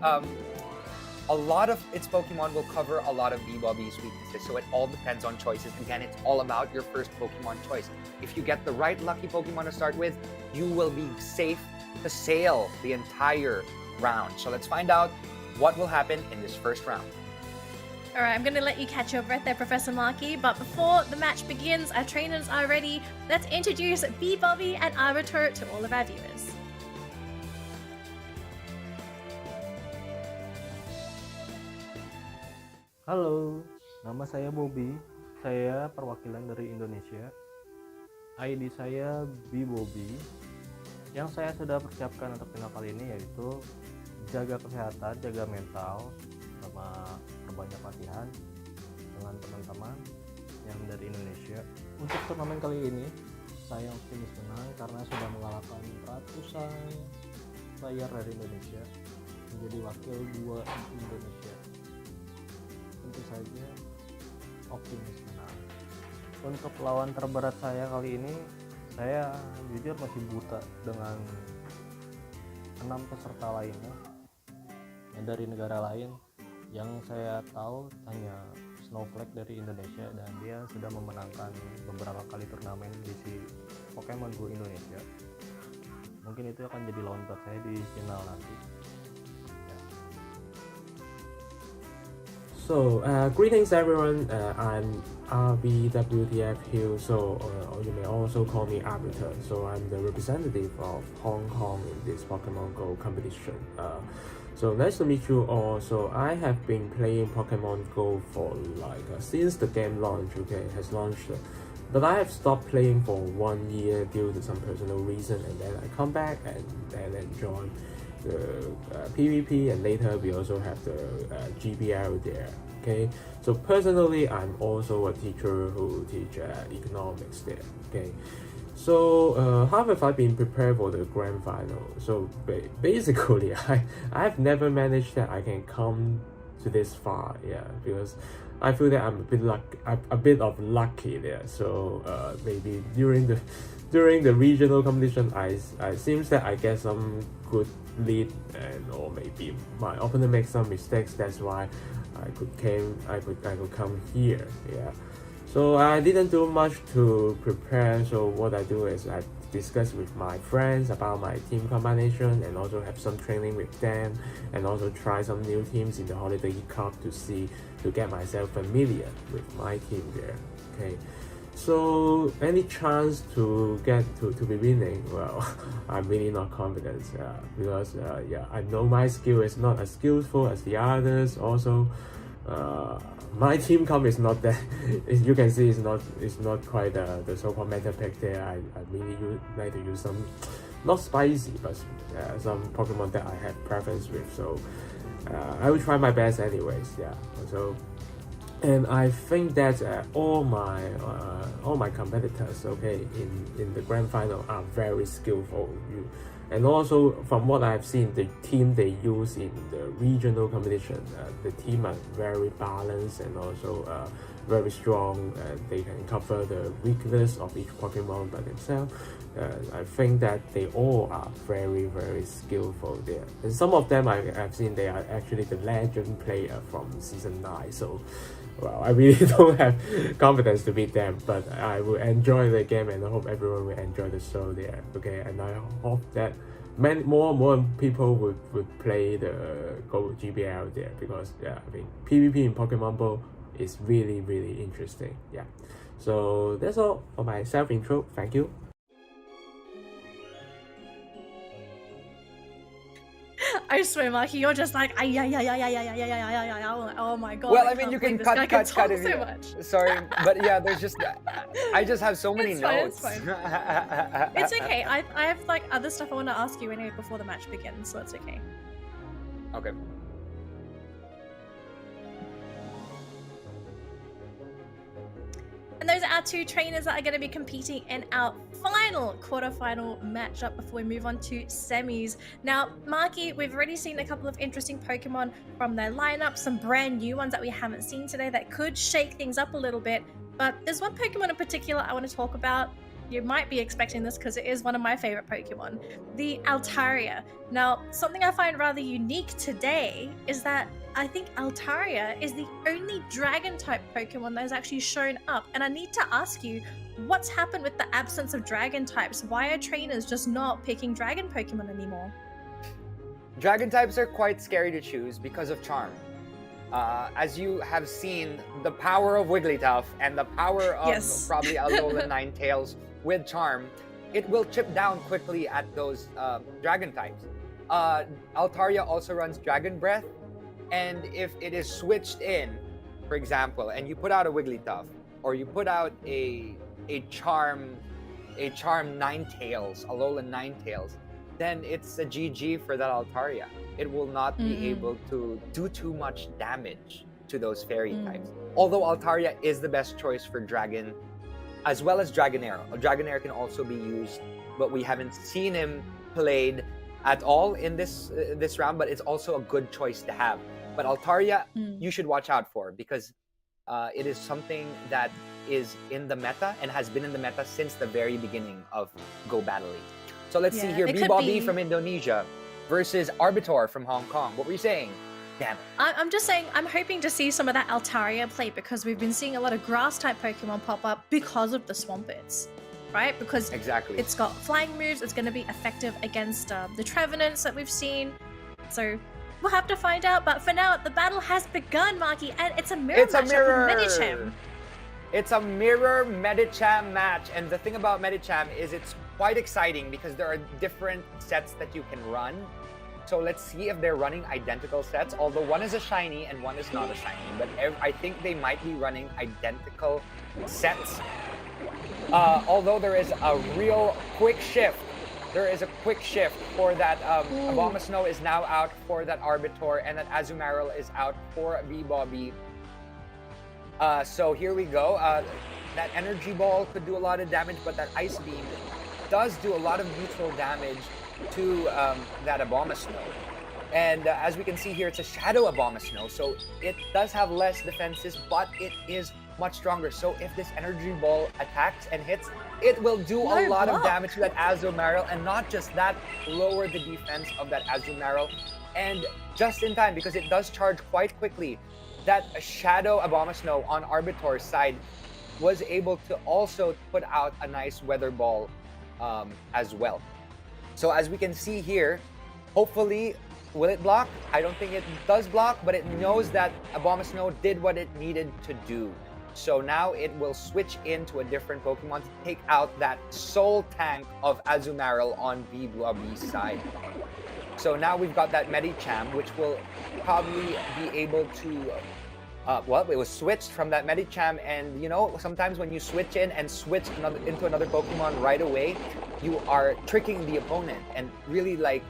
[SPEAKER 3] a lot of its Pokemon will cover a lot of Bobby's weaknesses, so it all depends on choices. Again, it's all about your first Pokemon choice. If you get the right lucky Pokemon to start with, you will be safe to sail the entire round. So let's find out what will happen in this first round.
[SPEAKER 2] All right, I'm going to let you catch your breath there, Professor Marky, but before the match begins, our trainers are ready. Let's introduce Bobby and Arbiter to all of our viewers.
[SPEAKER 5] Halo, nama saya Bobby. Saya perwakilan dari Indonesia. ID saya Bobby. Yang saya sudah persiapkan untuk final kali ini yaitu jaga kesehatan, jaga mental, sama perbanyak latihan dengan teman-teman yang dari Indonesia. Untuk turnamen kali ini, saya optimis menang karena sudah mengalahkan ratusan player dari Indonesia menjadi wakil 2 Indonesia. Tentu saja optimis menang. Untuk lawan terberat saya kali ini, saya jujur masih buta dengan 6 peserta lainnya
[SPEAKER 10] dari negara lain. Yang saya tahu hanya Snowflake dari Indonesia dan dia sudah memenangkan beberapa kali turnamen di Pokemon GO Indonesia. Mungkin itu akan jadi lawan berat saya di final nanti.
[SPEAKER 11] So, greetings everyone, I'm RBWTF Hill, so you may also call me Arbiter. So I'm the representative of Hong Kong in this Pokemon GO competition. So nice to meet you all. So I have been playing Pokemon GO for since the game launch, has launched. But I have stopped playing for 1 year due to some personal reason, and then I come back and then join the PvP, and later we also have the GBL there. Okay, so personally I'm also a teacher who teach economics there. Okay, so how have I been prepared for the grand final? So basically I've never managed that I can come to this far, because I feel that I'm a bit of lucky there. So maybe during the regional competition, I seems that I get some good lead, or maybe my opponent makes some mistakes. That's why I could come here. So I didn't do much to prepare. So what I do is I discuss with my friends about my team combination, and also have some training with them, and also try some new teams in the Holiday Cup to get myself familiar with my team there. Okay, so any chance to get to be winning? Well, I'm really not confident, because I know my skill is not as skillful as the others. Also, my team comp is not that. You can see it's not quite the so-called meta pick there. I really like to use some, not spicy, but some Pokemon that I have preference with. So I will try my best anyways. So, and I think that all my competitors, in the grand final are very skillful. And also from what I've seen, the team they use in the regional competition, the team are very balanced and also very strong. They can cover the weakness of each Pokemon by themselves. I think that they all are very, very skillful there. And some of them I've seen they are actually the legend player from Season 9. So, well, I really don't have confidence to beat them, but I will enjoy the game, and I hope everyone will enjoy the show there. Okay, and I hope that more people would play the Go GBL there, because PvP in Pokemon Go is really, really interesting. So that's all for my self intro. Thank you.
[SPEAKER 2] I swear, Marky, you're just like, oh my god.
[SPEAKER 3] Well, I mean, you can cut if
[SPEAKER 2] so
[SPEAKER 3] you.
[SPEAKER 2] much.
[SPEAKER 3] Sorry, but there's just I just have so many notes.
[SPEAKER 2] It's fine. It's okay. I have other stuff I want to ask you anyway before the match begins, so it's okay.
[SPEAKER 3] Okay.
[SPEAKER 2] And those are our two trainers that are going to be competing in our final quarterfinal matchup before we move on to semis. Now, Marky, we've already seen a couple of interesting Pokemon from their lineup, some brand new ones that we haven't seen today that could shake things up a little bit. But there's one Pokemon in particular I want to talk about. You might be expecting this because it is one of my favorite Pokemon, the Altaria. Now, something I find rather unique today is that I think Altaria is the only Dragon-type Pokemon that has actually shown up. And I need to ask you, what's happened with the absence of Dragon types? Why are trainers just not picking Dragon Pokemon anymore?
[SPEAKER 3] Dragon types are quite scary to choose because of Charm. As you have seen, the power of Wigglytuff and the power of probably Alolan Ninetales with Charm, it will chip down quickly at those Dragon types. Altaria also runs Dragon Breath, and if it is switched in, for example, and you put out a Wigglytuff, or you put out a Charm Ninetales, Alolan Ninetales, then it's a GG for that Altaria. It will not be able to do too much damage to those fairy types. Although Altaria is the best choice for Dragon, as well as Dragonair. Dragonair can also be used, but we haven't seen him played at all in this round, but it's also a good choice to have. But Altaria, you should watch out for, because it is something that is in the meta and has been in the meta since the very beginning of Go Battle League. So let's see here, B-Bobby from Indonesia. versus Arbiter from Hong Kong. What were you saying? Damn it.
[SPEAKER 2] I'm just saying, I'm hoping to see some of that Altaria play because we've been seeing a lot of grass type Pokemon pop up because of the Swampits, right? Because
[SPEAKER 3] Exactly.
[SPEAKER 2] it's got flying moves, it's going to be effective against the Trevenants that we've seen. So we'll have to find out. But for now, the battle has begun, Marky, and it's a mirror matchup with Medicham.
[SPEAKER 3] It's a mirror Medicham match, and the thing about Medicham is it's quite exciting because there are different sets that you can run. So let's see if they're running identical sets, although one is a shiny and one is not a shiny. But I think they might be running identical sets. Although there is a real quick shift. There is a quick shift for that Abomasnow is now out for that Arbiter, and that Azumarill is out for V-Bobby. So here we go. That Energy Ball could do a lot of damage, but that Ice Beam does do a lot of neutral damage to that Abomasnow. And as we can see here, it's a Shadow Abomasnow, so it does have less defenses, but it is much stronger. So if this Energy Ball attacks and hits, it will do a lot of damage to that Azumarill, and not just that, lower the defense of that Azumarill. And just in time, because it does charge quite quickly, that Shadow Abomasnow on Arbiter's side was able to also put out a nice Weather Ball as well. So as we can see here, hopefully, will it block? I don't think it does block, but it knows that Abomasnow did what it needed to do. So now it will switch into a different Pokemon to take out that Soul Tank of Azumarill on V-Bobby's side. So now we've got that Medicham, which will probably be able to well, it was switched from that Medicham, and you know, sometimes when you switch in and switch into another Pokemon right away, you are tricking the opponent and really like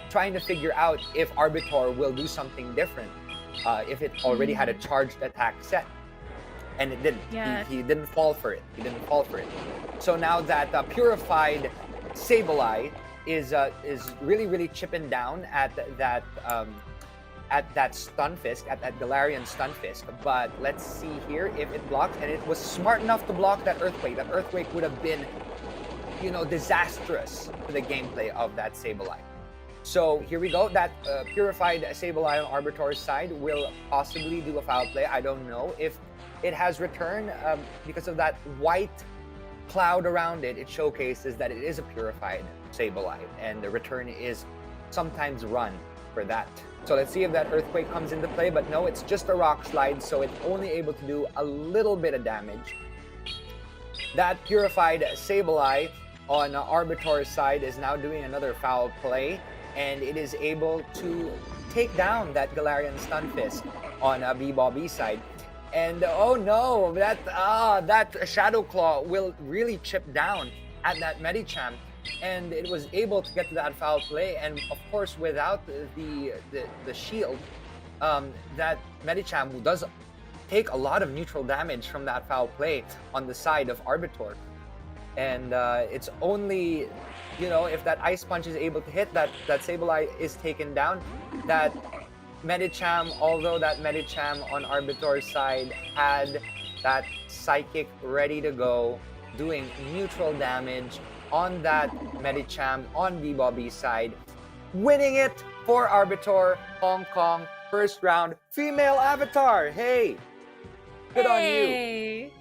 [SPEAKER 3] trying to figure out if Arbiter will do something different if it already had a charged attack set. And it didn't.
[SPEAKER 2] Yeah.
[SPEAKER 3] He didn't fall for it. He didn't fall for it. So now that purified Sableye is really chipping down at that Stunfisk, at that Galarian Stunfisk. But let's see here if it blocks, and it was smart enough to block that Earthquake. That Earthquake would have been, you know, disastrous to the gameplay of that Sableye. So here we go. That purified Sableye on Arbiter's side will possibly do a foul play. I don't know if it has return because of that white cloud around it. It showcases that it is a purified Sableye, and the return is sometimes run for that. So let's see if that Earthquake comes into play, but no, it's just a Rock Slide, so it's only able to do a little bit of damage. That purified Sableye on Arbiter's side is now doing another foul play, and it is able to take down that Galarian Stunfisk on V-Bobby's side. And oh no, that Shadow Claw will really chip down at that Medicham, and it was able to get to that foul play. And of course, without the shield, that Medicham does take a lot of neutral damage from that foul play on the side of Arbiter. And it's only, you know, if that Ice Punch is able to hit, that Sableye is taken down. That Medicham, although that Medicham on Arbiter's side had that Psychic ready to go, doing neutral damage on that Medicham on V-Bobby's side, winning it for Arbiter, Hong Kong, first round, female avatar. Hey! Good on you.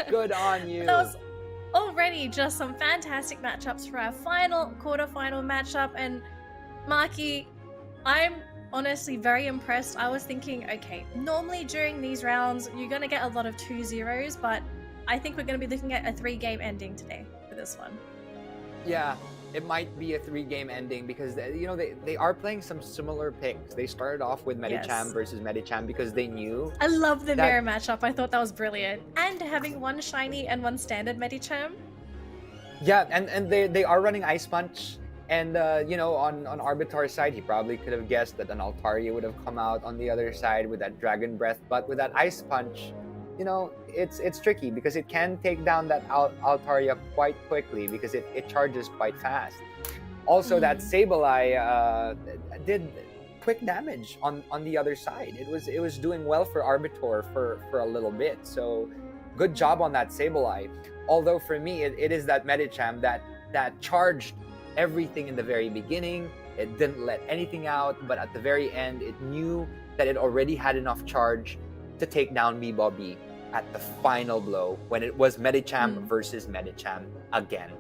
[SPEAKER 3] Good on you.
[SPEAKER 2] That was already just some fantastic matchups for our final quarterfinal matchup, and Marky, I'm honestly very impressed. I was thinking, okay, normally during these rounds you're gonna get a lot of 2-0s, but I think we're gonna be looking at a 3-game ending today for this one.
[SPEAKER 3] Yeah, it might be a 3-game ending because you know they are playing some similar picks. They started off with Medicham versus Medicham because they knew.
[SPEAKER 2] I love the mirror matchup. I thought that was brilliant, and having one shiny and one standard Medicham.
[SPEAKER 3] Yeah, and they are running Ice Punch, and you know, on Arbiter's side, he probably could have guessed that an Altaria would have come out on the other side with that Dragon Breath, but with that Ice Punch, you know, it's tricky because it can take down that Altaria quite quickly because it charges quite fast. Also, that Sableye did quick damage on the other side. It was doing well for Arbiter for a little bit. So good job on that Sableye. Although for me, it is that Medicham that charged everything in the very beginning, It didn't let anything out, but at the very end, it knew that it already had enough charge to take down Bebop at the final blow when it was Medicham versus Medicham again.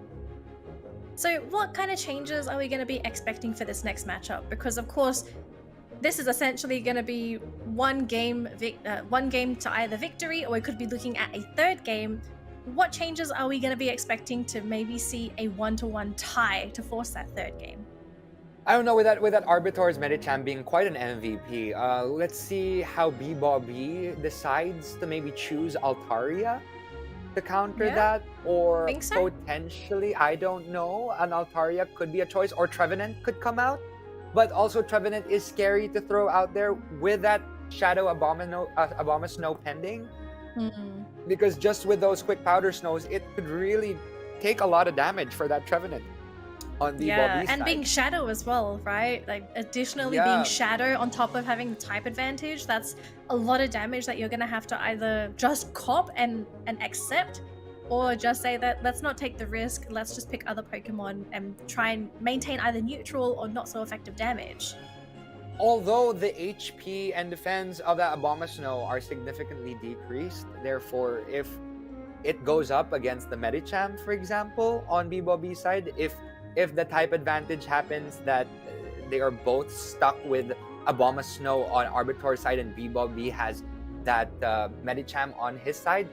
[SPEAKER 2] So what kind of changes are we going to be expecting for this next matchup? Because of course, this is essentially going to be one game to either victory, or we could be looking at a third game. What changes are we going to be expecting to maybe see a 1-1 tie to force that third game?
[SPEAKER 3] I don't know, with that Arbiter's Medicham being quite an MVP, let's see how Bebop decides to maybe choose Altaria to counter that, or potentially, I don't know, an Altaria could be a choice, or Trevenant could come out. But also Trevenant is scary to throw out there with that Shadow Abomasnow pending. Because just with those quick powder snows, it could really take a lot of damage for that Trevenant on the Bobby
[SPEAKER 2] and
[SPEAKER 3] side.
[SPEAKER 2] being Shadow as well, right? Like additionally being Shadow on top of having the type advantage, that's a lot of damage that you're gonna have to either just cop and accept, or just say that let's not take the risk, let's just pick other Pokemon and try and maintain either neutral or not so effective damage.
[SPEAKER 3] Although the HP and defense of that Abomasnow are significantly decreased, therefore if it goes up against the Medicham, for example, on Bebop's side, if the type advantage happens that they are both stuck with Abomasnow on Arbitor's side and Bebop has that Medicham on his side,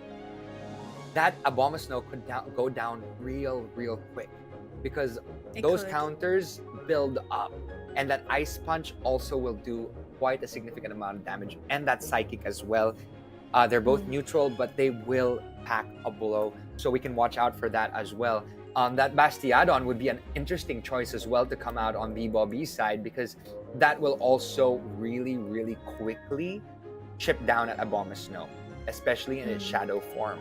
[SPEAKER 3] that Abomasnow could go down real quick, because those counters build up, and that Ice Punch also will do quite a significant amount of damage, and that Psychic as well. They're both neutral, but they will pack a blow, so we can watch out for that as well. That Bastiodon would be an interesting choice as well to come out on Bebop's side, because that will also really quickly chip down at Abomasnow, especially in its Shadow form.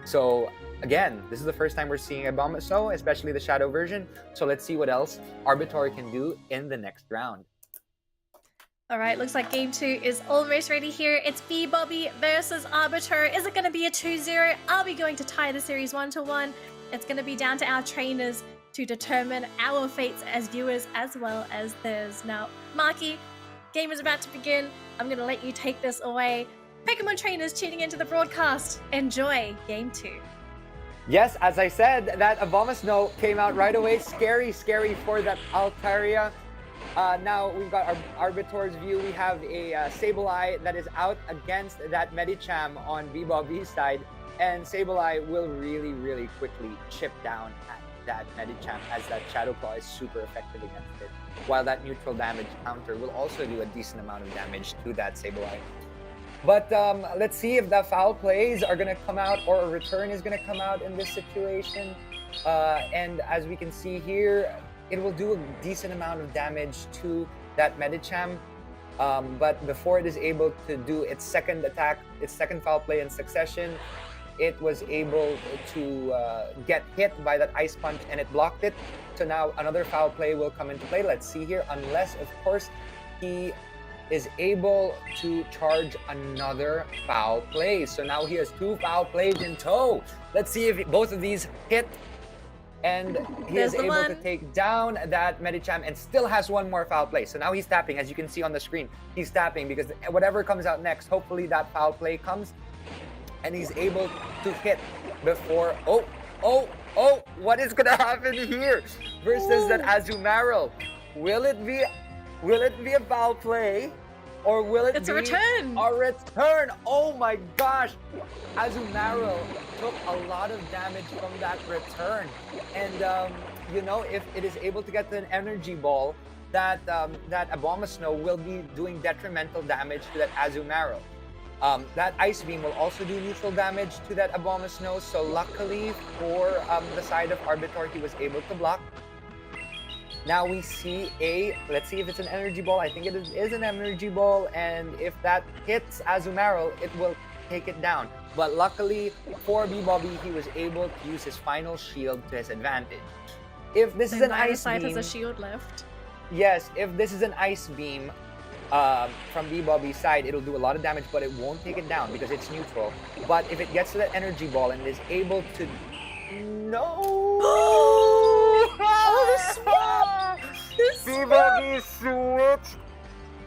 [SPEAKER 3] So again, this is the first time we're seeing Abomasnow, especially the Shadow version. So let's see what else Arbitor can do in the next round.
[SPEAKER 2] Alright, looks like game 2 is almost ready here. It's Bebop versus Arbiter. Is it going to be a 2-0? Are we going to tie the series 1-1? It's going to be down to our trainers to determine our fates as viewers as well as theirs. Now, Marky, game is about to begin. I'm going to let you take this away. Pokemon trainers tuning into the broadcast, enjoy game 2.
[SPEAKER 3] Yes, as I said, that Abomasnow came out right away. Scary for that Altaria. Now we've got our Arbitor's view. We have a Sableye that is out against that Medicham on Bebop's side, and Sableye will really quickly chip down at that Medicham, as that Shadow Claw is super effective against it, while that neutral damage counter will also do a decent amount of damage to that Sableye. But let's see if the foul plays are going to come out, or a return is going to come out in this situation. And as we can see here, it will do a decent amount of damage to that Medicham. But before it is able to do its second attack, its second foul play in succession, it was able to get hit by that Ice Punch, and it blocked it. So now another foul play will come into play. Let's see here, unless, of course, he is able to charge another foul play. So now he has 2 foul plays in tow. Let's see if both of these hit, and he is able to take down that Medicham and still has 1 more foul play. So now he's tapping, as you can see on the screen. He's tapping because whatever comes out next, hopefully that foul play comes and he's able to hit before. Oh, what is gonna happen here versus that Azumarill? Will it be a foul play, or will it be a return? Oh my gosh! Azumarill took a lot of damage from that return, and you know, if it is able to get to an energy ball, that Abomasnow will be doing detrimental damage to that Azumarill. That Ice Beam will also do neutral damage to that Abomasnow, so luckily for the side of Arbiter, he was able to block. Now we see let's see if it's an energy ball. I think it is an energy ball, and if that hits Azumarill, it will take it down. But luckily for Bebop, he was able to use his final shield to his advantage. If this is an Ice Beam,
[SPEAKER 2] has a shield left.
[SPEAKER 3] Yes, if this is an Ice Beam from Bebop's side, it'll do a lot of damage, but it won't take it down because it's neutral. But if it gets to that energy ball and is able to... No!
[SPEAKER 2] Oh, the swap!
[SPEAKER 3] Bebop switched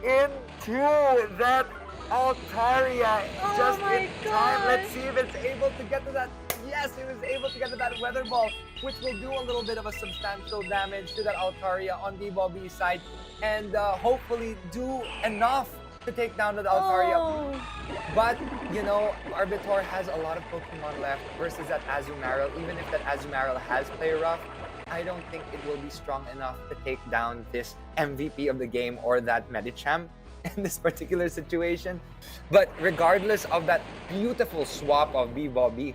[SPEAKER 3] into that Altaria
[SPEAKER 2] Oh
[SPEAKER 3] just
[SPEAKER 2] my
[SPEAKER 3] in time.
[SPEAKER 2] God.
[SPEAKER 3] Let's see if it's able to get to that. Yes, it was able to get to that Weather Ball, which will do a little bit of a substantial damage to that Altaria on B-Bobby's side, and hopefully do enough to take down the Altaria.
[SPEAKER 2] Oh.
[SPEAKER 3] But, you know, Arbiter has a lot of Pokemon left versus that Azumarill. Even if that Azumarill has Play Rough, I don't think it will be strong enough to take down this MVP of the game or that Medicham in this particular situation. But regardless of that beautiful swap of B-Bobby,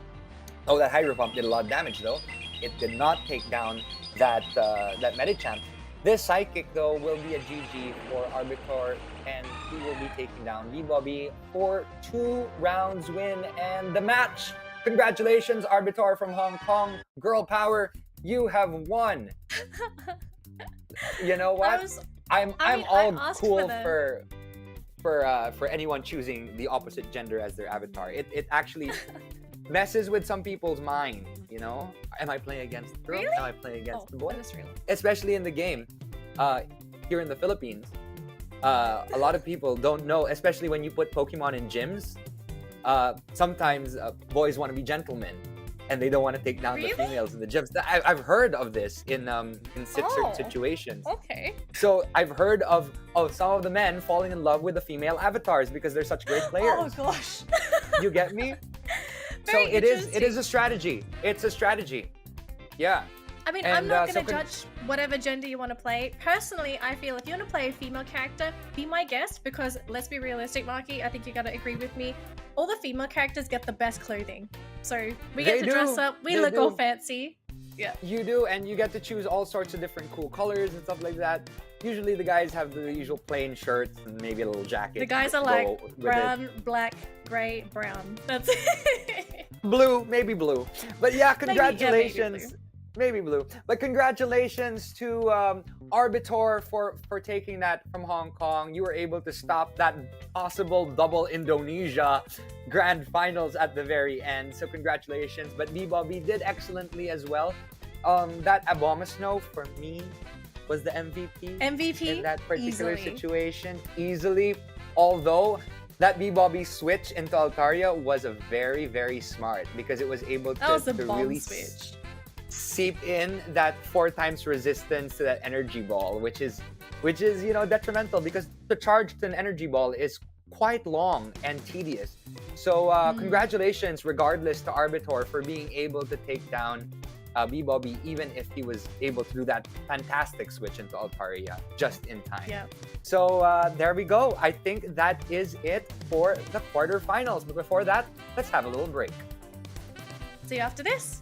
[SPEAKER 3] that Hydro Pump did a lot of damage though. It did not take down that that Medicham. This Psychic though will be a GG for Arbiter, and he will be taking down B-Bobby for 2 rounds win and the match. Congratulations, Arbiter from Hong Kong. Girl power, you have won. You know what? I'm all cool for anyone choosing the opposite gender as their avatar. It actually messes with some people's mind, you know? Am I playing against the girl?
[SPEAKER 2] Really?
[SPEAKER 3] Am I playing against the boy?
[SPEAKER 2] That's real.
[SPEAKER 3] Especially in the game. Here in the Philippines, a lot of people don't know, especially when you put Pokemon in gyms. Sometimes boys want to be gentlemen, and they don't want to take down the females in the gyms. I've heard of this in certain situations.
[SPEAKER 2] Okay.
[SPEAKER 3] So I've heard of some of the men falling in love with the female avatars because they're such great players.
[SPEAKER 2] Oh gosh.
[SPEAKER 3] You get me? So
[SPEAKER 2] Very
[SPEAKER 3] it is a strategy. It's a strategy. Yeah.
[SPEAKER 2] I mean,
[SPEAKER 3] And,
[SPEAKER 2] I'm not going
[SPEAKER 3] so
[SPEAKER 2] to judge whatever gender you want to play. Personally, I feel if you want to play a female character, be my guest, because let's be realistic, Marky, I think you got to agree with me. All the female characters get the best clothing. So we get to dress up, we look all fancy. Yeah.
[SPEAKER 3] You do, and you get to choose all sorts of different cool colors and stuff like that. Usually the guys have the usual plain shirts and maybe a little jacket.
[SPEAKER 2] The guys are like brown, black, gray, brown. That's it.
[SPEAKER 3] Blue, maybe blue. But yeah,
[SPEAKER 2] Maybe
[SPEAKER 3] congratulations. Maybe blue. But congratulations to Arbiter for taking that from Hong Kong. You were able to stop that possible double Indonesia grand finals at the very end. So congratulations. But B-Bobby did excellently as well. That Abomasnow for me was the MVP. In that particular situation. Easily. Although that B-Bobby switch into Altaria was a very, very smart, because it was able to really
[SPEAKER 2] switch.
[SPEAKER 3] Seep in that 4 times resistance to that energy ball, which is you know, detrimental, because the charge to an energy ball is quite long and tedious. So congratulations regardless to Arbiter for being able to take down B-Bobby, even if he was able to do that fantastic switch into Altaria just in time.
[SPEAKER 2] Yeah.
[SPEAKER 3] So there we go. I think that is it for the quarterfinals. But before that, let's have a little break.
[SPEAKER 2] See you after this.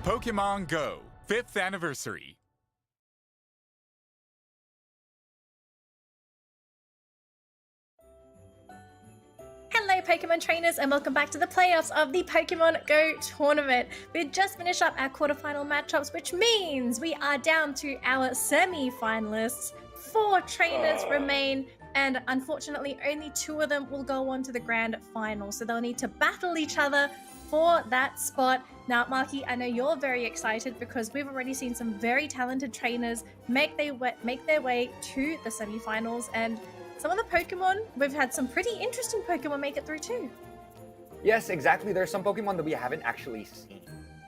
[SPEAKER 1] Pokémon GO 5th Anniversary.
[SPEAKER 2] Hello Pokemon trainers, and welcome back to the playoffs of the Pokemon GO Tournament. We just finished up our quarterfinal matchups, which means we are down to our semi-finalists. 4 trainers remain, and unfortunately only 2 of them will go on to the grand final, so they'll need to battle each other for that spot. Now, Marky, I know you're very excited because we've already seen some very talented trainers make their way to the semi-finals, and some of the Pokemon, we've had some pretty interesting Pokemon make it through too.
[SPEAKER 3] Yes, exactly. There's some Pokemon that we haven't actually seen.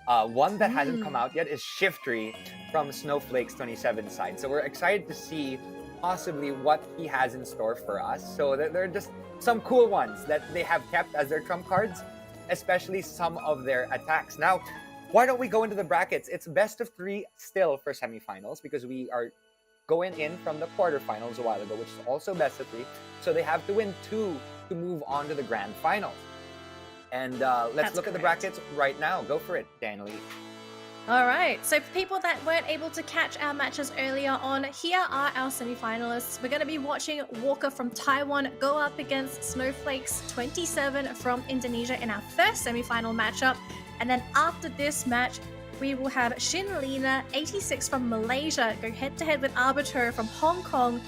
[SPEAKER 3] One that hasn't come out yet is Shiftry from Snowflake's 27 side. So we're excited to see possibly what he has in store for us. So there are just some cool ones that they have kept as their trump cards. especially some of their attacks. Now, why don't we go into the brackets? It's best of 3 still for semifinals because we are going in from the quarterfinals a while ago, which is also best of 3. So they have to win 2 to move on to the grand finals. And let's look at the brackets right now. Go for it, Dan Lee.
[SPEAKER 2] All right, so for people that weren't able to catch our matches earlier on, here are our semi-finalists. We're going to be watching Walker from Taiwan go up against Snowflakes 27 from Indonesia in our first semi-final matchup. And then after this match, we will have Shin Lina 86 from Malaysia go head-to-head with Arbiter from Hong Kong,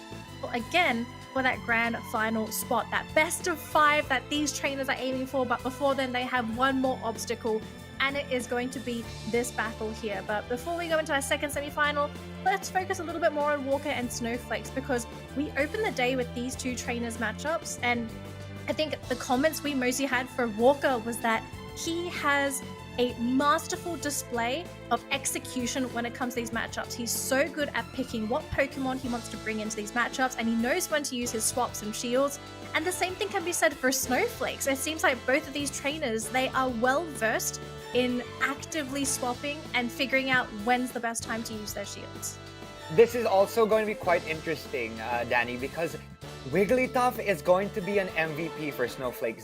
[SPEAKER 2] again, for that grand final spot, that best of 5 that these trainers are aiming for. But before then, they have one more obstacle, and it is going to be this battle here. But before we go into our second semi-final, let's focus a little bit more on Walker and Snowflakes, because we opened the day with these 2 trainers matchups, and I think the comments we mostly had for Walker was that he has a masterful display of execution when it comes to these matchups. He's so good at picking what Pokemon he wants to bring into these matchups, and he knows when to use his swaps and shields. And the same thing can be said for Snowflakes. It seems like both of these trainers, they are well versed in actively swapping and figuring out when's the best time to use their shields.
[SPEAKER 3] This is also going to be quite interesting, Danny, because Wigglytuff is going to be an MVP for Snowflake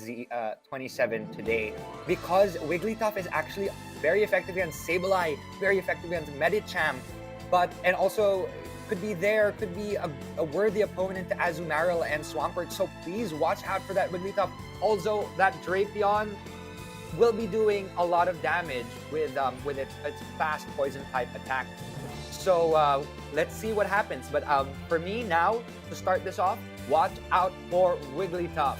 [SPEAKER 3] 27 today, because Wigglytuff is actually very effective against Sableye, very effective against Medicham, and also could be a worthy opponent to Azumarill and Swampert. So please watch out for that Wigglytuff. Also, that Drapion will be doing a lot of damage with its fast poison type attack. So let's see what happens. But for me now, to start this off, watch out for Wigglytuff.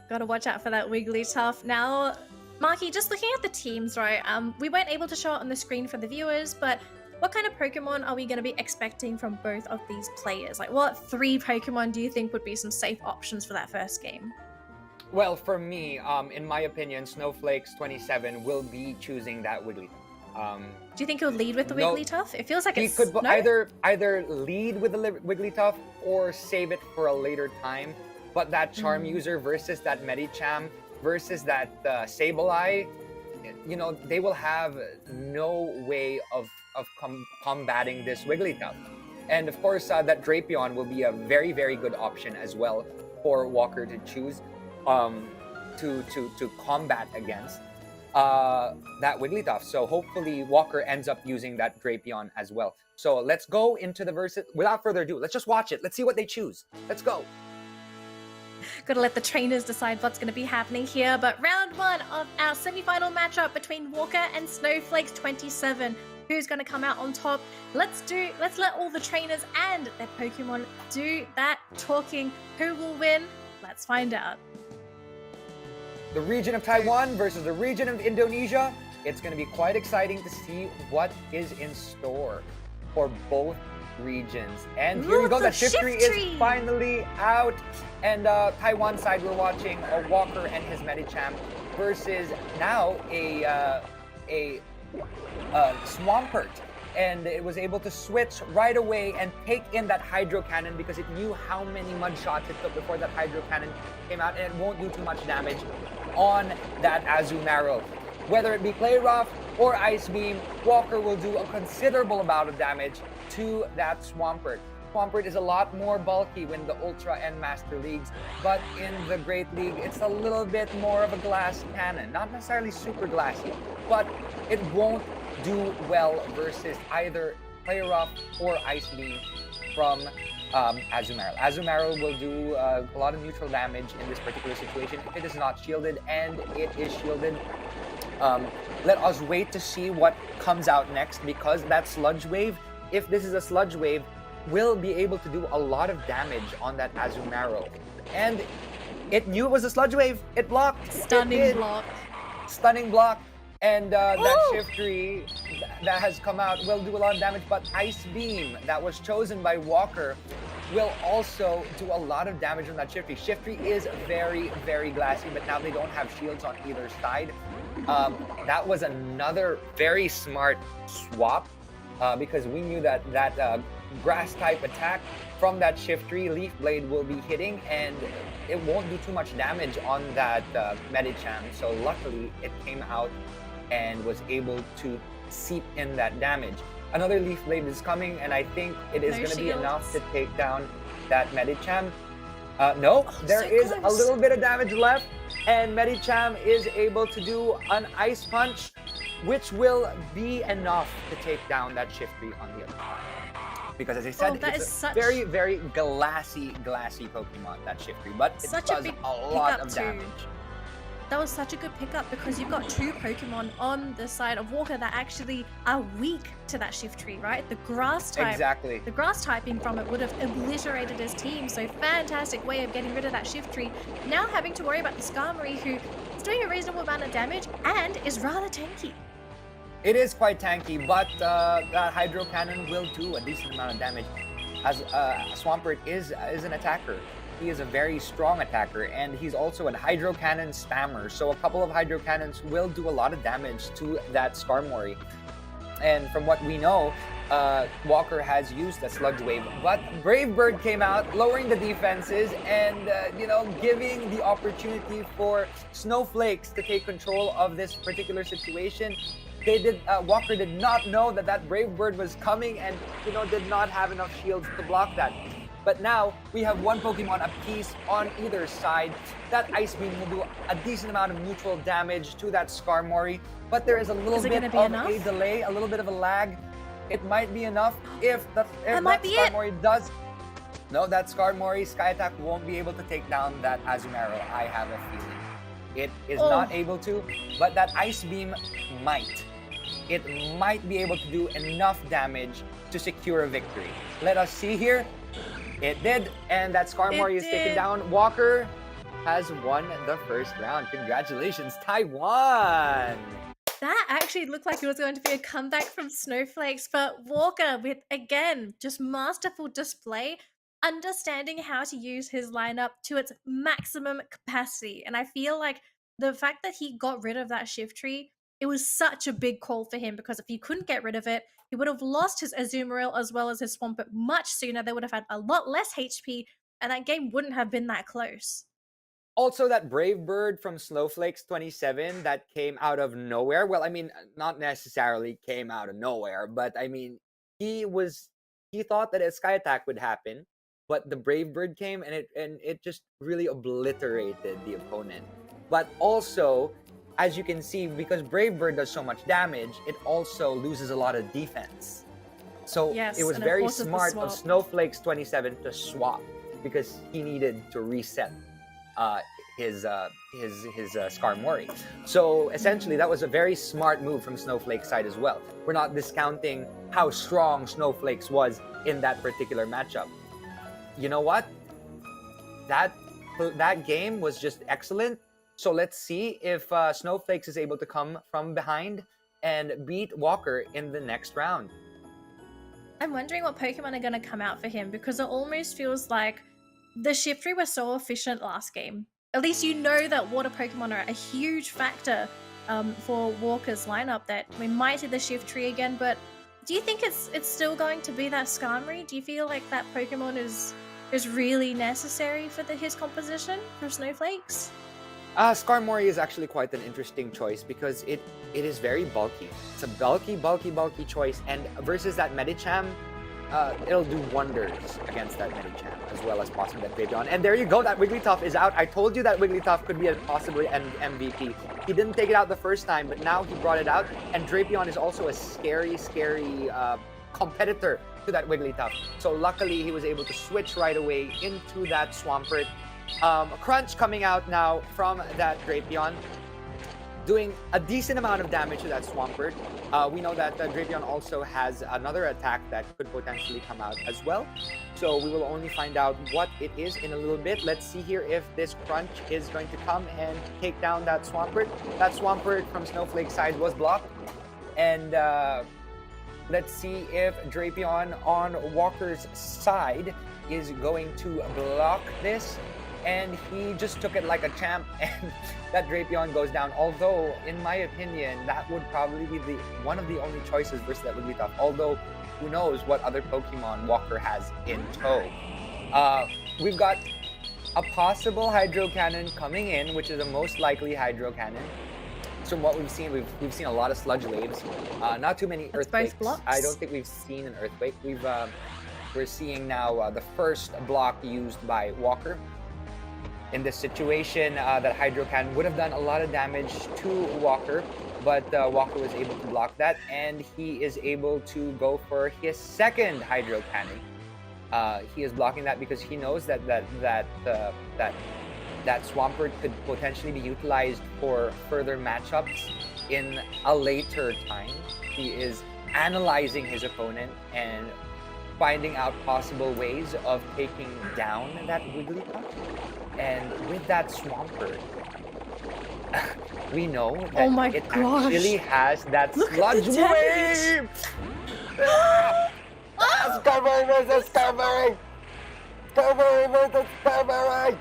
[SPEAKER 2] Gotta watch out for that Wigglytuff. Now, Marky, just looking at the teams, right? We weren't able to show it on the screen for the viewers, but what kind of Pokemon are we going to be expecting from both of these players? Like, what 3 Pokemon do you think would be some safe options for that first game?
[SPEAKER 3] Well, for me, in my opinion, Snowflakes 27 will be choosing that Wigglytuff.
[SPEAKER 2] Do you think he'll lead with the Wigglytuff? It feels like
[SPEAKER 3] he
[SPEAKER 2] it's...
[SPEAKER 3] could
[SPEAKER 2] no?
[SPEAKER 3] either lead with the Wigglytuff or save it for a later time. But that Charm user versus that Medicham versus that Sableye, you know, they will have no way of combating this Wigglytuff. And of course, that Drapion will be a very, very good option as well for Walker to choose to combat against that Wigglytuff. So hopefully Walker ends up using that Drapion as well. So let's go into the versus. Without further ado, let's just watch it. Let's see what they choose. Let's go.
[SPEAKER 2] Gotta let the trainers decide what's going to be happening here. But round 1 of our semi-final matchup between Walker and Snowflakes 27. Who's going to come out on top? Let's let all the trainers and their Pokemon do that talking. Who will win? Let's find out.
[SPEAKER 3] The region of Taiwan versus the region of Indonesia. It's going to be quite exciting to see what is in store for both regions. And here we go. The Shiftry is finally out. And Taiwan side, we're watching a Walker and his Medicham versus now a Swampert. And it was able to switch right away and take in that Hydro Cannon because it knew how many mud shots it took before that Hydro Cannon came out, and it won't do too much damage on that Azumarill. Whether it be Play Rough or Ice Beam, Walker will do a considerable amount of damage to that Swampert. Swampert is a lot more bulky when the Ultra and Master Leagues, but in the Great League, it's a little bit more of a glass cannon. Not necessarily super glassy, but it won't do well versus either Play Rough or Ice Beam from Azumarill. Azumarill will do a lot of neutral damage in this particular situation if it is not shielded, and it is shielded. Let us wait to see what comes out next, because that Sludge Wave, if this is a Sludge Wave, will be able to do a lot of damage on that Azumarill. And it knew it was a Sludge Wave. It blocked.
[SPEAKER 2] Stunning block.
[SPEAKER 3] Stunning block. And that Shiftry that has come out will do a lot of damage, but Ice Beam that was chosen by Walker will also do a lot of damage on that Shiftry. Shiftry is very, very glassy, but now they don't have shields on either side. That was another very smart swap because we knew that grass type attack from that Shift Tree, Leaf Blade will be hitting, and it won't do too much damage on that Medicham. So luckily, it came out and was able to seep in that damage. Another Leaf Blade is coming, and I think it is going to be enough to take down that Medicham. No, there is a little bit of damage left, and Medicham is able to do an Ice Punch, which will be enough to take down that Shift Tree on the other side. Because as I said, it's a very, very glassy Pokemon, that Shift Tree, but it does a lot of damage.
[SPEAKER 2] That was such a good pickup because you've got two Pokemon on the side of Walker that actually are weak to that Shift Tree, right? The Grass type.
[SPEAKER 3] Exactly.
[SPEAKER 2] The Grass typing from it would have obliterated his team, so fantastic way of getting rid of that Shift Tree. Now having to worry about the Skarmory, who is doing a reasonable amount of damage and is rather tanky.
[SPEAKER 3] It is quite tanky, but that Hydro Cannon will do a decent amount of damage. As Swampert is an attacker. He is a very strong attacker, and he's also a Hydro Cannon spammer. So a couple of Hydro Cannons will do a lot of damage to that Skarmory. And from what we know, Walker has used a Sludge Wave, but Brave Bird came out, lowering the defenses and, giving the opportunity for Snowflakes to take control of this particular situation. Walker did not know that Brave Bird was coming and, did not have enough shields to block that. But now we have one Pokemon apiece on either side. That Ice Beam will do a decent amount of neutral damage to that Skarmory, but there is a little bit of a delay, a little bit of a lag. It might be enough if that Skarmory does. No, that Skarmory Sky Attack won't be able to take down that Azumarill. I have a feeling. It is not able to, but that Ice Beam might. It might be able to do enough damage to secure a victory. Let us see here. It did, and that Skarmory is taken down. Walker has won the first round. Congratulations, Taiwan!
[SPEAKER 2] That actually looked like it was going to be a comeback from Snowflakes, but Walker with, again, just masterful display, understanding how to use his lineup to its maximum capacity. And I feel like the fact that he got rid of that Shift Tree, it was such a big call for him, because if he couldn't get rid of it, he would have lost his Azumarill as well as his Swampert much sooner. They would have had a lot less HP, and that game wouldn't have been that close.
[SPEAKER 3] Also, that Brave Bird from Snowflakes 27 that came out of nowhere. Well, I mean, not necessarily came out of nowhere, but I mean, he thought that a Sky Attack would happen, but the Brave Bird came and it just really obliterated the opponent. But also, as you can see, because Brave Bird does so much damage, it also loses a lot of defense. So it was very smart of Snowflakes 27 to swap, because he needed to reset his Skarmory. So essentially, that was a very smart move from Snowflake's side as well. We're not discounting how strong Snowflakes was in that particular matchup. You know what? That game was just excellent. So let's see if Snowflakes is able to come from behind and beat Walker in the next round.
[SPEAKER 2] I'm wondering what Pokemon are going to come out for him, because it almost feels like the Shift Tree was so efficient last game. At least you know that water Pokemon are a huge factor for Walker's lineup, that we might see the Shift Tree again, but do you think it's still going to be that Skarmory? Do you feel like that Pokemon is really necessary for his composition for Snowflakes?
[SPEAKER 3] Skarmory is actually quite an interesting choice, because it is very bulky. It's a bulky choice, and versus that Medicham, it'll do wonders against that Medicham, as well as possibly that Drapion. And there you go, that Wigglytuff is out. I told you that Wigglytuff could be possibly an MVP. He didn't take it out the first time, but now he brought it out, and Drapion is also a scary competitor to that Wigglytuff. So luckily, he was able to switch right away into that Swampert. Crunch coming out now from that Drapion, doing a decent amount of damage to that Swampert. We know that Drapion also has another attack that could potentially come out as well. So we will only find out what it is in a little bit. Let's see here if this Crunch is going to come and take down that Swampert. That Swampert from Snowflake's side was blocked. And let's see if Drapion on Walker's side is going to block this. and he just took it like a champ, and that Drapion goes down. Although, in my opinion, that would probably be one of the only choices versus that Wigglytuff. Although, who knows what other Pokemon Walker has in tow. We've got a possible Hydro Cannon coming in, which is the most likely Hydro Cannon. So from what we've seen, we've seen a lot of Sludge Waves. Not too many Earthquakes. I don't think we've seen an Earthquake. We're seeing now the first block used by Walker. In this situation, that Hydro Cannon would have done a lot of damage to Walker, but Walker was able to block that, and he is able to go for his second Hydro Cannon. He is blocking that because he knows that Swampert could potentially be utilized for further matchups in a later time. He is analyzing his opponent and finding out possible ways of taking down that Wigglytuff. And with that Swampert, we know that it actually has that Sludge Wave! Skarmory versus Skarmory! Skarmory versus Skarmory!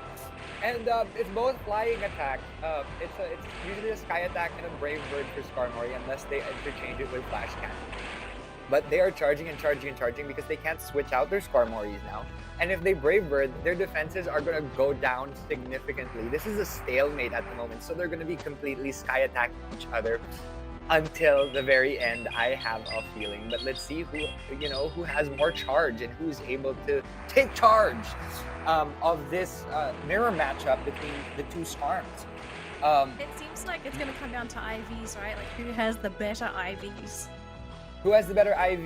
[SPEAKER 3] And it's both flying attack. It's usually a Sky Attack and a Brave Bird for Skarmory unless they interchange it with Flash Cannon. But they are charging and charging and charging because they can't switch out their Skarmorys now. And if they Brave Bird, their defenses are going to go down significantly. This is a stalemate at the moment, so they're going to be completely Sky attacking each other until the very end, I have a feeling. But let's see who has more charge and who's able to take charge of this mirror matchup between the two Skarms.
[SPEAKER 2] It seems like it's going to come down to IVs, right? Like, who has the better IVs?
[SPEAKER 3] Who has the better IV?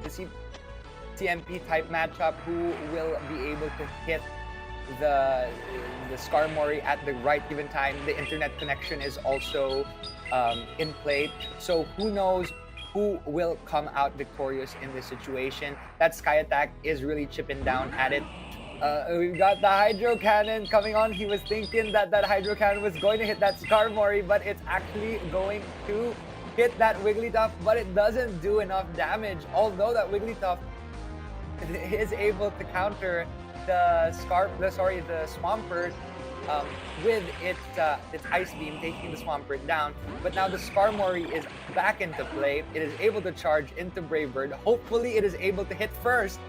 [SPEAKER 3] The CMP type matchup, who will be able to hit the Skarmory at the right given time. The internet connection is also in play, so who knows who will come out victorious in this situation. That Sky Attack is really chipping down at it. We've got the Hydro Cannon coming on. He was thinking that Hydro Cannon was going to hit that Skarmory, but it's actually going to hit that Wigglytuff, but it doesn't do enough damage. Although that Wigglytuff is able to counter the Swampert with its Ice Beam, taking the Swampert down. But now the Skarmory is back into play. It is able to charge into Brave Bird. Hopefully it is able to hit first.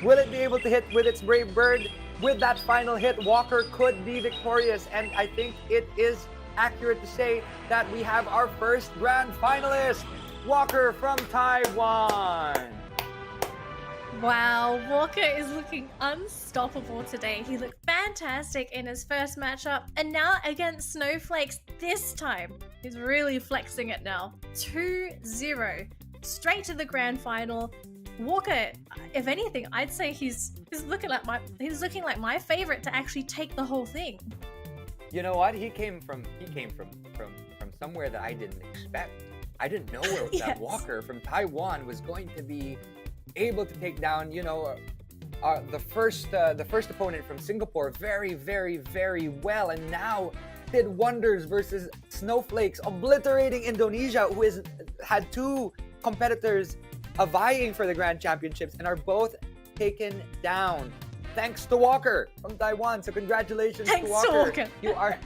[SPEAKER 3] Will it be able to hit with its Brave Bird? With that final hit, Walker could be victorious, and I think it is accurate to say that we have our first grand finalist, Walker from Taiwan.
[SPEAKER 2] Wow, Walker is looking unstoppable today. He looked fantastic in his first matchup, and now against Snowflakes this time. He's really flexing it now. 2-0, straight to the grand final. Walker, if anything, I'd say he's looking like my favorite to actually take the whole thing.
[SPEAKER 3] You know what? He came from somewhere that I didn't expect. I didn't know that Walker from Taiwan was going to be able to take down, the first opponent from Singapore very, very, very well, and now did wonders versus Snowflakes, obliterating Indonesia, who had two competitors vying for the Grand Championships and are both taken down. Thanks to Walker from Taiwan. So congratulations to Walker. You are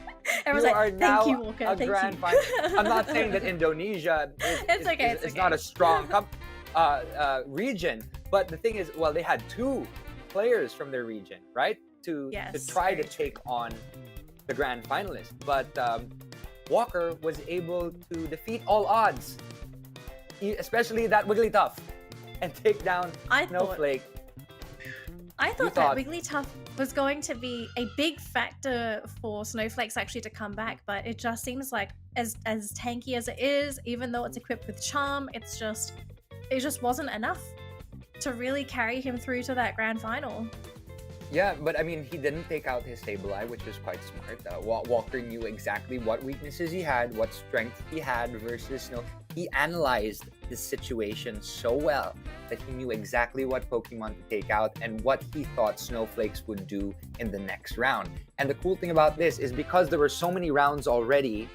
[SPEAKER 3] now a grand final. I'm not saying that Indonesia is not a strong region, but the thing is, well, they had two players from their region, right? To try to take on the grand finalists. But Walker was able to defeat all odds, especially that Wigglytuff, and take down Snowflake.
[SPEAKER 2] I thought that Wigglytuff was going to be a big factor for Snowflakes actually to come back, but it just seems like as tanky as it is, even though it's equipped with Charm, it just wasn't enough to really carry him through to that grand final.
[SPEAKER 3] Yeah, but I mean, he didn't take out his Sableye, which was quite smart. Walker knew exactly what weaknesses he had, what strength he had versus Snow. He analyzed the situation so well that he knew exactly what Pokemon to take out and what he thought Snowflakes would do in the next round. And the cool thing about this is because there were so many rounds already,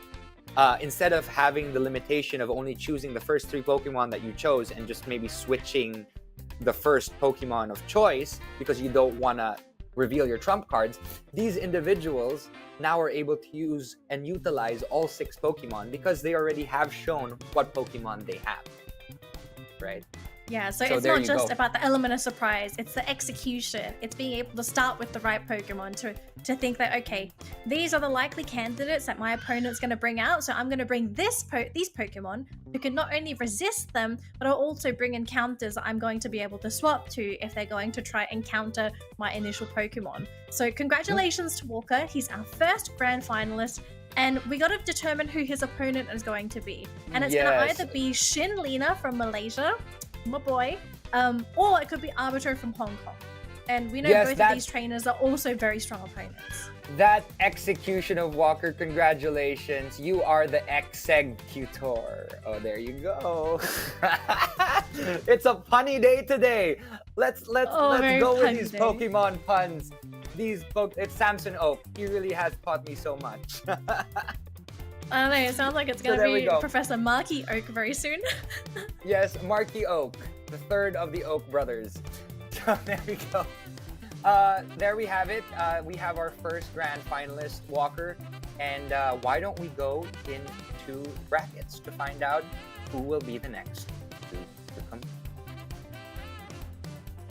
[SPEAKER 3] instead of having the limitation of only choosing the first three Pokemon that you chose and just maybe switching the first Pokemon of choice because you don't want to reveal your trump cards, these individuals now are able to use and utilize all 6 Pokemon because they already have shown what Pokemon they have, right?
[SPEAKER 2] Yeah, so it's
[SPEAKER 3] there
[SPEAKER 2] not
[SPEAKER 3] you
[SPEAKER 2] just
[SPEAKER 3] go.
[SPEAKER 2] about the element of surprise, it's the execution. It's being able to start with the right Pokemon to think that, okay, these are the likely candidates that my opponent's going to bring out, so I'm going to bring these Pokemon who can not only resist them, but I'll also bring in counters that I'm going to be able to swap to if they're going to try and counter my initial Pokemon. So congratulations to Walker, he's our first grand finalist. And we got to determine who his opponent is going to be. And it's going to either be Shin Lina from Malaysia, my boy, or it could be Arbiter from Hong Kong. And we know both of these trainers are also very strong opponents.
[SPEAKER 3] That execution of Walker, congratulations. You are the executor. Oh, there you go. It's a punny day today. Let's go with these Pokemon puns. It's Samson Oak. He really has taught me so much.
[SPEAKER 2] I don't know, it sounds like it's going to be Professor Marky Oak very soon.
[SPEAKER 3] Yes, Marky Oak, the third of the Oak brothers. So there we go. There we have it. We have our first grand finalist, Walker. And why don't we go into brackets to find out who will be the next to come.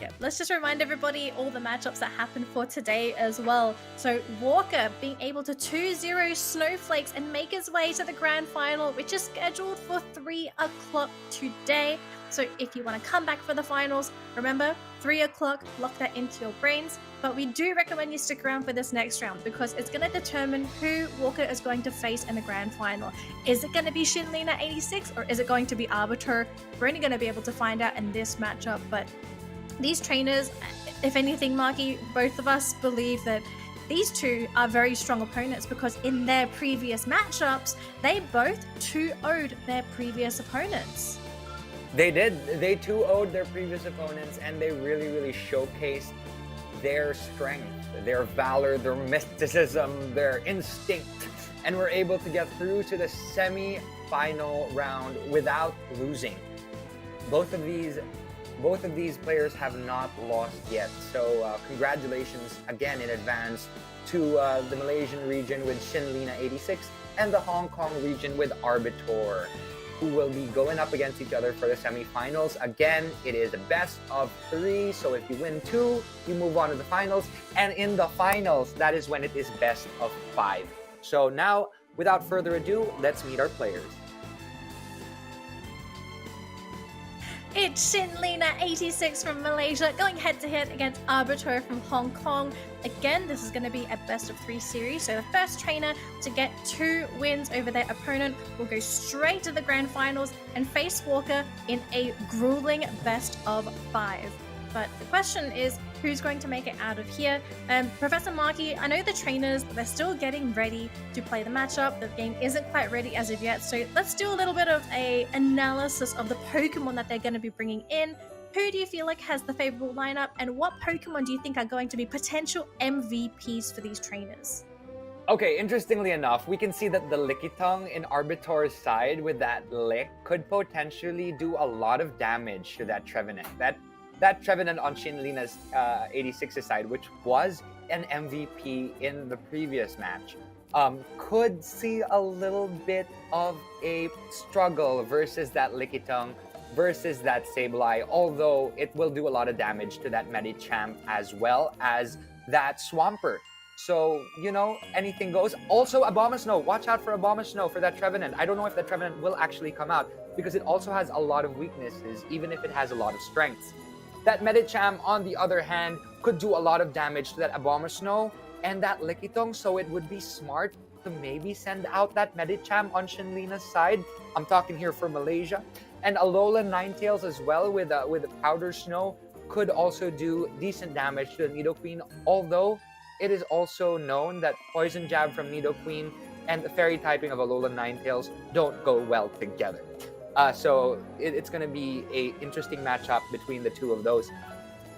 [SPEAKER 2] Yeah, let's just remind everybody all the matchups that happened for today as well. So Walker being able to 2-0 Snowflakes and make his way to the grand final, which is scheduled for 3 o'clock today. So if you want to come back for the finals, remember 3 o'clock, lock that into your brains. But we do recommend you stick around for this next round because it's going to determine who Walker is going to face in the grand final. Is it going to be Shin Lina 86 or is it going to be Arbiter? We're only going to be able to find out in this matchup, but these trainers, if anything, Marky, both of us believe that these two are very strong opponents because in their previous matchups, they both 2-0'd their previous opponents.
[SPEAKER 3] They did. They 2-0'd their previous opponents and they really, really showcased their strength, their valor, their mysticism, their instinct, and were able to get through to the semi-final round without losing. Both of these players have not lost yet, so congratulations again in advance to the Malaysian region with Shin Lina 86 and the Hong Kong region with Arbiter, who will be going up against each other for the semifinals. Again, it is a best of 3, so if you win 2, you move on to the finals, and in the finals, that is when it is best of 5. So now, without further ado, let's meet our players.
[SPEAKER 2] It's Shin Lina 86 from Malaysia going head-to-head against Arbiter from Hong Kong. Again, this is going to be a best-of-3 series, so the first trainer to get 2 wins over their opponent will go straight to the grand finals and face Walker in a grueling best-of-5. But the question is, who's going to make it out of here? Professor Marky, I know the trainers, they're still getting ready to play the matchup. The game isn't quite ready as of yet, so let's do a little bit of an analysis of the Pokemon that they're going to be bringing in. Who do you feel like has the favorable lineup, and what Pokemon do you think are going to be potential MVPs for these trainers?
[SPEAKER 3] Okay, interestingly enough, we can see that the Lickitung in Arbiter's side with that lick could potentially do a lot of damage to that Trevenant. That Trevenant on Shin Lina's 86's side, which was an MVP in the previous match, could see a little bit of a struggle versus that Lickitung, versus that Sableye, although it will do a lot of damage to that Medicham as well as that Swampert. So, you know, anything goes. Also, Abomasnow. Watch out for Abomasnow for that Trevenant. I don't know if that Trevenant will actually come out because it also has a lot of weaknesses, even if it has a lot of strengths. That Medicham, on the other hand, could do a lot of damage to that Abomasnow and that Lickitung, so it would be smart to maybe send out that Medicham on Shin Lina's side. I'm talking here for Malaysia. And Alolan Ninetales as well with Powder Snow could also do decent damage to the Nidoqueen, although it is also known that Poison Jab from Nidoqueen and the Fairy typing of Alolan Ninetales don't go well together. So it's going to be an interesting matchup between the two of those.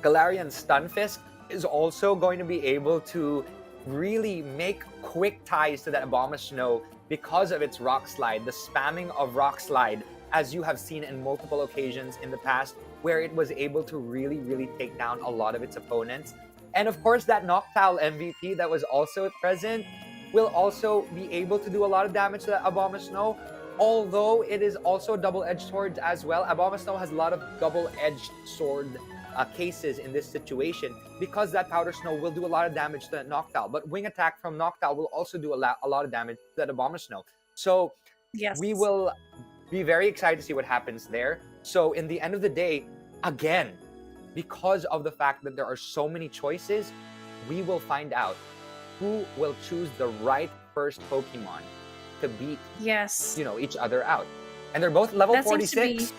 [SPEAKER 3] Galarian Stunfisk is also going to be able to really make quick ties to that Abomasnow because of its Rock Slide, the spamming of Rock Slide, as you have seen in multiple occasions in the past, where it was able to really, really take down a lot of its opponents. And of course, that Noctowl MVP that was also present will also be able to do a lot of damage to that Abomasnow, although it is also double-edged sword as well. Abomasnow has a lot of double-edged sword cases in this situation because that Powder Snow will do a lot of damage to that Noctowl, but Wing Attack from Noctowl will also do a lot of damage to that Abomasnow. So
[SPEAKER 2] Yes.
[SPEAKER 3] we will be very excited to see what happens there. So in the end of the day, again, because of the fact that there are so many choices, we will find out who will choose the right first Pokemon to beat,
[SPEAKER 2] Yes.
[SPEAKER 3] each other out. And they're both level
[SPEAKER 2] That seems to
[SPEAKER 3] 46.
[SPEAKER 2] be-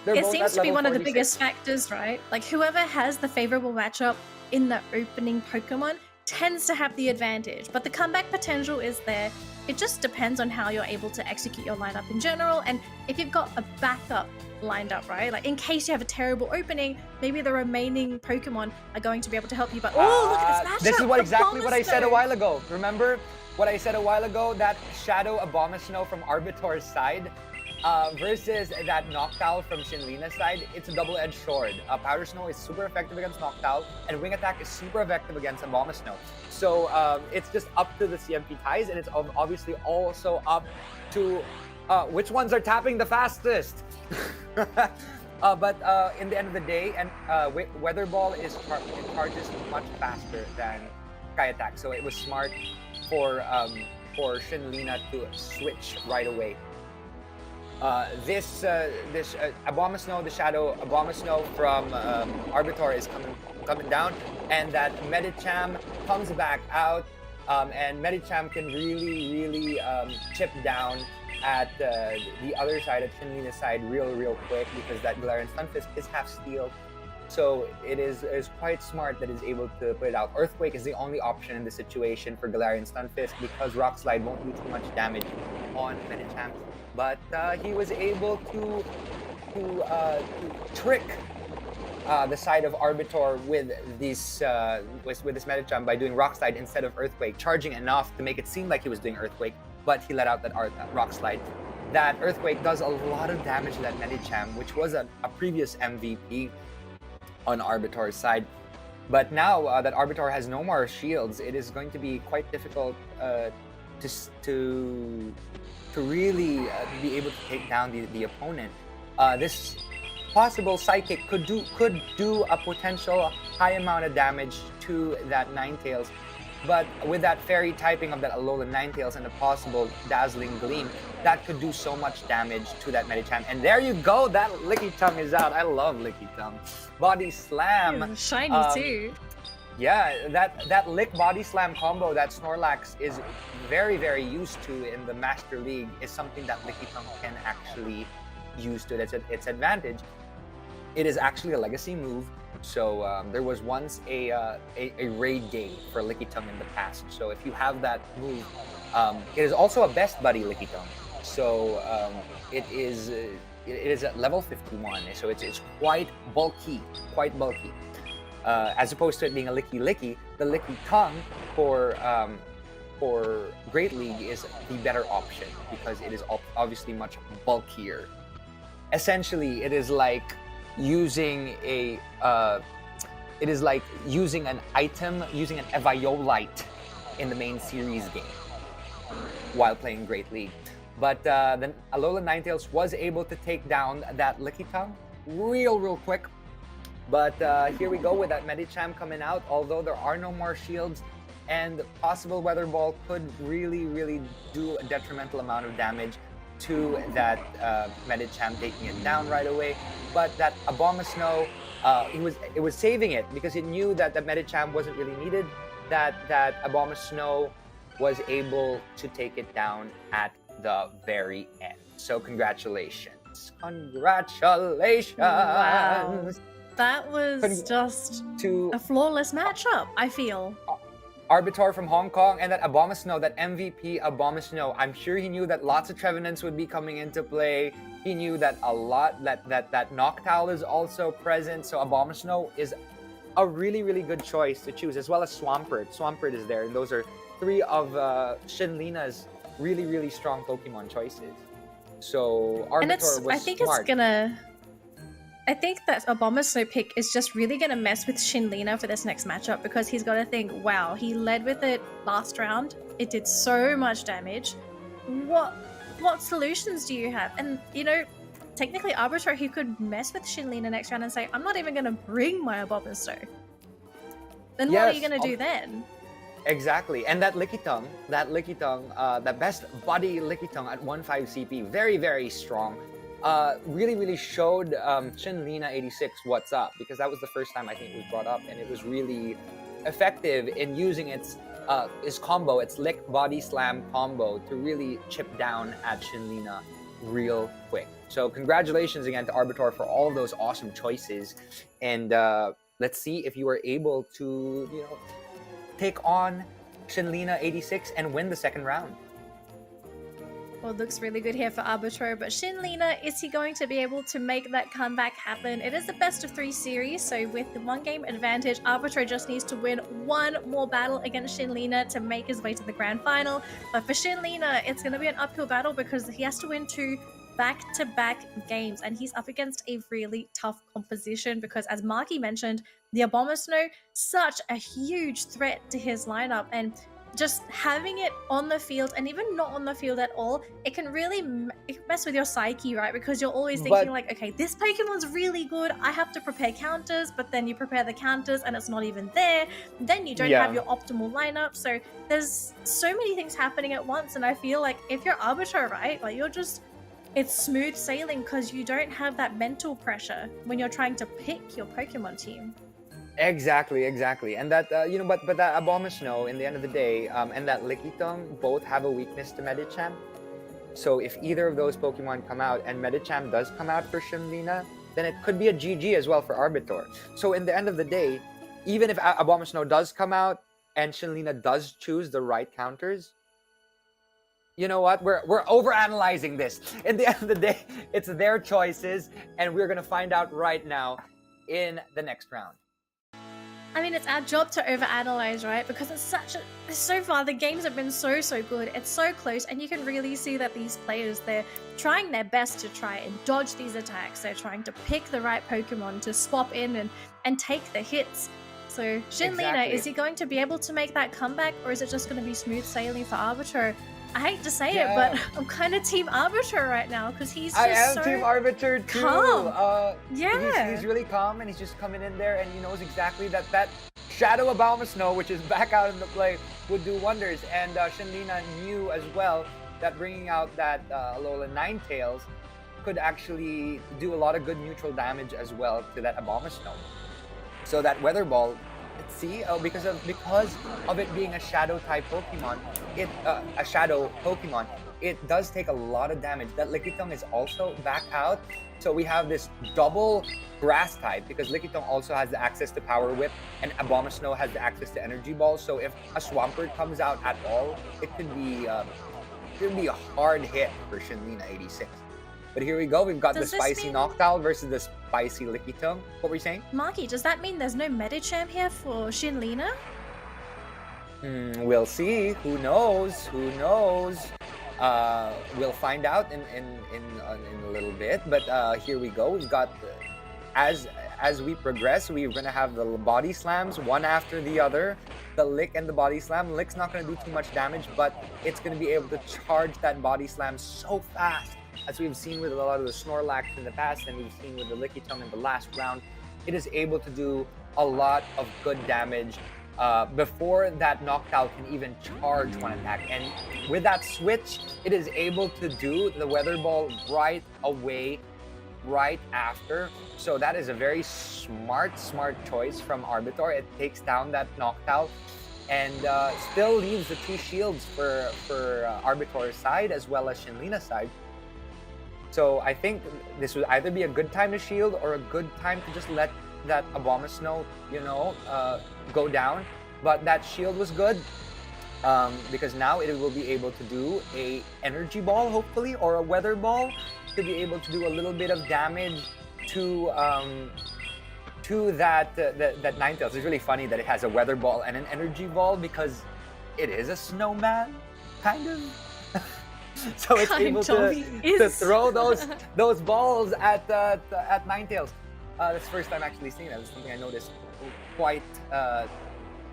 [SPEAKER 3] They're
[SPEAKER 2] It
[SPEAKER 3] both
[SPEAKER 2] seems
[SPEAKER 3] at
[SPEAKER 2] to be
[SPEAKER 3] level
[SPEAKER 2] one of the
[SPEAKER 3] 46.
[SPEAKER 2] biggest factors, right? Like whoever has the favorable matchup in the opening Pokemon tends to have the advantage, but the comeback potential is there. It just depends on how you're able to execute your lineup in general, and if you've got a backup lined up, right? Like in case you have a terrible opening, maybe the remaining Pokemon are going to be able to help you. But oh, look at this matchup!
[SPEAKER 3] This is exactly what I said a
[SPEAKER 2] Abomasnow!
[SPEAKER 3] while ago. Remember what I said a while ago? That Shadow Abomasnow from Arbitor's side versus that Noctowl from Shinlina's side. It's a double-edged sword. Powder Snow is super effective against Noctowl, and Wing Attack is super effective against Abomasnow. So it's just up to the CMP ties, and it's obviously also up to which ones are tapping the fastest. But in the end of the day, and Weather Ball it charges much faster than Sky Attack, so it was smart for Shinlina to switch right away. This Abomasnow, the Shadow Abomasnow from Arbiter is coming down, and that Medicham comes back out, and Medicham can really chip down at the other side, at Shinlina's side, real quick, because that Galarian Stunfisk is half steel. So it is quite smart that it's able to put it out. Earthquake is the only option in this situation for Galarian Stunfisk because Rock Slide won't do too much damage on Medicham. But he was able to trick the side of Arbiter with this Medicham by doing Rock Slide instead of Earthquake, charging enough to make it seem like he was doing Earthquake, but he let out that Rock Slide. That Earthquake does a lot of damage to that Medicham, which was a previous MVP on Arbiter's side. But now that Arbiter has no more shields, it is going to be quite difficult to really be able to take down the opponent. This possible Psychic could do a potential high amount of damage to that Ninetales, but with that Fairy typing of that Alolan Ninetales and the possible Dazzling Gleam, that could do so much damage to that Medicham. And there you go, that Lickitung is out. I love Lickitung. Body Slam.
[SPEAKER 2] Yeah, shiny too.
[SPEAKER 3] Yeah, that Lick Body Slam combo that Snorlax is very used to in the Master League is something that Lickitung can actually use to its advantage. It is actually a legacy move, so there was once a raid game for Lickitung in the past. So if you have that move, it is also a best buddy Lickitung. So it is at level 51, so it's quite bulky. As opposed to it being a Licky, the Lickitung for Great League is the better option because it is obviously much bulkier. Essentially, it is like using an item, using an Eviolite in the main series game while playing Great League. But then Alolan Ninetales was able to take down that Lickitung real quick. But here we go with that Medicham coming out, although there are no more shields, and possible Weather Ball could really do a detrimental amount of damage to that Medicham, taking it down right away. But that Abomasnow, it was saving it because it knew that the Medicham wasn't really needed. That Abomasnow was able to take it down at the very end. So congratulations.
[SPEAKER 2] Wow. That was just a flawless matchup, I feel.
[SPEAKER 3] Arbiter from Hong Kong and that Abomasnow, that MVP Abomasnow. I'm sure he knew that lots of Trevenants would be coming into play. He knew that that Noctowl is also present. So Abomasnow is a really good choice to choose, as well as Swampert. Swampert is there, and those are three of Shinlina's really strong Pokemon choices. So Arbiter was smart.
[SPEAKER 2] I think that Abomasnow pick is just really going to mess with Shinlina for this next matchup because he's got to think, wow, he led with it last round. It did so much damage. What solutions do you have? And, you know, technically Arbiter, he could mess with Shinlina next round and say, I'm not even going to bring my Abomasnow. Then what are you going to do then?
[SPEAKER 3] Exactly. And that Lickitung, that best body Lickitung at 1.5 CP, very, very strong. Really showed Shinlina 86 what's up, because that was the first time I think it was brought up, and it was really effective in using its combo, its Lick Body Slam combo to really chip down at Shinlina real quick. So congratulations again to Arbiter for all of those awesome choices, and let's see if you are able to, you know, take on Shinlina 86 and win the second round.
[SPEAKER 2] Well, it looks really good here for Arbiter, but Shinlina, is he going to be able to make that comeback happen? It is the best of 3 series, so with the 1 game advantage, Arbiter just needs to win 1 more battle against Shinlina to make his way to the grand final. But for Shinlina, it's going to be an uphill battle because he has to win 2 back-to-back games, and he's up against a really tough composition because, as Marky mentioned, the Abomasnow, such a huge threat to his lineup, and just having it on the field and even not on the field at all, it can really mess with your psyche, right? Because you're always thinking like, okay, this Pokemon's really good, I have to prepare counters, but then you prepare the counters and it's not even there. Then you don't have your optimal lineup. So there's so many things happening at once, and I feel like if you're Arbiter, right, like you're just, it's smooth sailing because you don't have that mental pressure when you're trying to pick your Pokemon team.
[SPEAKER 3] Exactly. And that, you know, but that Abomasnow, in the end of the day, and that Lickitung both have a weakness to Medicham. So if either of those Pokemon come out and Medicham does come out for Shinlina, then it could be a GG as well for Arbiter. So in the end of the day, even if Abomasnow does come out and Shinlina does choose the right counters, you know what? We're overanalyzing this. In the end of the day, it's their choices, and we're gonna find out right now in the next round.
[SPEAKER 2] I mean, it's our job to overanalyze, right? Because it's so far the games have been so good. It's so close, and you can really see that these players, they're trying their best to try and dodge these attacks. They're trying to pick the right Pokemon to swap in and take the hits. So Shinlina, is he going to be able to make that comeback, or is it just going to be smooth sailing for Arbiter? I hate to say it, but I'm kind of Team Arbiter right now because he's just
[SPEAKER 3] I am Team Arbiter too.
[SPEAKER 2] Calm.
[SPEAKER 3] He's really calm, and he's just coming in there, and he knows exactly that Shadow Abomasnow, which is back out in the play, would do wonders. And Shinlina knew as well that bringing out that Alolan Ninetales could actually do a lot of good neutral damage as well to that Abomasnow. So that Weather Ball, see, because of it being a shadow type Pokemon, it does take a lot of damage. That Lickitung is also back out, so we have this double grass type because Lickitung also has the access to Power Whip and Abomasnow has the access to Energy Ball. So if a Swampert comes out at all, it could be a hard hit for Shinlina 86. But here we go. We've got the spicy Noctowl versus the spicy Lickitung. What were you saying?
[SPEAKER 2] Marky, does that mean there's no Medicham here for Shinlina?
[SPEAKER 3] We'll see. Who knows? We'll find out in a little bit. But here we go. We've got as we progress, we're gonna have the body slams one after the other. The Lick and the body slam. Lick's not gonna do too much damage, but it's gonna be able to charge that body slam so fast. As we've seen with a lot of the Snorlax in the past, and we've seen with the Lickitung in the last round, it is able to do a lot of good damage before that Noctowl can even charge one attack. And with that switch, it is able to do the Weather Ball right away, right after. So that is a very smart choice from Arbiter. It takes down that Noctowl and still leaves the 2 shields for Arbiter's side as well as Shinlina's side. So I think this would either be a good time to shield or a good time to just let that Abomasnow, you know, go down. But that shield was good because now it will be able to do a Energy Ball, hopefully, or a Weather Ball to be able to do a little bit of damage to that Ninetales. It's really funny that it has a Weather Ball and an Energy Ball because it is a snowman, kind of. So it's able to throw those balls at Ninetales. That's the first time actually seeing that. It's something I noticed quite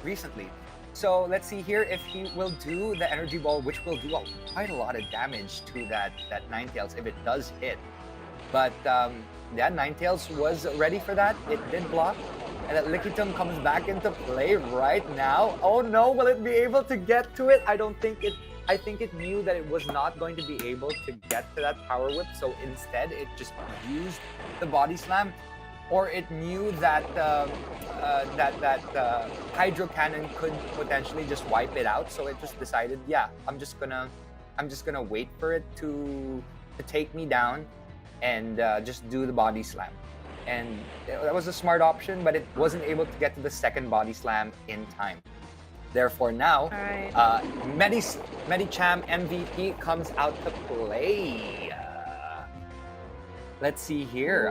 [SPEAKER 3] recently. So let's see here if he will do the energy ball, which will do quite a lot of damage to that Ninetales if it does hit. But yeah, Ninetales was ready for that. It did block. And that Lickitung comes back into play right now. Oh no, will it be able to get to it? I think it knew that it was not going to be able to get to that Power Whip, so instead it just used the Body Slam. Or it knew that Hydro Cannon could potentially just wipe it out, so it just decided, yeah, I'm just gonna wait for it to take me down and just do the Body Slam. And that was a smart option, but it wasn't able to get to the second Body Slam in time. Therefore now, Medicham MVP comes out to play. Let's see here.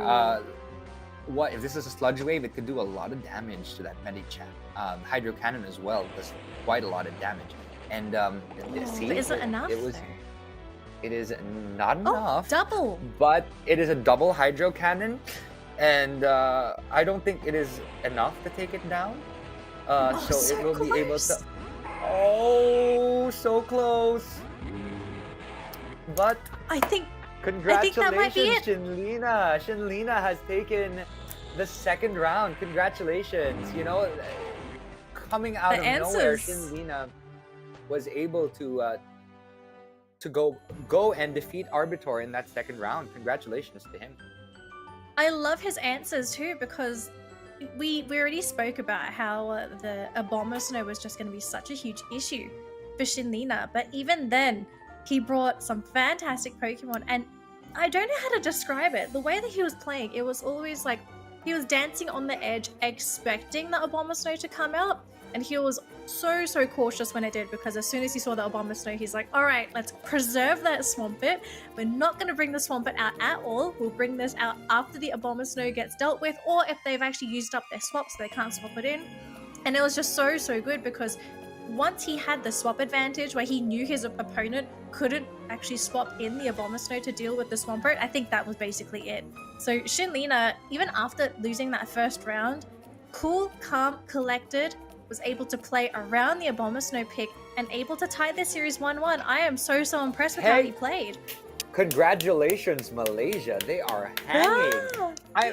[SPEAKER 3] What if this is a Sludge Wave? It could do a lot of damage to that Medicham. Hydro Cannon as well does quite a lot of damage. And see,
[SPEAKER 2] but is it enough?
[SPEAKER 3] It is not enough.
[SPEAKER 2] Double.
[SPEAKER 3] But it is a double Hydro Cannon, and I don't think it is enough to take it down. So it will be able to. Oh, so close. But congratulations,
[SPEAKER 2] that might be it.
[SPEAKER 3] Shinlina. Shinlina has taken the second round. Congratulations. You know, coming out of nowhere, Shinlina was able to go and defeat Arbitor in that second round. Congratulations to him.
[SPEAKER 2] I love his answers too, because we already spoke about how the Abomasnow was just going to be such a huge issue for Shinlina, but even then he brought some fantastic Pokemon, and I don't know how to describe it. The way that he was playing, it was always like he was dancing on the edge, expecting the Abomasnow to come out, and he was so cautious when it did, because as soon as he saw the Abomasnow, he's like, all right, let's preserve that Swampert. We're not going to bring the Swampert out at all. We'll bring this out after the Abomasnow gets dealt with, or if they've actually used up their swap so they can't swap it in. And it was just so good, because once he had the swap advantage where he knew his opponent couldn't actually swap in the Abomasnow to deal with the Swampert, I think that was basically it. So Shinlina, even after losing that first round, cool, calm, collected, was able to play around the Abomasnow pick and able to tie this series 1-1. I am so impressed with how he played.
[SPEAKER 3] Congratulations, Malaysia. They are hanging.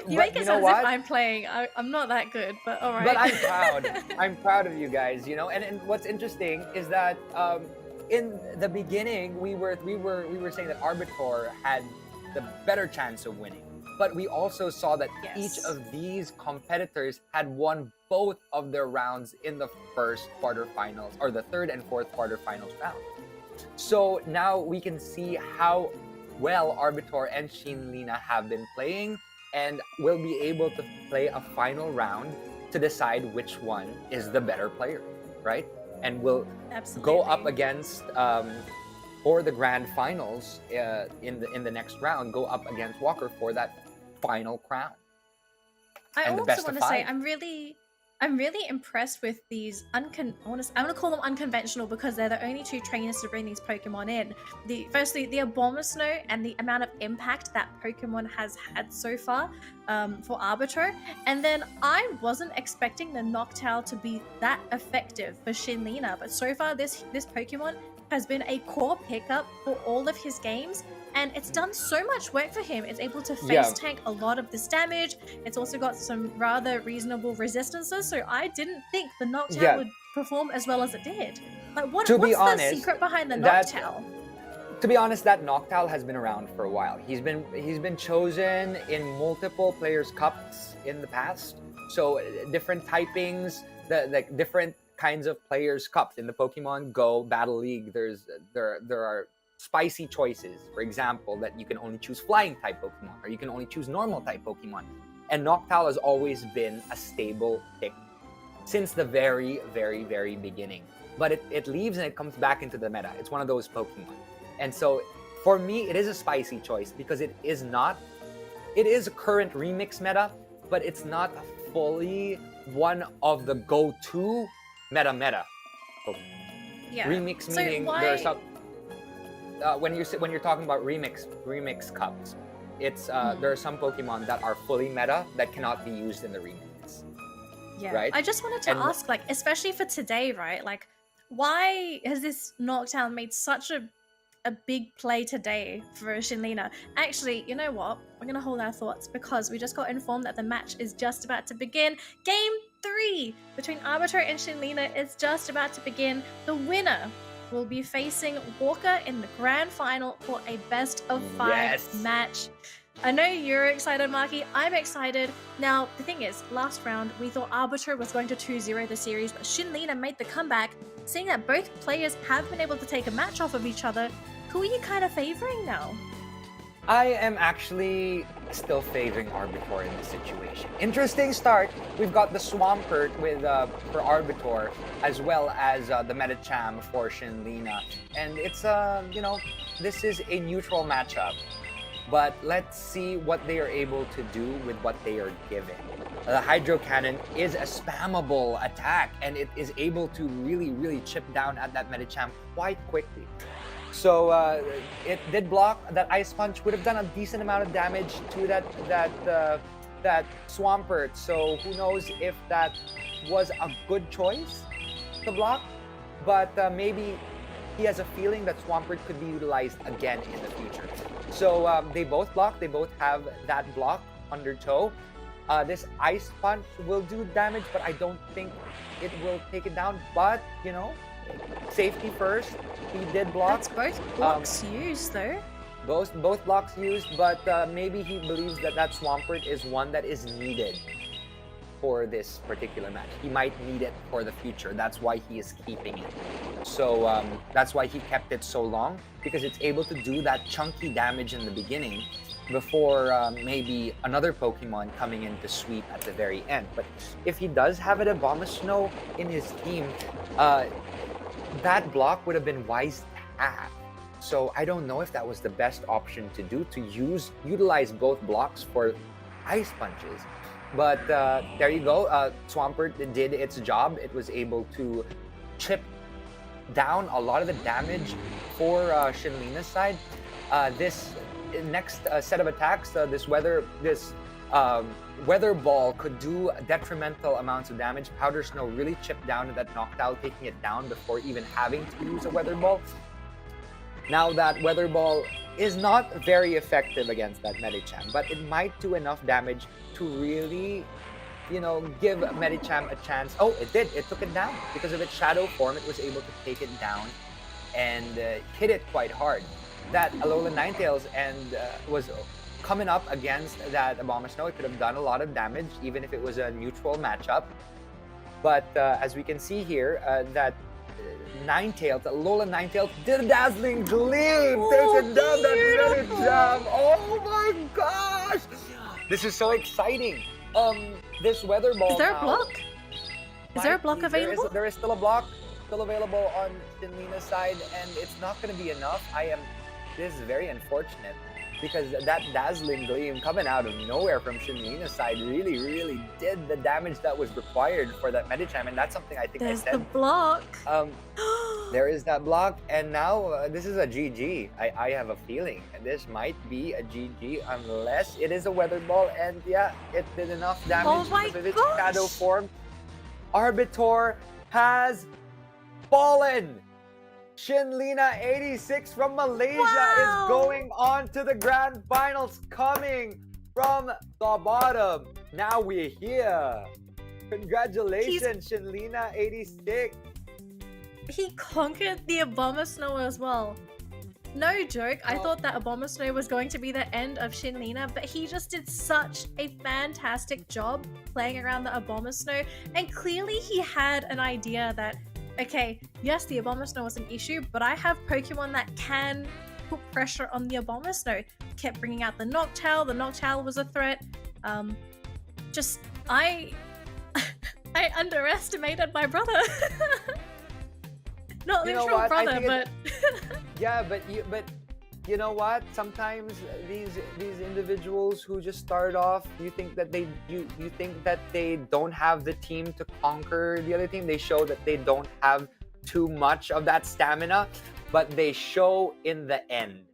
[SPEAKER 2] You make it sound as if I'm playing. I'm not that good, but all right.
[SPEAKER 3] But I'm proud. I'm proud of you guys, you know. And what's interesting is that in the beginning we were saying that Arbitor had the better chance of winning. But we also saw that each of these competitors had won both of their rounds in the first quarterfinals, or the third and fourth quarterfinals round. So now we can see how well Arbitor and Shinlina have been playing, and will be able to play a final round to decide which one is the better player, right? And will go up against for the grand finals in the next round, go up against Walker for that final crown.
[SPEAKER 2] I also want to say I'm really impressed with these I'm going to call them unconventional, because they're the only two trainers to bring these Pokemon in. Firstly, the Abomasnow and the amount of impact that Pokemon has had so far for Arbiter. And then I wasn't expecting the Noctowl to be that effective for Shinlina, but so far this Pokemon has been a core pickup for all of his games, and it's done so much work for him. It's able to face tank a lot of this damage. It's also got some rather reasonable resistances, so I didn't think the Noctowl would perform as well as it did. Like, what's the secret behind the Noctowl?
[SPEAKER 3] To be honest, that Noctowl has been around for a while. He's been chosen in multiple Players' Cups in the past. So different typings, the different kinds of Players' Cups in the Pokemon Go Battle League. There are spicy choices, for example, that you can only choose flying type Pokemon, or you can only choose normal type Pokemon. And Noctowl has always been a stable pick since the very beginning. But it leaves and it comes back into the meta. It's one of those Pokemon. And so for me, it is a spicy choice, because it is a current remix meta, but it's not fully one of the go-to meta Pokemon.
[SPEAKER 2] Yeah.
[SPEAKER 3] Remix meaning there are some when you're talking about remix cups, it's there are some Pokemon that are fully meta that cannot be used in the remakes.
[SPEAKER 2] Yeah.
[SPEAKER 3] Right?
[SPEAKER 2] I just wanted to
[SPEAKER 3] And-
[SPEAKER 2] ask, like, especially for today, right? Like, why has this Noctowl made such a big play today for Shinlina? Actually, you know what? We're gonna hold our thoughts because we just got informed that the match is just about to begin. Game 3 between Arbiter and Shinlina is just about to begin. The winner will be facing Walker in the grand final for a best of 5
[SPEAKER 3] Yes.
[SPEAKER 2] match. I know you're excited, Marky. I'm excited. Now, the thing is, last round, we thought Arbiter was going to 2-0 the series, but Shinlina made the comeback. Seeing that both players have been able to take a match off of each other, who are you kind of favoring now?
[SPEAKER 3] I am actually still favoring Arbiter in this situation. Interesting start. We've got the Swampert with for Arbiter, as well as the Medicham for Shinlina. And it's, this is a neutral matchup. But let's see what they are able to do with what they are given. The Hydro Cannon is a spammable attack, and it is able to really, really chip down at that Medicham quite quickly. So it did block. That Ice Punch would have done a decent amount of damage to that Swampert. So who knows if that was a good choice to block. But maybe he has a feeling that Swampert could be utilized again in the future. So they both block. They both have that block under tow. This Ice Punch will do damage, but I don't think it will take it down. But, safety first. He did block.
[SPEAKER 2] That's both blocks used, though.
[SPEAKER 3] Both blocks used, but maybe he believes that Swampert is one that is needed for this particular match. He might need it for the future. That's why he is keeping it. So that's why he kept it so long, because it's able to do that chunky damage in the beginning before maybe another Pokemon coming in to sweep at the very end. But if he does have an Abomasnow in his team, that block would have been wise to have. So I don't know if that was the best option to do, to utilize both blocks for Ice Punches. But there you go. Swampert did its job. It was able to chip down a lot of the damage for Shinlina's side. This next set of attacks, this Weather Ball could do detrimental amounts of damage. Powder Snow really chipped down at that Noctowl, taking it down before even having to use a Weather Ball. Now that Weather Ball is not very effective against that Medicham, but it might do enough damage to really, give Medicham a chance. Oh, it did. It took it down. Because of its shadow form, it was able to take it down and hit it quite hard. That Alolan Ninetales was coming up against that Abomasnow. It could have done a lot of damage, even if it was a neutral matchup. But as we can see here, that Ninetales, Alolan Ninetales, did a dazzling gleam! Takes it down that Medicham! Oh my gosh! This is so exciting! This Weather Ball.
[SPEAKER 2] Is there a block? Is there a block available?
[SPEAKER 3] There is still a block still available on Shinlina's side, and it's not going to be enough. This is very unfortunate, because that dazzling gleam coming out of nowhere from Shinlina's side really, really did the damage that was required for that Medicham, and that's something I think
[SPEAKER 2] There's
[SPEAKER 3] I said.
[SPEAKER 2] the block.
[SPEAKER 3] There is that block, and now this is a GG. I have a feeling this might be a GG unless it is a Weather Ball, and yeah, it did enough damage
[SPEAKER 2] my
[SPEAKER 3] because of its
[SPEAKER 2] gosh.
[SPEAKER 3] shadow form. Arbiter has fallen. Shinlina 86 from Malaysia
[SPEAKER 2] Wow.
[SPEAKER 3] is going on to the grand finals, coming from the bottom. Now we're here. Congratulations, Shinlina 86.
[SPEAKER 2] He conquered the Abomasnow as well. No joke, I thought that Abomasnow was going to be the end of Shinlina, but he just did such a fantastic job playing around the Abomasnow, and clearly he had an idea that, okay, yes, the Abomasnow was an issue, but I have Pokemon that can put pressure on the Abomasnow. Kept bringing out the Noctowl. The Noctowl was a threat. I underestimated my brother. Not
[SPEAKER 3] You know
[SPEAKER 2] literal
[SPEAKER 3] what? I
[SPEAKER 2] brother,
[SPEAKER 3] think
[SPEAKER 2] but
[SPEAKER 3] Yeah, but you know what? Sometimes these individuals who just start off, you think that they don't have the team to conquer the other team. They show that they don't have too much of that stamina, but they show in the end.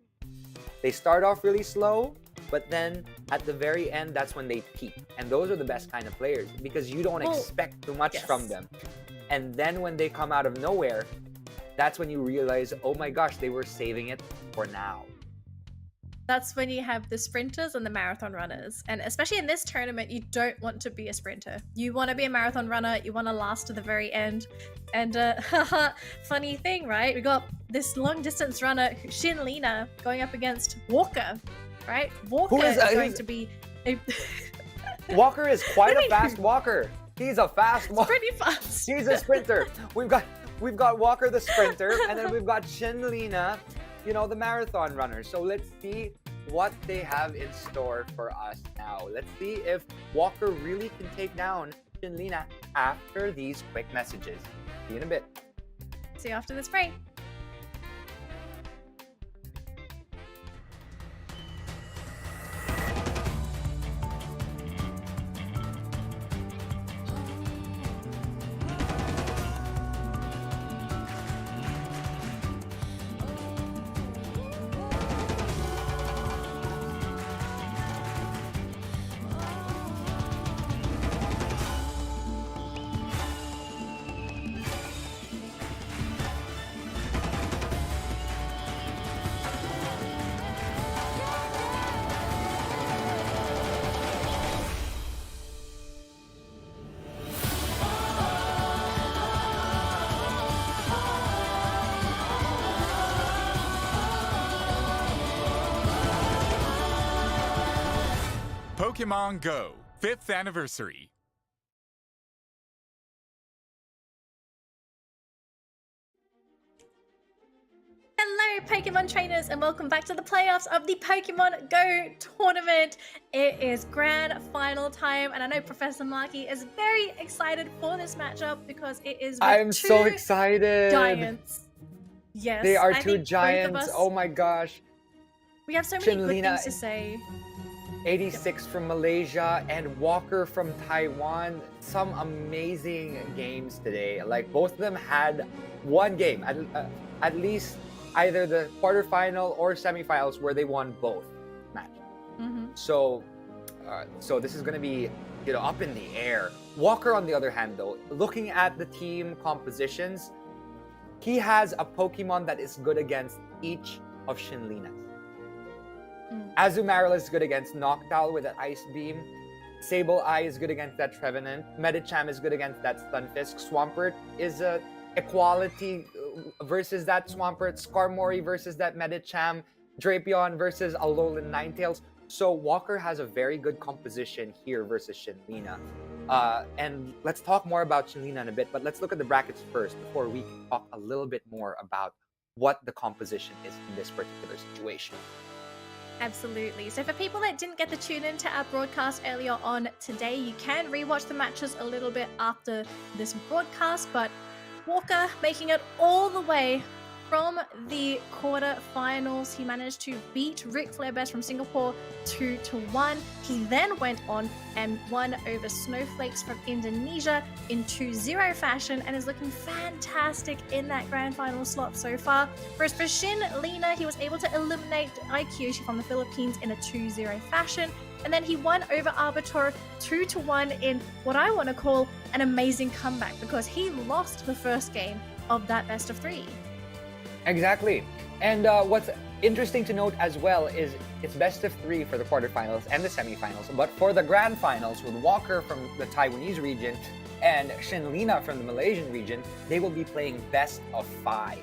[SPEAKER 3] They start off really slow, But then at the very end, that's when they peak. And those are the best kind of players because you don't expect too much from them. And then when they come out of nowhere, that's when you realize, oh my gosh, they were saving it for now.
[SPEAKER 2] That's when you have the sprinters and the marathon runners. And especially in this tournament, you don't want to be a sprinter. You want to be a marathon runner. You want to last to the very end. And funny thing, right? We got this long distance runner, Shin Lina, going up against Walker, right? Walker is going to be a...
[SPEAKER 3] Walker is quite a fast walker. He's a fast walker.
[SPEAKER 2] Pretty fast.
[SPEAKER 3] He's a sprinter. We've got Walker the sprinter, and then we've got Shin Lina, you know, the marathon runner. So let's see what they have in store for us now. Let's see if Walker really can take down Shin Lina after these quick messages. See you in a bit.
[SPEAKER 2] See you after this break.
[SPEAKER 1] Pokémon GO 5th Anniversary.
[SPEAKER 2] Hello, Pokemon trainers, and welcome back to the playoffs of the Pokemon GO Tournament. It is grand final time, and I know Professor Marky is very excited for this matchup because it is with
[SPEAKER 3] I'm so excited.
[SPEAKER 2] Giants. Yes,
[SPEAKER 3] they are
[SPEAKER 2] I
[SPEAKER 3] two
[SPEAKER 2] think
[SPEAKER 3] giants.
[SPEAKER 2] both of us,
[SPEAKER 3] Oh my gosh.
[SPEAKER 2] we have so many
[SPEAKER 3] Shin
[SPEAKER 2] good
[SPEAKER 3] Lina,
[SPEAKER 2] things to say.
[SPEAKER 3] 86 from Malaysia and Walker from Taiwan. Some amazing games today. Like both of them had one game, at least either the quarterfinal or semifinals where they won both matches. So this is going to be, you know, up in the air. Walker, on the other hand, though, looking at the team compositions, he has a Pokemon that is good against each of Shin Lina's. Azumarill is good against Noctowl with that Ice Beam. Sableye is good against that Trevenant. Medicham is good against that Stunfisk. Swampert is a equality versus that Swampert. Skarmory versus that Medicham. Drapion versus Alolan Ninetales. So Walker has a very good composition here versus Shin Lina. And let's talk more about Shin Lina in a bit, but let's look at the brackets first before we can talk a little bit more about what the composition is in this particular situation.
[SPEAKER 2] Absolutely. So for people that didn't get to tune into our broadcast earlier on today, you can rewatch the matches a little bit after this broadcast, but Walker making it all the way from the quarterfinals. He managed to beat Ric Flair Best from Singapore 2-1. He then went on and won over Snowflakes from Indonesia in 2-0 fashion and is looking fantastic in that grand final slot so far. Whereas for Shin Lina, he was able to eliminate IQ from the Philippines in a 2-0 fashion. And then he won over Arbiter 2-1 in what I want to call an amazing comeback because he lost the first game of that best of three.
[SPEAKER 3] Exactly. And what's interesting to note as well is it's best of three for the quarterfinals and the semifinals. But for the grand finals, with Walker from the Taiwanese region and Shin Lina from the Malaysian region, they will be playing best of 5.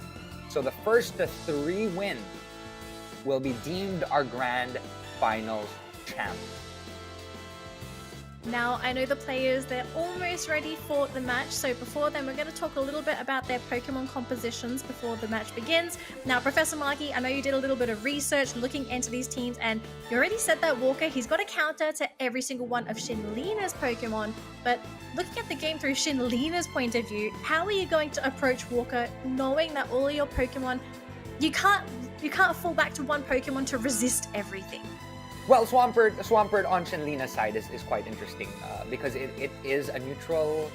[SPEAKER 3] So the first to 3 wins will be deemed our grand finals champ.
[SPEAKER 2] Now, I know the players, they're almost ready for the match. So before then, we're going to talk a little bit about their Pokemon compositions before the match begins. Now, Professor Marky, I know you did a little bit of research looking into these teams, and you already said that Walker, he's got a counter to every single one of Shin Lina's Pokemon. But looking at the game through Shin Lina's point of view, how are you going to approach Walker knowing that all of your Pokemon, you can't fall back to one Pokemon to resist everything?
[SPEAKER 3] Well, Swampert on Shin Lina's side is quite interesting because it is a neutral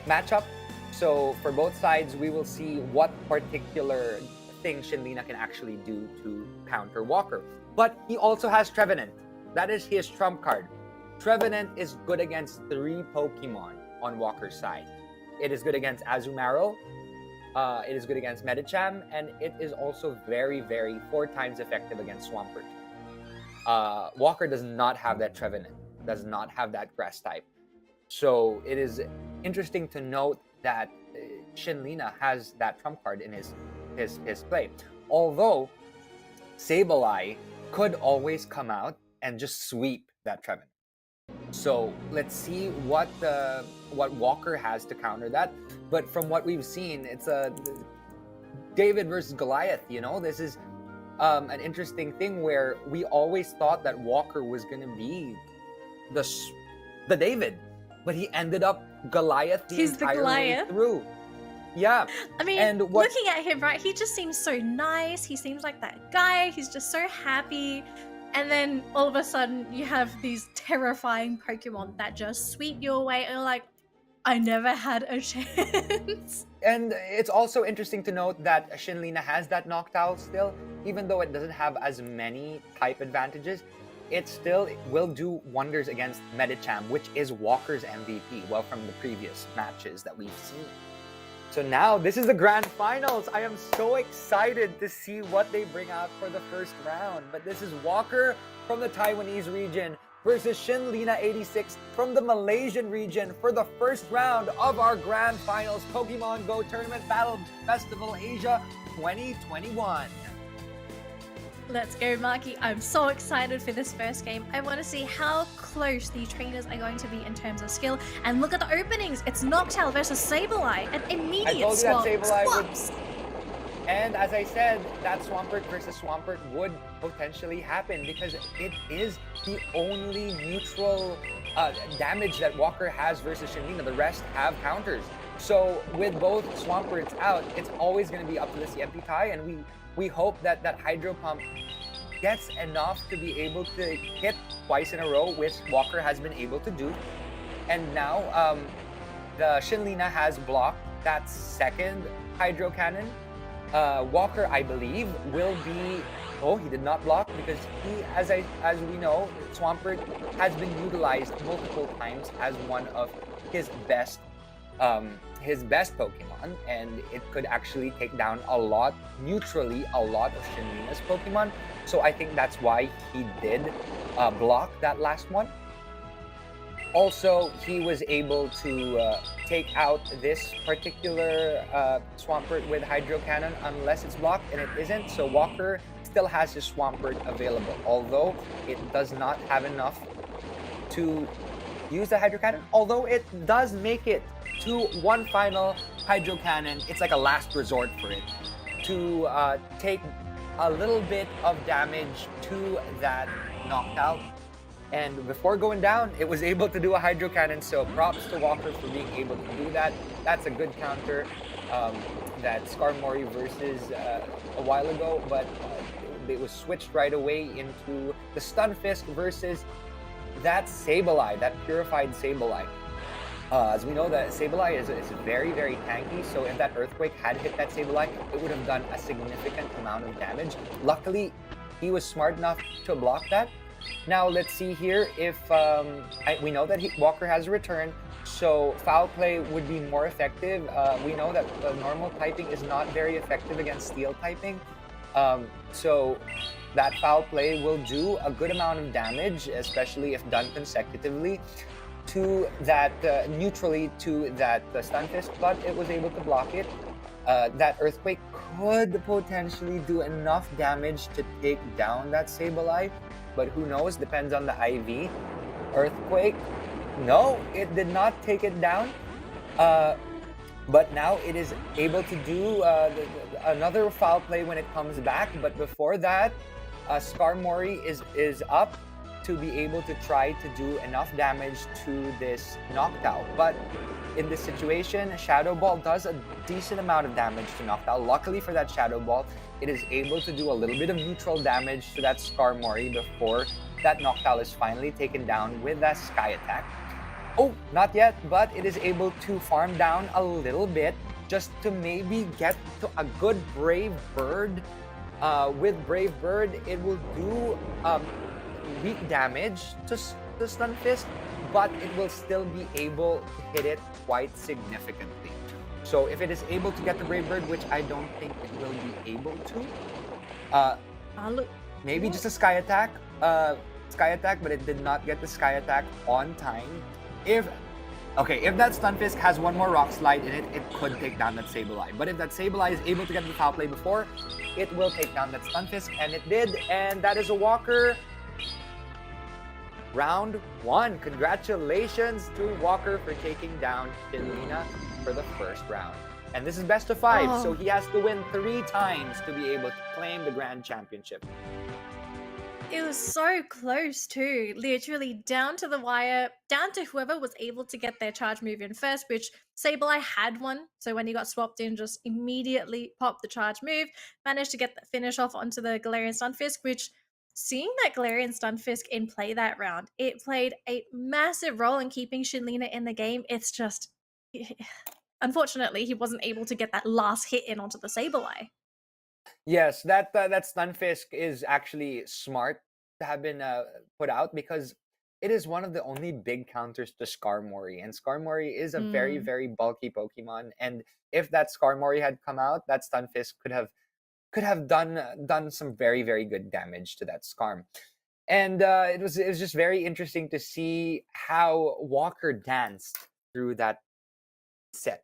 [SPEAKER 3] matchup. So for both sides, we will see what particular thing Shin Lina can actually do to counter Walker. But he also has Trevenant. That is his trump card. Trevenant is good against 3 Pokemon on Walker's side. It is good against Azumarill, it is good against Medicham, and it is also very, very 4 times effective against Swampert. Walker does not have that Trevenant, does not have that grass type. So it is interesting to note that Shinlina has that trump card in his play. Although Sableye could always come out and just sweep that Trevenant. So let's see what Walker has to counter that. But from what we've seen, it's a David versus Goliath. You know, this is an interesting thing where we always thought that Walker was going to be the David, but he ended up Goliath the entire way through. Yeah.
[SPEAKER 2] I mean, looking at him, right, he just seems so nice. He seems like that guy. He's just so happy. And then all of a sudden you have these terrifying Pokemon that just sweep you away and you're like, I never had a chance.
[SPEAKER 3] And it's also interesting to note that Shinlina has that Noctowl still, even though it doesn't have as many type advantages. It still will do wonders against Medicham, which is Walker's MVP, well, from the previous matches that we've seen. So now, this is the grand finals. I am so excited to see what they bring out for the first round. But this is Walker from the Taiwanese region versus Shinlina 86 from the Malaysian region for the first round of our grand finals Pokemon GO Tournament Battle Festival Asia 2021.
[SPEAKER 2] Let's go, Marky. I'm so excited for this first game. I want to see how close the trainers are going to be in terms of skill. And look at the openings. It's Noctowl versus Sableye. An immediate swap.
[SPEAKER 3] I told you that Sableye would... And as I said, that Swampert versus Swampert would potentially happen because it is the only neutral damage that Walker has versus Shinlina. The rest have counters. So with both Swamperts out, it's always going to be up to this CMP tie, and we hope that that Hydro Pump gets enough to be able to hit twice in a row, which Walker has been able to do. And now the Shinlina has blocked that second Hydro Cannon. Walker, I believe, will be... Oh, he did not block because he, as we know, Swampert has been utilized multiple times as one of his best Pokemon, and it could actually take down neutrally a lot of Shinlina's Pokemon. So I think that's why he did block that last one. Also, he was able to take out this particular Swampert with Hydro Cannon unless it's blocked, and it isn't. So Walker still has his Swampert available, although it does not have enough to use the Hydro Cannon. Although it does make it to one final Hydro Cannon, it's like a last resort for it to take a little bit of damage to that Noctowl. And before going down, it was able to do a Hydro Cannon, so props to Walker for being able to do that. That's a good counter that Skarmory versus a while ago, but it was switched right away into the Stunfisk versus that Sableye, that purified Sableye. As we know, that Sableye is very, very tanky, so if that Earthquake had hit that Sableye, it would have done a significant amount of damage. Luckily, he was smart enough to block that. Now, let's see here if... we know that Walker has a return, so Foul Play would be more effective. We know that the normal typing is not very effective against Steel typing, so that Foul Play will do a good amount of damage, especially if done consecutively, to that neutrally to that Stunfisk, but it was able to block it. That Earthquake could potentially do enough damage to take down that Sableye, but who knows, depends on the IV. Earthquake, no, it did not take it down, but now it is able to do another Foul Play when it comes back. But before that, Skarmory is up to be able to try to do enough damage to this Noctowl. But in this situation, Shadow Ball does a decent amount of damage to Noctowl. Luckily for that Shadow Ball, it is able to do a little bit of neutral damage to that Skarmory before that Noctowl is finally taken down with that Sky Attack. Oh, not yet, but it is able to farm down a little bit just to maybe get to a good Brave Bird. With Brave Bird, it will do weak damage to Stunfisk, but it will still be able to hit it quite significantly. So if it is able to get the Brave Bird, which I don't think it will be able to, maybe just a Sky Attack, but it did not get the Sky Attack on time. If that Stunfisk has one more Rock Slide in it, it could take down that Sableye. But if that Sableye is able to get the Foul Play before, it will take down that Stunfisk, and it did, and that is a Walker. Round 1. Congratulations to Walker for taking down Shinlina for the first round. And this is best of 5, so he has to win 3 times to be able to claim the Grand Championship.
[SPEAKER 2] It was so close too, literally down to the wire, down to whoever was able to get their charge move in first, which Sableye had one, so when he got swapped in, just immediately popped the charge move, managed to get the finish off onto the Galarian Stunfisk, which, seeing that Galarian Stunfisk in play that round, it played a massive role in keeping Shinlina in the game. It's just, unfortunately, he wasn't able to get that last hit in onto the Sableye.
[SPEAKER 3] Yes, that Stunfisk is actually smart to have been put out because it is one of the only big counters to Skarmory, and Skarmory is a very, very bulky Pokemon. And if that Skarmory had come out, that Stunfisk could have done some very, very good damage to that Skarm. And it was just very interesting to see how Walker danced through that set.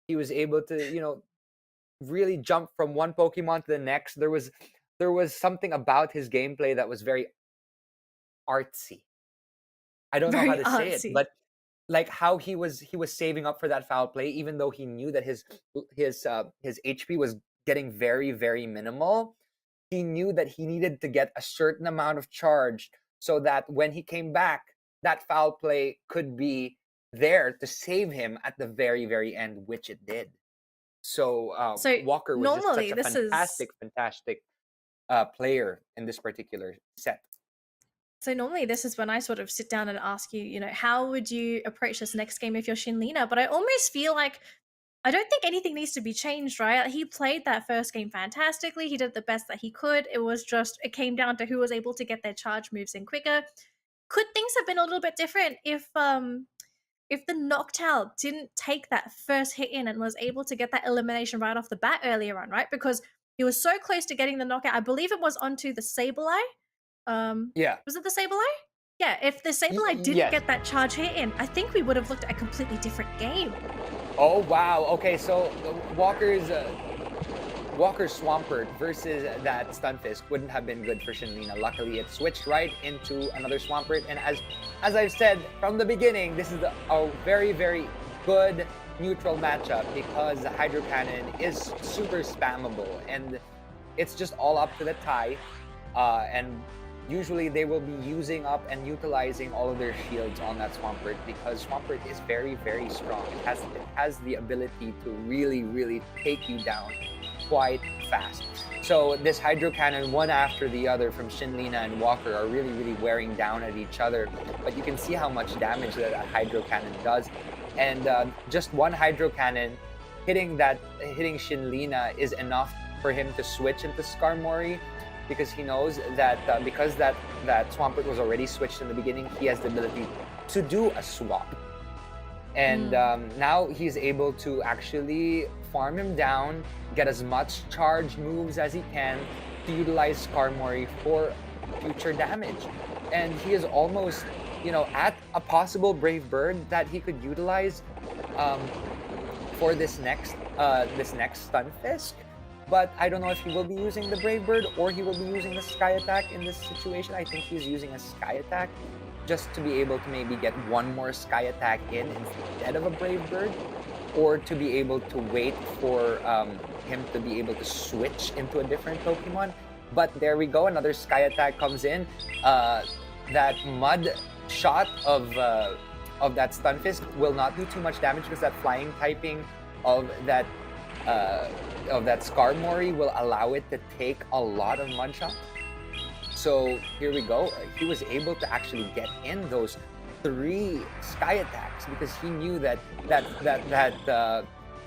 [SPEAKER 3] He was able to, really jump from one Pokemon to the next. There was something about his gameplay that was very artsy. I don't know how to say it, but like how he was saving up for that foul play, even though he knew that his HP was getting very, very minimal. He knew that he needed to get a certain amount of charge so that when he came back, that foul play could be there to save him at the very, very end, which it did. So Walker was just such a fantastic player in this particular set.
[SPEAKER 2] So normally this is when I sort of sit down and ask you, how would you approach this next game if you're Shinlina? But I almost feel like I don't think anything needs to be changed, right? He played that first game fantastically. He did the best that he could. It came down to who was able to get their charge moves in quicker. Could things have been a little bit different if the Noctowl didn't take that first hit in and was able to get that elimination right off the bat earlier on, right? Because he was so close to getting the knockout. I believe it was onto the Sableye.
[SPEAKER 3] Yeah.
[SPEAKER 2] Was it the Sableye? Yeah, if the Sableye didn't get that charge hit in, I think we would have looked at a completely different game.
[SPEAKER 3] Oh, wow. Okay, so Walker's Swampert versus that Stunfisk wouldn't have been good for Shinlina. Luckily, it switched right into another Swampert, and as I've said from the beginning, this is a very, very good neutral matchup because the Hydro Cannon is super spammable, and it's just all up to the tie, and usually they will be using up and utilizing all of their shields on that Swampert because Swampert is very, very strong. It has the ability to really, really take you down quite fast. So this Hydro Cannon, one after the other from Shinlina and Walker, are really, really wearing down at each other. But you can see how much damage that Hydro Cannon does. And just one Hydro Cannon hitting Shinlina is enough for him to switch into Skarmory, because he knows that because that Swampert was already switched in the beginning, he has the ability to do a swap. And now he's able to actually farm him down, get as much charge moves as he can to utilize Skarmory for future damage. And he is almost, at a possible Brave Bird that he could utilize for this next Stunfisk. But I don't know if he will be using the Brave Bird or he will be using the Sky Attack in this situation. I think he's using a Sky Attack just to be able to maybe get one more Sky Attack in instead of a Brave Bird, or to be able to wait for him to be able to switch into a different Pokemon. But there we go, another Sky Attack comes in. That Mud shot of that Stunfisk will not do too much damage because that flying typing of that Skarmory will allow it to take a lot of Mud shots. So here we go. He was able to actually get in those 3 Sky Attacks because he knew that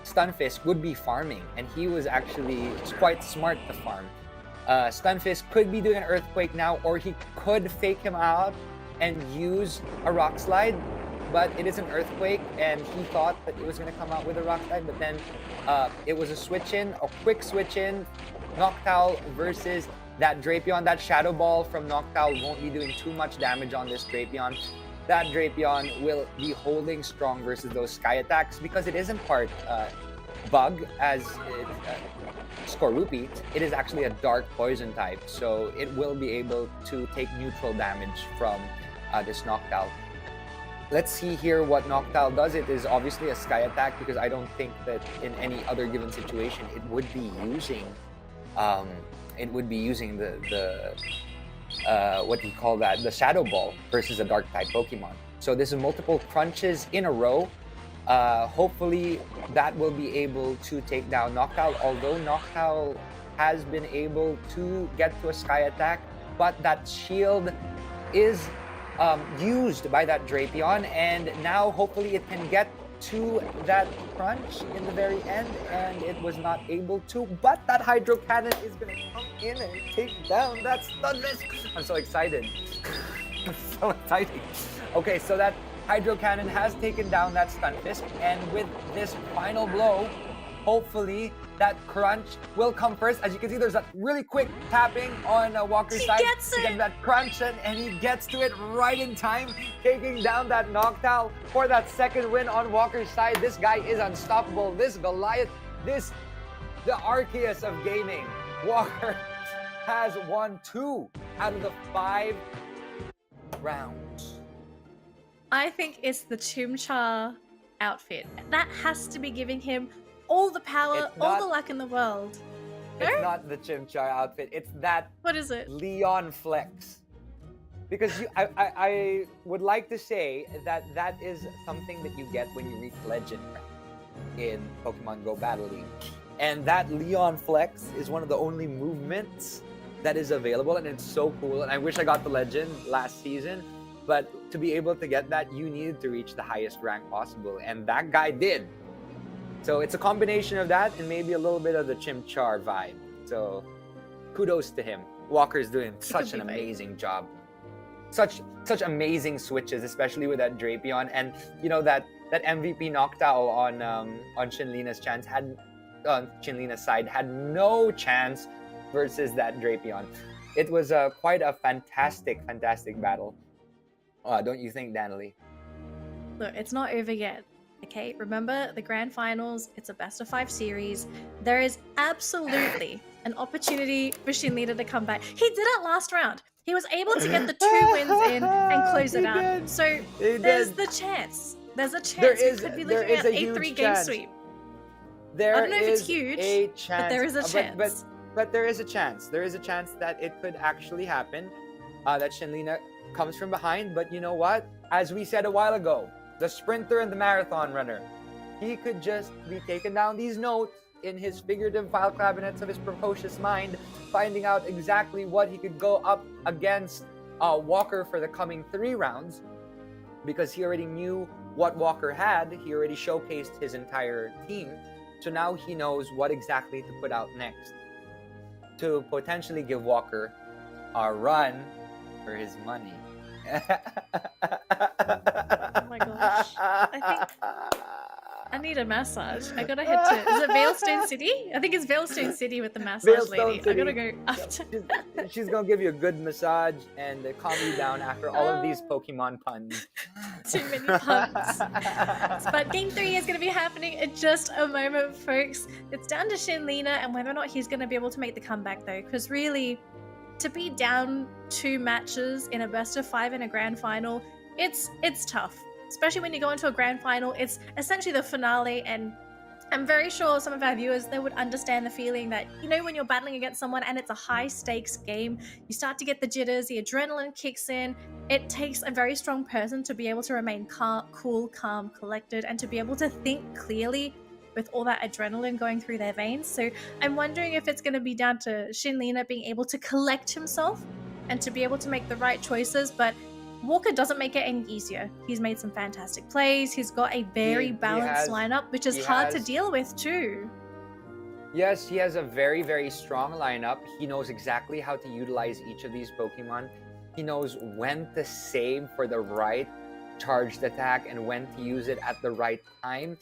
[SPEAKER 3] Stunfisk would be farming, and he was actually quite smart to farm. Stunfisk could be doing an Earthquake now, or he could fake him out and use a Rock Slide, but it is an Earthquake, and he thought that it was going to come out with a Rock Slide, but then it was a quick switch-in, Noctowl versus that Drapion. That Shadow Ball from Noctowl won't be doing too much damage on this Drapion. That Drapion will be holding strong versus those Sky attacks because it isn't part Bug as it, Skorupi. It is actually a Dark Poison type, so it will be able to take neutral damage from this Noctowl. Let's see here what Noctowl does. It is obviously a Sky attack because I don't think that in any other given situation it would be using the what do you call that? The Shadow Ball versus a Dark type Pokemon. So this is multiple crunches in a row. Hopefully that will be able to take down Noctowl, although Noctowl has been able to get to a Sky attack, but that shield is used by that Drapion, and now hopefully it can get to that crunch in the very end, and it was not able to, but that Hydro Cannon is going to come in and take down that Stunfisk. I'm so excited. So exciting. Okay, so that Hydro Cannon has taken down that Stunfisk, and with this final blow, hopefully that crunch will come first. As you can see, there's a really quick tapping on Walker's side to get that crunch, and he gets to it right in time, taking down that Noctowl for that second win on Walker's side. This guy is unstoppable. This Goliath, the Arceus of gaming. Walker has won 2 out of the 5 rounds.
[SPEAKER 2] I think it's the Chimchar outfit. That has to be giving him all the power, all the luck in the world.
[SPEAKER 3] It's not the Chimchar outfit. It's that.
[SPEAKER 2] What is it?
[SPEAKER 3] Leon Flex. Because I would like to say that is something that you get when you reach Legend in Pokemon GO Battle League. And that Leon Flex is one of the only movements that is available, and it's so cool. And I wish I got the Legend last season, but to be able to get that, you needed to reach the highest rank possible, and that guy did. So it's a combination of that and maybe a little bit of the Chimchar vibe. So kudos to him. Walker's doing such an amazing job. Such amazing switches, especially with that Drapion, and you know that MVP Noctowl on Shinlina's Shinlina's side had no chance versus that Drapion. It was quite a fantastic battle. Don't you think, Danielle?
[SPEAKER 2] Look, it's not over yet. Okay, remember the grand finals, it's a best of 5 series. There is absolutely an opportunity for Shinlina to come back. He did it last round. He was able to get the 2 wins in and close it out. So there's the chance. There's a chance. We could be looking at a 3-game sweep. I don't know if it's huge, but there is a chance.
[SPEAKER 3] But there is a chance. There is a chance that it could actually happen. That Shinlina comes from behind, but you know what? As we said a while ago, the sprinter and the marathon runner, he could just be taking down these notes in his figurative file cabinets of his precocious mind, finding out exactly what he could go up against Walker for the coming 3 rounds, because he already knew what Walker had. He already showcased his entire team, so now he knows what exactly to put out next to potentially give Walker a run for his money.
[SPEAKER 2] Oh my gosh. I think I need a massage. I gotta head to... Is it Veilstone City? I think it's Veilstone City with the massage lady. I gotta go after...
[SPEAKER 3] She's gonna give you a good massage and calm you down after all of these Pokemon puns.
[SPEAKER 2] Too many puns. But Game 3 is gonna be happening in just a moment, folks. It's down to Shinlina and whether or not he's gonna be able to make the comeback, though. Because really, to be down 2 matches in a best of 5 in a grand final, it's tough. Especially when you go into a grand final, it's essentially the finale, and I'm very sure some of our viewers, they would understand the feeling that, you know, when you're battling against someone and it's a high stakes game, you start to get the jitters, the adrenaline kicks in. It takes a very strong person to be able to remain cool, calm, collected, and to be able to think clearly with all that adrenaline going through their veins. So I'm wondering if it's going to be down to Shinlina being able to collect himself and to be able to make the right choices, but Walker doesn't make it any easier. He's made some fantastic plays. He's got a very balanced lineup, which is hard to deal with too.
[SPEAKER 3] Yes, he has a very, very strong lineup. He knows exactly how to utilize each of these Pokemon. He knows when to save for the right charged attack and when to use it at the right time.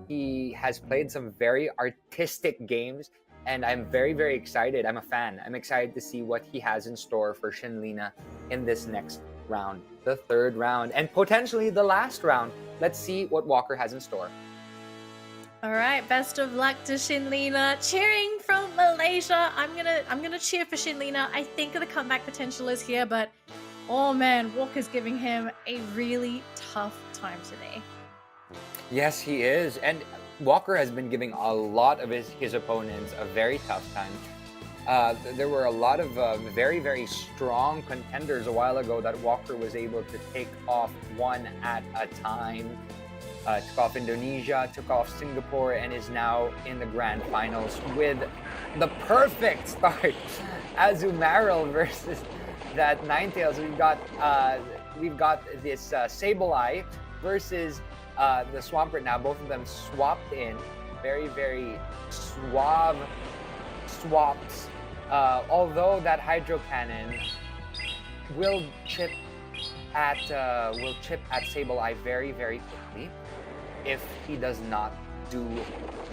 [SPEAKER 3] He has played some very artistic games, and I'm very, very excited. I'm a fan. I'm excited to see what he has in store for Shinlina in this next round, the third round, and potentially the last round. Let's see what Walker has in store.
[SPEAKER 2] All right, best of luck to Shinlina. Cheering from Malaysia. I'm gonna cheer for Shinlina. I think the comeback potential is here, but oh man, Walker's giving him a really tough time today.
[SPEAKER 3] Yes, he is. And Walker has been giving a lot of his opponents a very tough time. There were a lot of very, very strong contenders a while ago that Walker was able to take off one at a time. Took off Indonesia, took off Singapore, and is now in the grand finals with the perfect start. Azumarill versus that Ninetales. We've got this Sableye versus the Swampert. Now both of them swapped in. Very, very suave swaps. Although that Hydro Cannon will chip at Sableye very, very quickly if he does not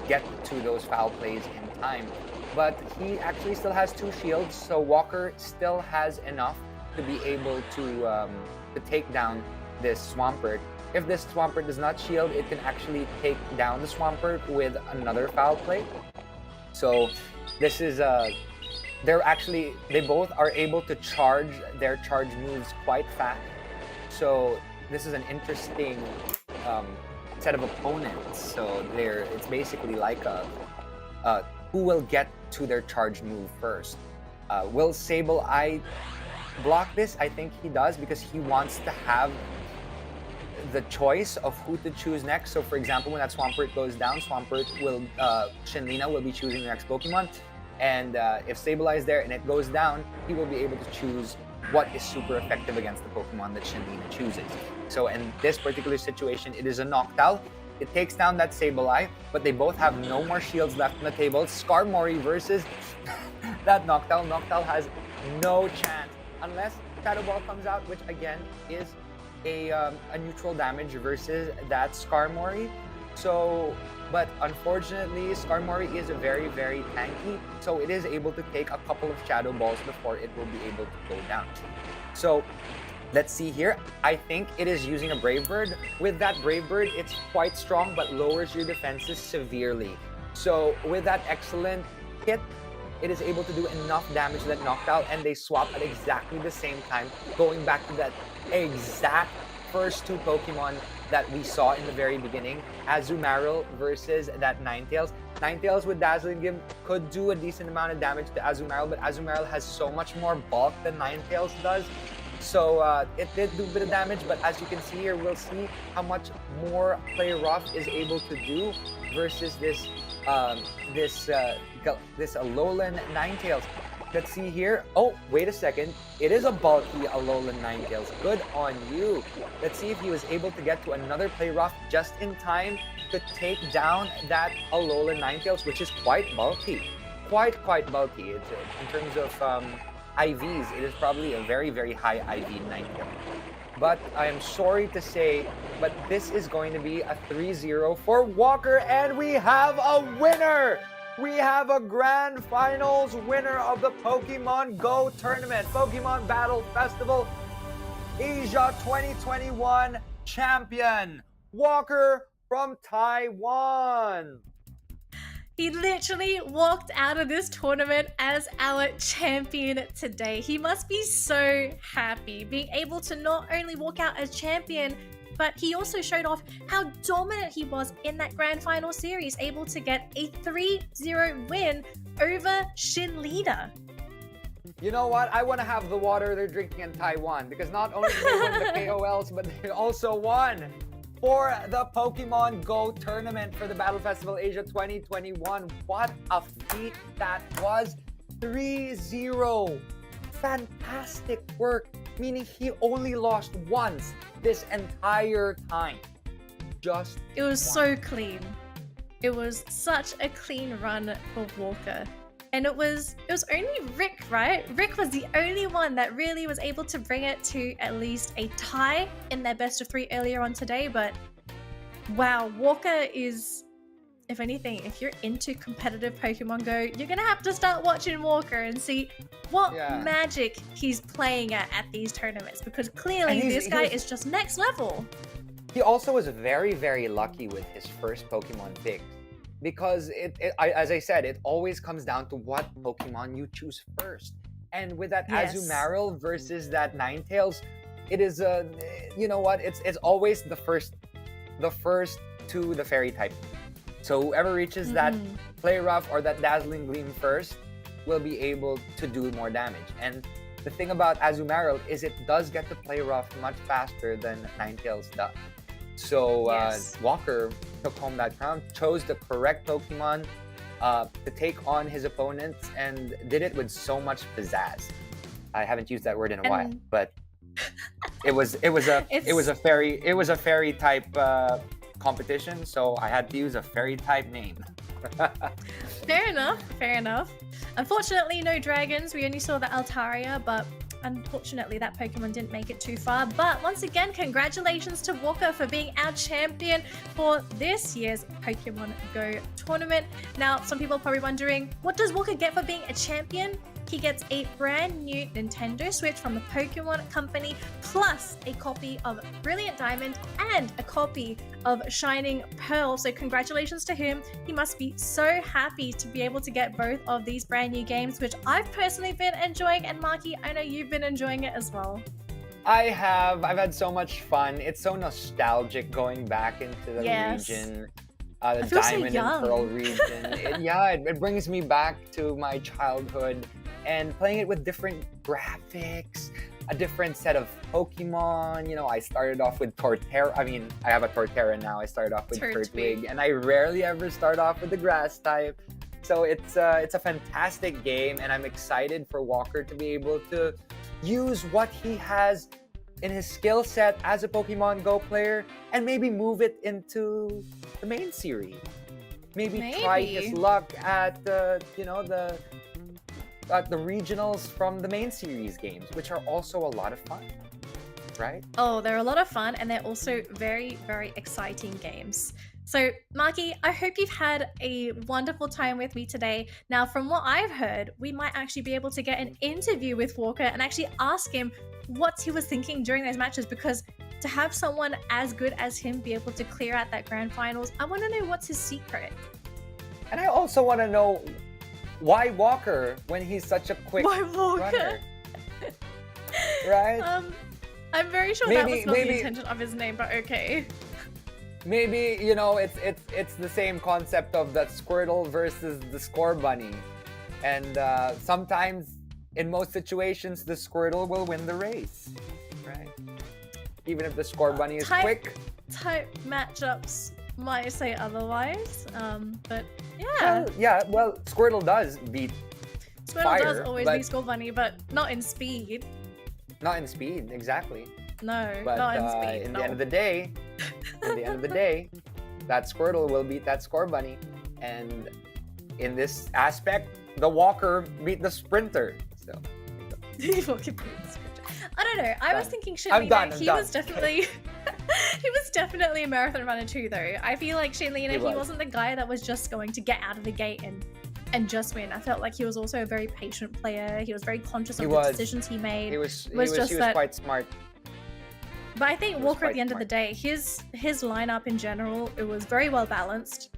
[SPEAKER 3] get to those foul plays in time. But he actually still has 2 shields, so Walker still has enough to be able to take down this Swampert. If this Swampert does not shield, it can actually take down the Swampert with another foul play. So this is they both are able to charge their charge moves quite fast. So this is an interesting set of opponents. So it's basically like who will get to their charge move first. Will Sableye block this? I think he does, because he wants to have the choice of who to choose next. So for example, when that Swampert goes down, Shinlina will be choosing the next Pokemon. And if Sableye is there and it goes down, he will be able to choose what is super effective against the Pokemon that Shinlina chooses. So in this particular situation, it is a Noctowl. It takes down that Sableye, but they both have no more shields left on the table. Skarmory versus that Noctowl. Noctowl has no chance unless Shadow Ball comes out, which again is a neutral damage versus that Skarmory. So, but unfortunately, Skarmory is very, very tanky, so it is able to take a couple of Shadow Balls before it will be able to go down. So, let's see here. I think it is using a Brave Bird. With that Brave Bird, it's quite strong, but lowers your defenses severely. So, with that excellent hit, it is able to do enough damage to that Noctowl, and they swap at exactly the same time, going back to that exact first 2 Pokemon that we saw in the very beginning. Azumarill versus that Ninetales. Ninetales with Dazzling Gleam could do a decent amount of damage to Azumarill, but Azumarill has so much more bulk than Ninetales does. So it did do a bit of damage, but as you can see here, we'll see how much more Play Rough is able to do versus this Alolan Ninetales. Let's see here. Oh, wait a second. It is a bulky Alolan Ninetales. Good on you. Let's see if he was able to get to another Play Rough just in time to take down that Alolan Ninetales, which is quite bulky. Quite bulky. It's, in terms of IVs, it is probably a very, very high IV Ninetales. But I am sorry to say, but this is going to be a 3-0 for Walker, and we have a winner! We have a grand finals winner of the Pokemon GO Tournament, Pokemon Battle Festival Asia 2021 champion, Walker from Taiwan.
[SPEAKER 2] He literally walked out of this tournament as our champion today. He must be so happy being able to not only walk out as champion, but he also showed off how dominant he was in that grand final series, able to get a 3-0 win over Shinlina.
[SPEAKER 3] You know what? I want to have the water they're drinking in Taiwan, because not only did they win the KOLs, but they also won for the Pokemon GO Tournament for the Battle Festival Asia 2021. What a feat that was. 3-0. Fantastic work. Meaning he only lost once this entire time. Just
[SPEAKER 2] it was
[SPEAKER 3] once.
[SPEAKER 2] so clean. It was such a clean run for Walker. And it was only Rick, right? Rick was the only one that really was able to bring it to at least a tie in their best of 3 earlier on today. But wow, Walker is, if anything, if you're into competitive Pokemon Go, you're gonna have to start watching Walker and see what magic he's playing at these tournaments, because clearly this guy is just next level.
[SPEAKER 3] He also was very, very lucky with his first Pokemon pick, because as I said, it always comes down to what Pokemon you choose first. And with that Azumarill versus that Ninetales, it is you know what? It's always the first to the Fairy type. So whoever reaches that Play Rough or that Dazzling Gleam first will be able to do more damage. And the thing about Azumarill is it does get to Play Rough much faster than Ninetales does. So Walker took home that crown, chose the correct Pokemon to take on his opponents, and did it with so much pizzazz. I haven't used that word in a while, but it was a fairy type competition, so I had to use a fairy type name.
[SPEAKER 2] Fair enough. Unfortunately, no dragons. We only saw the Altaria, but unfortunately that Pokemon didn't make it too far. But once again, congratulations to Walker for being our champion for this year's Pokemon Go Tournament. Now, some people are probably wondering, what does Walker get for being a champion? He gets a brand new Nintendo Switch from the Pokemon Company, plus a copy of Brilliant Diamond and a copy of Shining Pearl. So congratulations to him. He must be so happy to be able to get both of these brand new games, which I've personally been enjoying. And Marky, I know you've been enjoying it as well.
[SPEAKER 3] I've had so much fun. It's so nostalgic going back into the region. The Diamond and Pearl region. It brings me back to my childhood. And playing it with different graphics, a different set of Pokemon. You know, I started off with Torterra. I mean, I have a Torterra now. I started off with Turtwig, and I rarely ever start off with the grass type. So it's a fantastic game, and I'm excited for Walker to be able to use what he has in his skill set as a Pokemon Go player, and maybe move it into the main series. Maybe try his luck at the regionals from the main series games, which are also a lot of fun, right?
[SPEAKER 2] Oh, they're a lot of fun, and they're also very, very exciting games. So, Marky, I hope you've had a wonderful time with me today. Now, from what I've heard, we might actually be able to get an interview with Walker and actually ask him what he was thinking during those matches, because to have someone as good as him be able to clear out that grand finals, I want to know what's his secret.
[SPEAKER 3] And I also want to know, why Walker when he's such a quick runner? Right?
[SPEAKER 2] I'm very sure that was not the intention of his name, but okay.
[SPEAKER 3] Maybe, you know, it's the same concept of the Squirtle versus the Score Bunny. And sometimes, in most situations, the Squirtle will win the race. Right? Even if the Score Bunny is quick.
[SPEAKER 2] Type matchups might say otherwise, but
[SPEAKER 3] well, Squirtle does beat Fire,
[SPEAKER 2] does always beat Score Bunny, but not in speed.
[SPEAKER 3] Not in speed, exactly.
[SPEAKER 2] No,
[SPEAKER 3] but,
[SPEAKER 2] not in speed.
[SPEAKER 3] In the end of the day, that Squirtle will beat that Score Bunny, and in this aspect, the Walker beat the Sprinter. So.
[SPEAKER 2] I don't know. I was thinking Shinlina, he was definitely he was definitely a marathon runner too, though. I feel like Shinlina, he wasn't the guy that was just going to get out of the gate and just win. I felt like he was also a very patient player. He was very conscious of the decisions he made.
[SPEAKER 3] He was quite smart.
[SPEAKER 2] But I think Walker, at the end of the day, his lineup in general, it was very well balanced.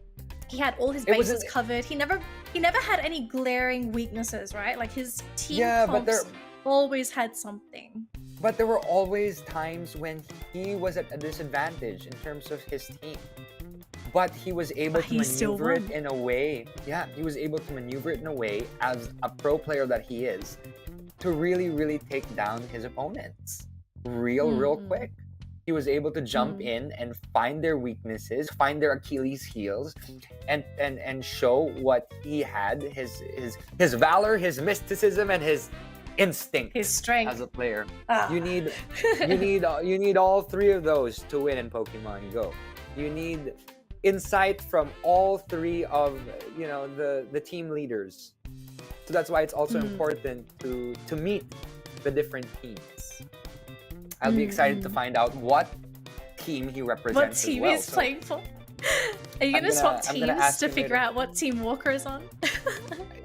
[SPEAKER 2] He had all his bases covered. He never had any glaring weaknesses, right? Like his team comps always had something.
[SPEAKER 3] But there were always times when he was at a disadvantage in terms of his team. But he was able to maneuver it in a way. Yeah, he was able to maneuver it in a way, as a pro player that he is, to really, really take down his opponents real quick. He was able to jump in and find their weaknesses, find their Achilles heels, and show what he had, his valor, his mysticism, and his instinct,
[SPEAKER 2] his strength
[SPEAKER 3] as a player. You need all three of those to win in Pokemon Go. You need insight from all three of the team leaders. So that's why it's also important to meet the different teams. I'll be excited to find out what team he represents.
[SPEAKER 2] What team
[SPEAKER 3] as well.
[SPEAKER 2] he's playing for? Are you gonna swap teams to figure out what team Walker is on?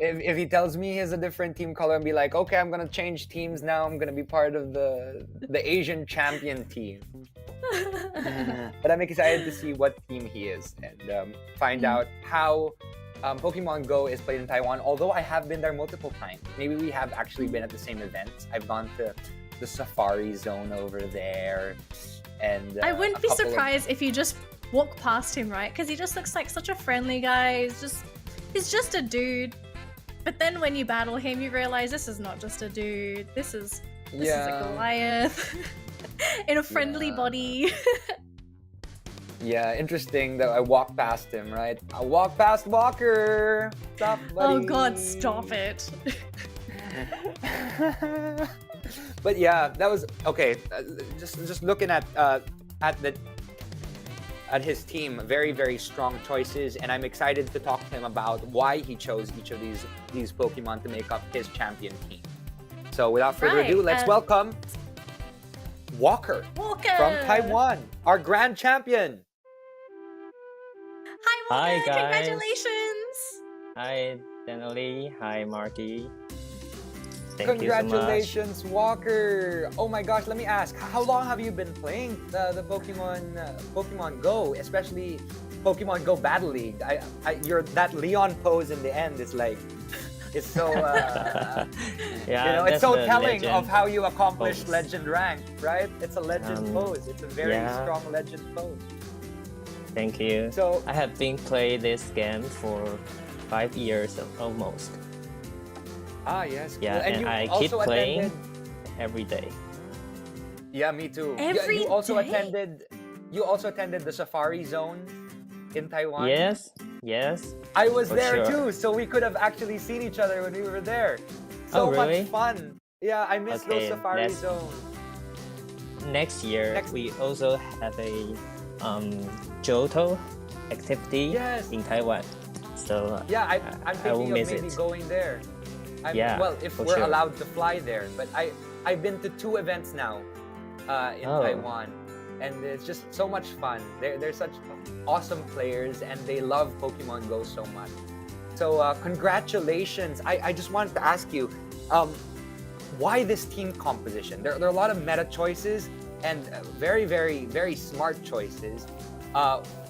[SPEAKER 3] If he tells me he has a different team color, and be like, okay, I'm gonna change teams now. I'm gonna be part of the Asian champion team. But I'm excited to see what team he is and find out how Pokemon Go is played in Taiwan. Although I have been there multiple times. Maybe we have actually been at the same events. I've gone to the Safari Zone over there, and
[SPEAKER 2] I wouldn't be surprised if you just walk past him, right? Because he just looks like such a friendly guy. He's just a dude. But then when you battle him, you realize this is not just a dude. This is a Goliath in a friendly body.
[SPEAKER 3] Yeah, interesting that I walked past him, right? I walked past Walker. Stop, buddy.
[SPEAKER 2] Oh God, stop it.
[SPEAKER 3] But yeah, that was okay. Just looking at his team, very, very strong choices, and I'm excited to talk to him about why he chose each of these Pokemon to make up his champion team. So without further ado, let's welcome Walker from Taiwan, our grand champion.
[SPEAKER 2] Hi, Walker.
[SPEAKER 5] Hi, guys.
[SPEAKER 2] Congratulations.
[SPEAKER 5] Hi, Denali. Hi, Marky. Thank
[SPEAKER 3] Congratulations, Walker! Oh my gosh, let me ask, how long have you been playing the Pokemon Go, especially Pokemon Go Battle League? That Leon pose in the end is like, it's so it's so telling of how you accomplished legend rank, right? It's a legend pose. It's a very strong legend pose.
[SPEAKER 5] Thank you.
[SPEAKER 3] So
[SPEAKER 5] I have been playing this game for 5 years almost.
[SPEAKER 3] Ah, yes. Cool.
[SPEAKER 5] Yeah, and I keep playing every day.
[SPEAKER 3] Yeah, me too.
[SPEAKER 2] Every
[SPEAKER 3] you also
[SPEAKER 2] day?
[SPEAKER 3] attended the Safari Zone in Taiwan.
[SPEAKER 5] Yes.
[SPEAKER 3] I was there
[SPEAKER 5] sure.
[SPEAKER 3] too, so we could have actually seen each other when we were there. So
[SPEAKER 5] really?
[SPEAKER 3] much fun. Yeah, I miss those Safari Zones.
[SPEAKER 5] Next year, we also have a Johto activity in Taiwan. So
[SPEAKER 3] yeah, I'm thinking of maybe going there. Well, if we're allowed to fly there. But I've been to 2 events now in Taiwan, and it's just so much fun. They're such awesome players, and they love Pokemon Go so much. So congratulations. I just wanted to ask you, why this team composition? There are a lot of meta choices and very, very, very smart choices.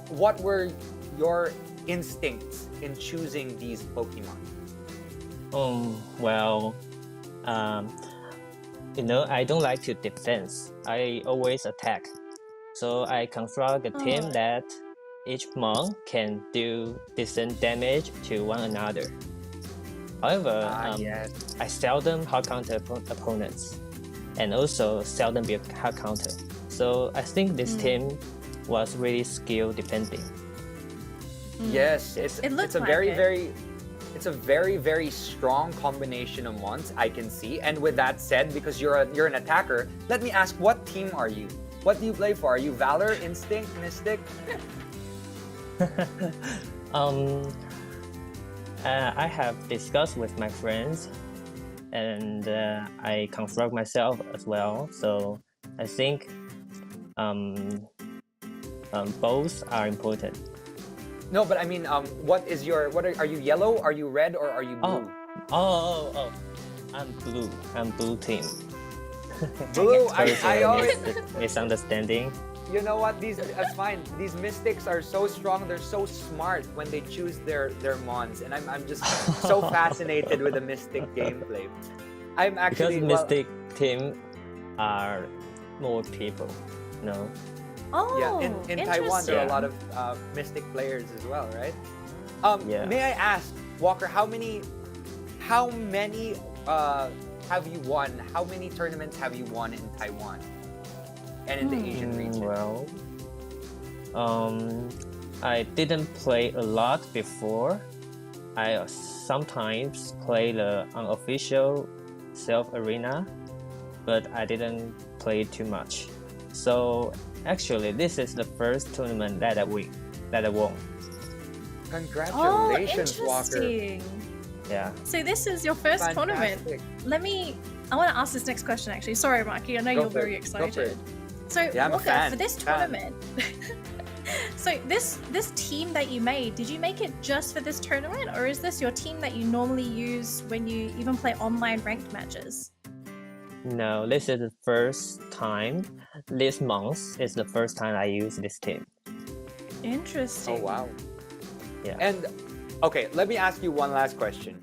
[SPEAKER 3] What were your instincts in choosing these Pokemon?
[SPEAKER 5] Well, I don't like to defense. I always attack. So I construct a team that each mon can do decent damage to one another. However, I seldom hard counter opponents, and also seldom be a hard counter. So I think this team was really skill depending.
[SPEAKER 3] Yes, it's a very, very strong combination of mons, I can see. And with that said, because you're an attacker, let me ask, what team are you? What do you play for? Are you Valor, Instinct, Mystic?
[SPEAKER 5] I have discussed with my friends, and I construct myself as well. So I think both are important.
[SPEAKER 3] No, but I mean, are you yellow? Are you red? Or are you blue?
[SPEAKER 5] Oh! I'm blue. I'm blue team.
[SPEAKER 3] Blue. I always
[SPEAKER 5] misunderstanding.
[SPEAKER 3] You know what? That's fine. These Mystics are so strong. They're so smart when they choose their mons, and I'm just so fascinated with the Mystic gameplay. I'm actually
[SPEAKER 5] because Mystic team are more people. No.
[SPEAKER 2] Oh,
[SPEAKER 3] yeah, in Taiwan there are a lot of Mystic players as well, right? May I ask, Walker, how many have you won? How many tournaments have you won in Taiwan and in the Asian region?
[SPEAKER 5] Well, I didn't play a lot before. I sometimes play the unofficial self-arena, but I didn't play too much. So actually, this is the first tournament that I win. that I won.
[SPEAKER 3] Congratulations, Walker.
[SPEAKER 2] interesting.
[SPEAKER 5] Yeah.
[SPEAKER 2] So this is your first tournament.
[SPEAKER 3] Fantastic.
[SPEAKER 2] I want to ask this next question actually. Sorry, Marky, I know
[SPEAKER 3] Go
[SPEAKER 2] you're
[SPEAKER 3] for
[SPEAKER 2] very
[SPEAKER 3] it. Go for
[SPEAKER 2] excited.
[SPEAKER 3] it.
[SPEAKER 2] So
[SPEAKER 3] Yeah, I'm a
[SPEAKER 2] Walker,
[SPEAKER 3] fan.
[SPEAKER 2] for this
[SPEAKER 3] Fan.
[SPEAKER 2] tournament, so this team that you made, did you make it just for this tournament, or is this your team that you normally use when you even play online ranked matches?
[SPEAKER 5] No, this is the first time. This month is the first time I use this team.
[SPEAKER 2] Interesting.
[SPEAKER 3] Oh wow.
[SPEAKER 5] Yeah.
[SPEAKER 3] And okay, let me ask you one last question.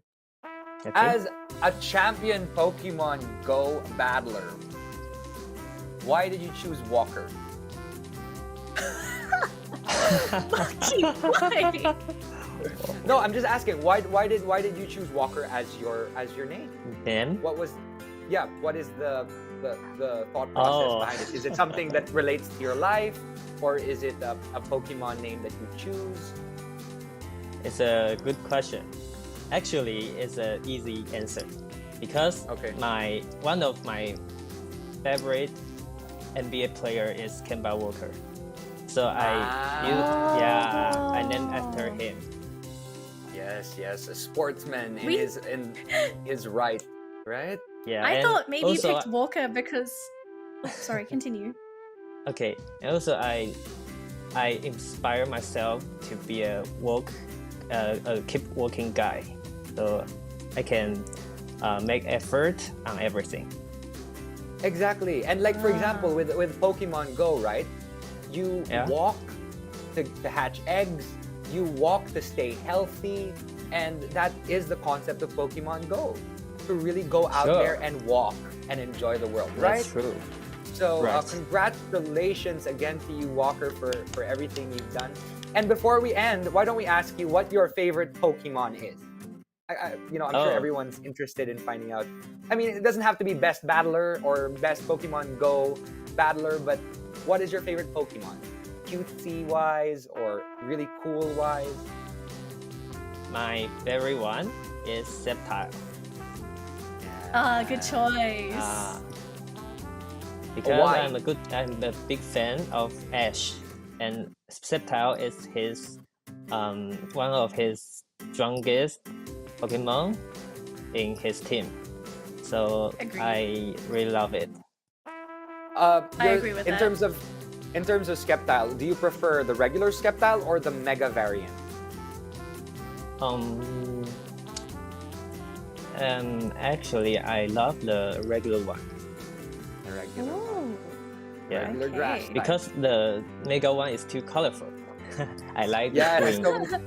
[SPEAKER 5] Okay.
[SPEAKER 3] As a champion Pokemon Go battler, why did you choose Walker?
[SPEAKER 2] Marky, why?
[SPEAKER 3] No, I'm just asking. Why did you choose Walker as your name?
[SPEAKER 5] Then
[SPEAKER 3] What is the thought process
[SPEAKER 5] Oh.
[SPEAKER 3] behind it? Is it something that relates to your life, or is it a Pokemon name that you choose?
[SPEAKER 5] it's a good question. Actually, it's an easy answer because
[SPEAKER 3] Okay.
[SPEAKER 5] one of my favorite NBA player is Kemba Walker. So I named after him.
[SPEAKER 3] Yes, a sportsman
[SPEAKER 2] We-
[SPEAKER 3] in his right?
[SPEAKER 5] Yeah.
[SPEAKER 2] I
[SPEAKER 5] and
[SPEAKER 2] thought maybe you
[SPEAKER 5] also,
[SPEAKER 2] picked Walker because. Oh, sorry, continue.
[SPEAKER 5] Okay, and also I inspire myself to be a keep walking guy, so I can make effort on everything.
[SPEAKER 3] Exactly. And like for example, with Pokemon Go, right? You
[SPEAKER 5] Yeah.
[SPEAKER 3] walk to hatch eggs. You walk to stay healthy, and that is the concept of Pokemon Go. To really go out
[SPEAKER 5] Sure.
[SPEAKER 3] there and walk and enjoy the world, right?
[SPEAKER 5] That's true.
[SPEAKER 3] So
[SPEAKER 5] Right.
[SPEAKER 3] congratulations again to you, Walker, for everything you've done. And before we end, why don't we ask you what your favorite Pokemon is? I'm sure
[SPEAKER 5] Oh.
[SPEAKER 3] everyone's interested in finding out. I mean, it doesn't have to be best battler or best Pokemon Go battler, but what is your favorite Pokemon? Cutesy wise or really cool wise?
[SPEAKER 5] My favorite one is Sceptile.
[SPEAKER 2] Good choice.
[SPEAKER 5] Because
[SPEAKER 3] Why?
[SPEAKER 5] I'm a big fan of Ash, and Sceptile is his one of his strongest Pokemon in his team. So
[SPEAKER 2] Agreed.
[SPEAKER 5] I really love it.
[SPEAKER 2] I agree with
[SPEAKER 3] in
[SPEAKER 2] that.
[SPEAKER 3] terms of Sceptile, do you prefer the regular Sceptile or the Mega variant?
[SPEAKER 5] Actually, I love the regular one.
[SPEAKER 3] The regular.
[SPEAKER 2] Ooh.
[SPEAKER 5] Yeah,
[SPEAKER 3] Regular
[SPEAKER 2] Okay.
[SPEAKER 3] grass type.
[SPEAKER 5] because the Mega one is too colorful. I like
[SPEAKER 3] Yeah,
[SPEAKER 5] the
[SPEAKER 3] let's
[SPEAKER 5] green.
[SPEAKER 3] go.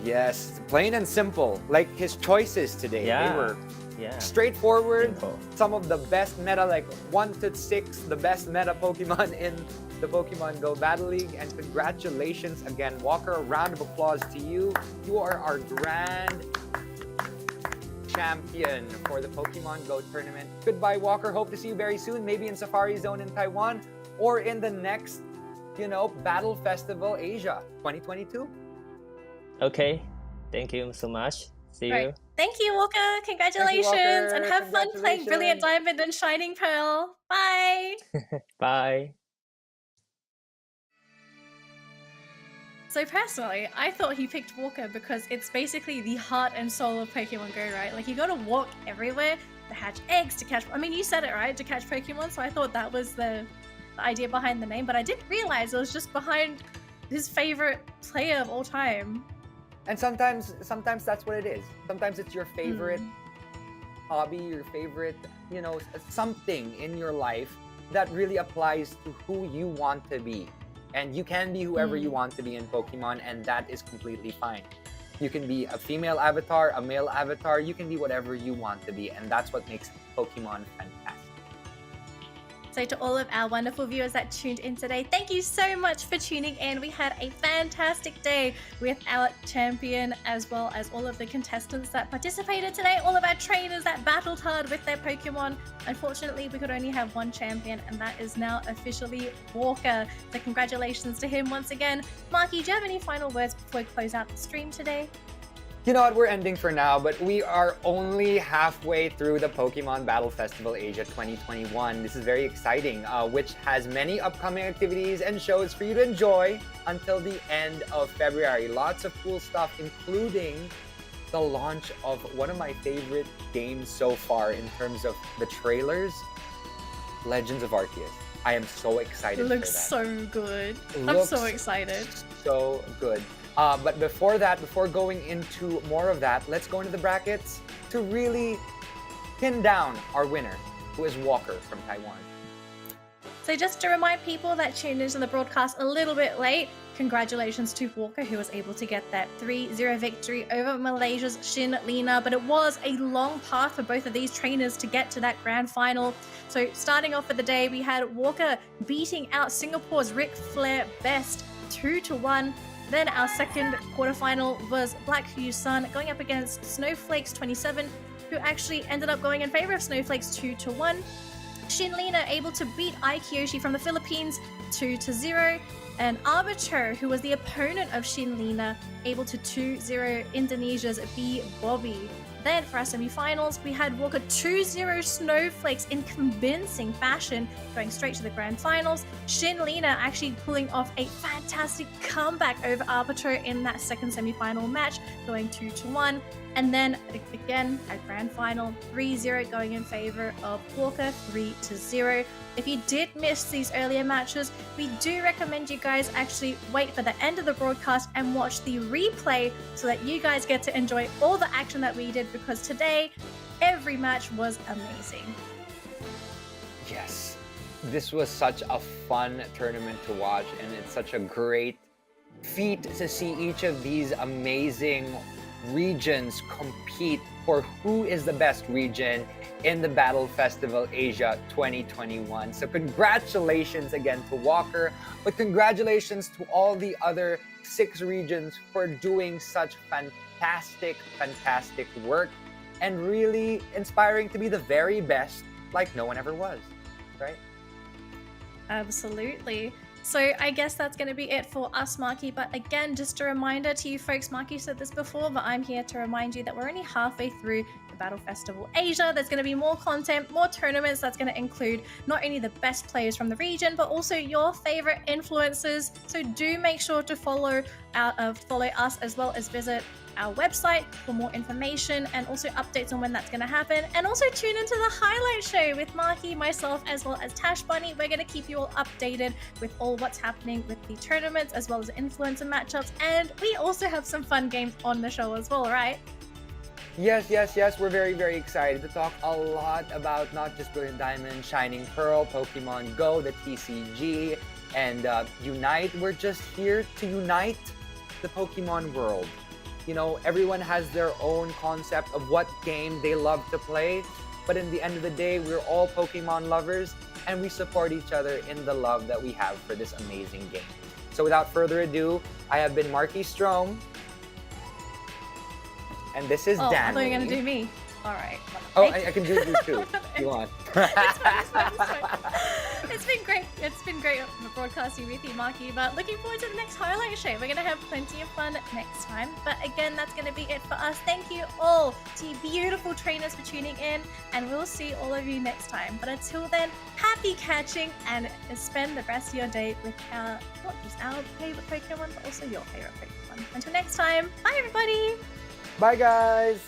[SPEAKER 3] Yes, plain and simple. Like his choices today,
[SPEAKER 5] Yeah.
[SPEAKER 3] they were
[SPEAKER 5] Yeah,
[SPEAKER 3] straightforward.
[SPEAKER 5] simple.
[SPEAKER 3] Some of the best meta, like 1 to 6, the best meta Pokemon in the Pokemon Go Battle League. And congratulations again, Walker. A round of applause to you. You are our grand champion for the Pokemon Go Tournament. Goodbye, Walker. Hope to see you very soon, maybe in Safari Zone in Taiwan or in the next, Battle Festival Asia 2022.
[SPEAKER 5] Okay, thank you so much. See you.
[SPEAKER 2] Right. Thank you, Walker. Congratulations.
[SPEAKER 3] Walker.
[SPEAKER 2] And have fun playing Brilliant
[SPEAKER 3] Congratulations.
[SPEAKER 2] Diamond and Shining Pearl. Bye.
[SPEAKER 5] Bye.
[SPEAKER 2] So personally, I thought he picked Walker because it's basically the heart and soul of Pokemon Go, right? Like you gotta walk everywhere to hatch eggs, to catch. I mean, you said it right, to catch Pokemon. So I thought that was the idea behind the name, but I didn't realize it was just behind his favorite player of all time.
[SPEAKER 3] And sometimes that's what it is. Sometimes it's your favorite hobby, your favorite, something in your life that really applies to who you want to be. And you can be whoever you want to be in Pokemon, and that is completely fine. You can be a female avatar, a male avatar, you can be whatever you want to be, and that's what makes Pokemon fantastic.
[SPEAKER 2] So to all of our wonderful viewers that tuned in today, thank you so much for tuning in. We had a fantastic day with our champion, as well as all of the contestants that participated today, all of our trainers that battled hard with their Pokemon. Unfortunately, we could only have one champion, and that is now officially Walker. So congratulations to him once again. Marky, do you have any final words before we close out the stream today?
[SPEAKER 3] You know what, we're ending for now, but we are only halfway through the Pokemon Battle Festival Asia 2021. This is very exciting, which has many upcoming activities and shows for you to enjoy until the end of February. Lots of cool stuff, including the launch of one of my favorite games so far in terms of the trailers, Legends of Arceus. I am so excited
[SPEAKER 2] It
[SPEAKER 3] for that.
[SPEAKER 2] looks so good. I'm so excited.
[SPEAKER 3] So good. But before that, before going into more of that, let's go into the brackets to really pin down our winner, who is Walker from Taiwan.
[SPEAKER 2] So just to remind people that tuned into the broadcast a little bit late, congratulations to Walker, who was able to get that 3-0 victory over Malaysia's Shin Lina. But it was a long path for both of these trainers to get to that grand final. So starting off for the day, we had Walker beating out Singapore's Ric Flair Best 2-1. Then our second quarterfinal was Black Hugh Sun going up against Snowflakes 27, who actually ended up going in favor of Snowflakes 2-1. Shin Lina able to beat Ai Kyoshi from the Philippines 2-0, and Arbiter, who was the opponent of Shin Lina, able to 2-0 Indonesia's B Bobby. Then for our semi-finals, we had Walker 2-0 Snowflakes in convincing fashion, going straight to the grand finals. Shin Lina actually pulling off a fantastic comeback over Arbiter in that second semi-final match, going 2-1. And then again, at grand final, 3-0 going in favor of Walker, 3-0. If you did miss these earlier matches, we do recommend you guys actually wait for the end of the broadcast and watch the replay so that you guys get to enjoy all the action that we did, because today, every match was amazing.
[SPEAKER 3] Yes, this was such a fun tournament to watch, and it's such a great feat to see each of these amazing regions compete for who is the best region in the Battle Festival Asia 2021. So congratulations again to Walker, but congratulations to all the other 6 regions for doing such fantastic work and really inspiring to be the very best like no one ever was, right?
[SPEAKER 2] Absolutely. So I guess that's going to be it for us, Marky. But again, just a reminder to you folks, Marky said this before, but I'm here to remind you that we're only halfway through the Battle Festival Asia. There's going to be more content, more tournaments. That's going to include not only the best players from the region, but also your favorite influencers. So do make sure to follow us, as well as visit our website for more information and also updates on when that's going to happen. And also tune into the highlight show with Marky, myself, as well as Tash Bunny. We're going to keep you all updated with all what's happening with the tournaments, as well as influencer matchups. And we also have some fun games on the show as well, right?
[SPEAKER 3] Yes. We're very excited to talk a lot about not just Brilliant Diamond, Shining Pearl, Pokemon Go, the TCG, and Unite. We're just here to unite the Pokemon world. You know, everyone has their own concept of what game they love to play, but in the end of the day, we're all Pokemon lovers, and we support each other in the love that we have for this amazing game. So without further ado, I have been Marky Strom, and this is Dan.
[SPEAKER 2] I thought you were going to do me. All right.
[SPEAKER 3] Oh, I can do you too, if you want.
[SPEAKER 2] It's fine. It's been great. It's been great broadcasting with you, Marky, but looking forward to the next highlight show. We're going to have plenty of fun next time. But again, that's going to be it for us. Thank you all to you beautiful trainers for tuning in, and we'll see all of you next time. But until then, happy catching, and spend the rest of your day with not just our favorite Pokemon, but also your favorite Pokemon. Until next time, bye everybody!
[SPEAKER 3] Bye guys!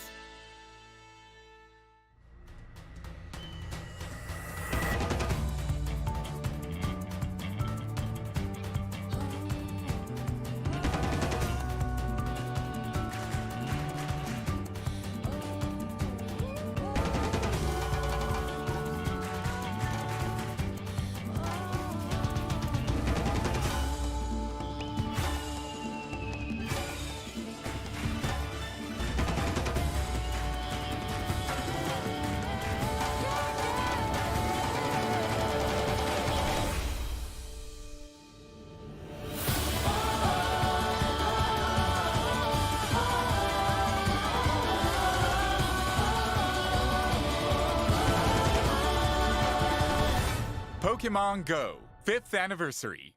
[SPEAKER 1] Pokemon Go, 5th anniversary.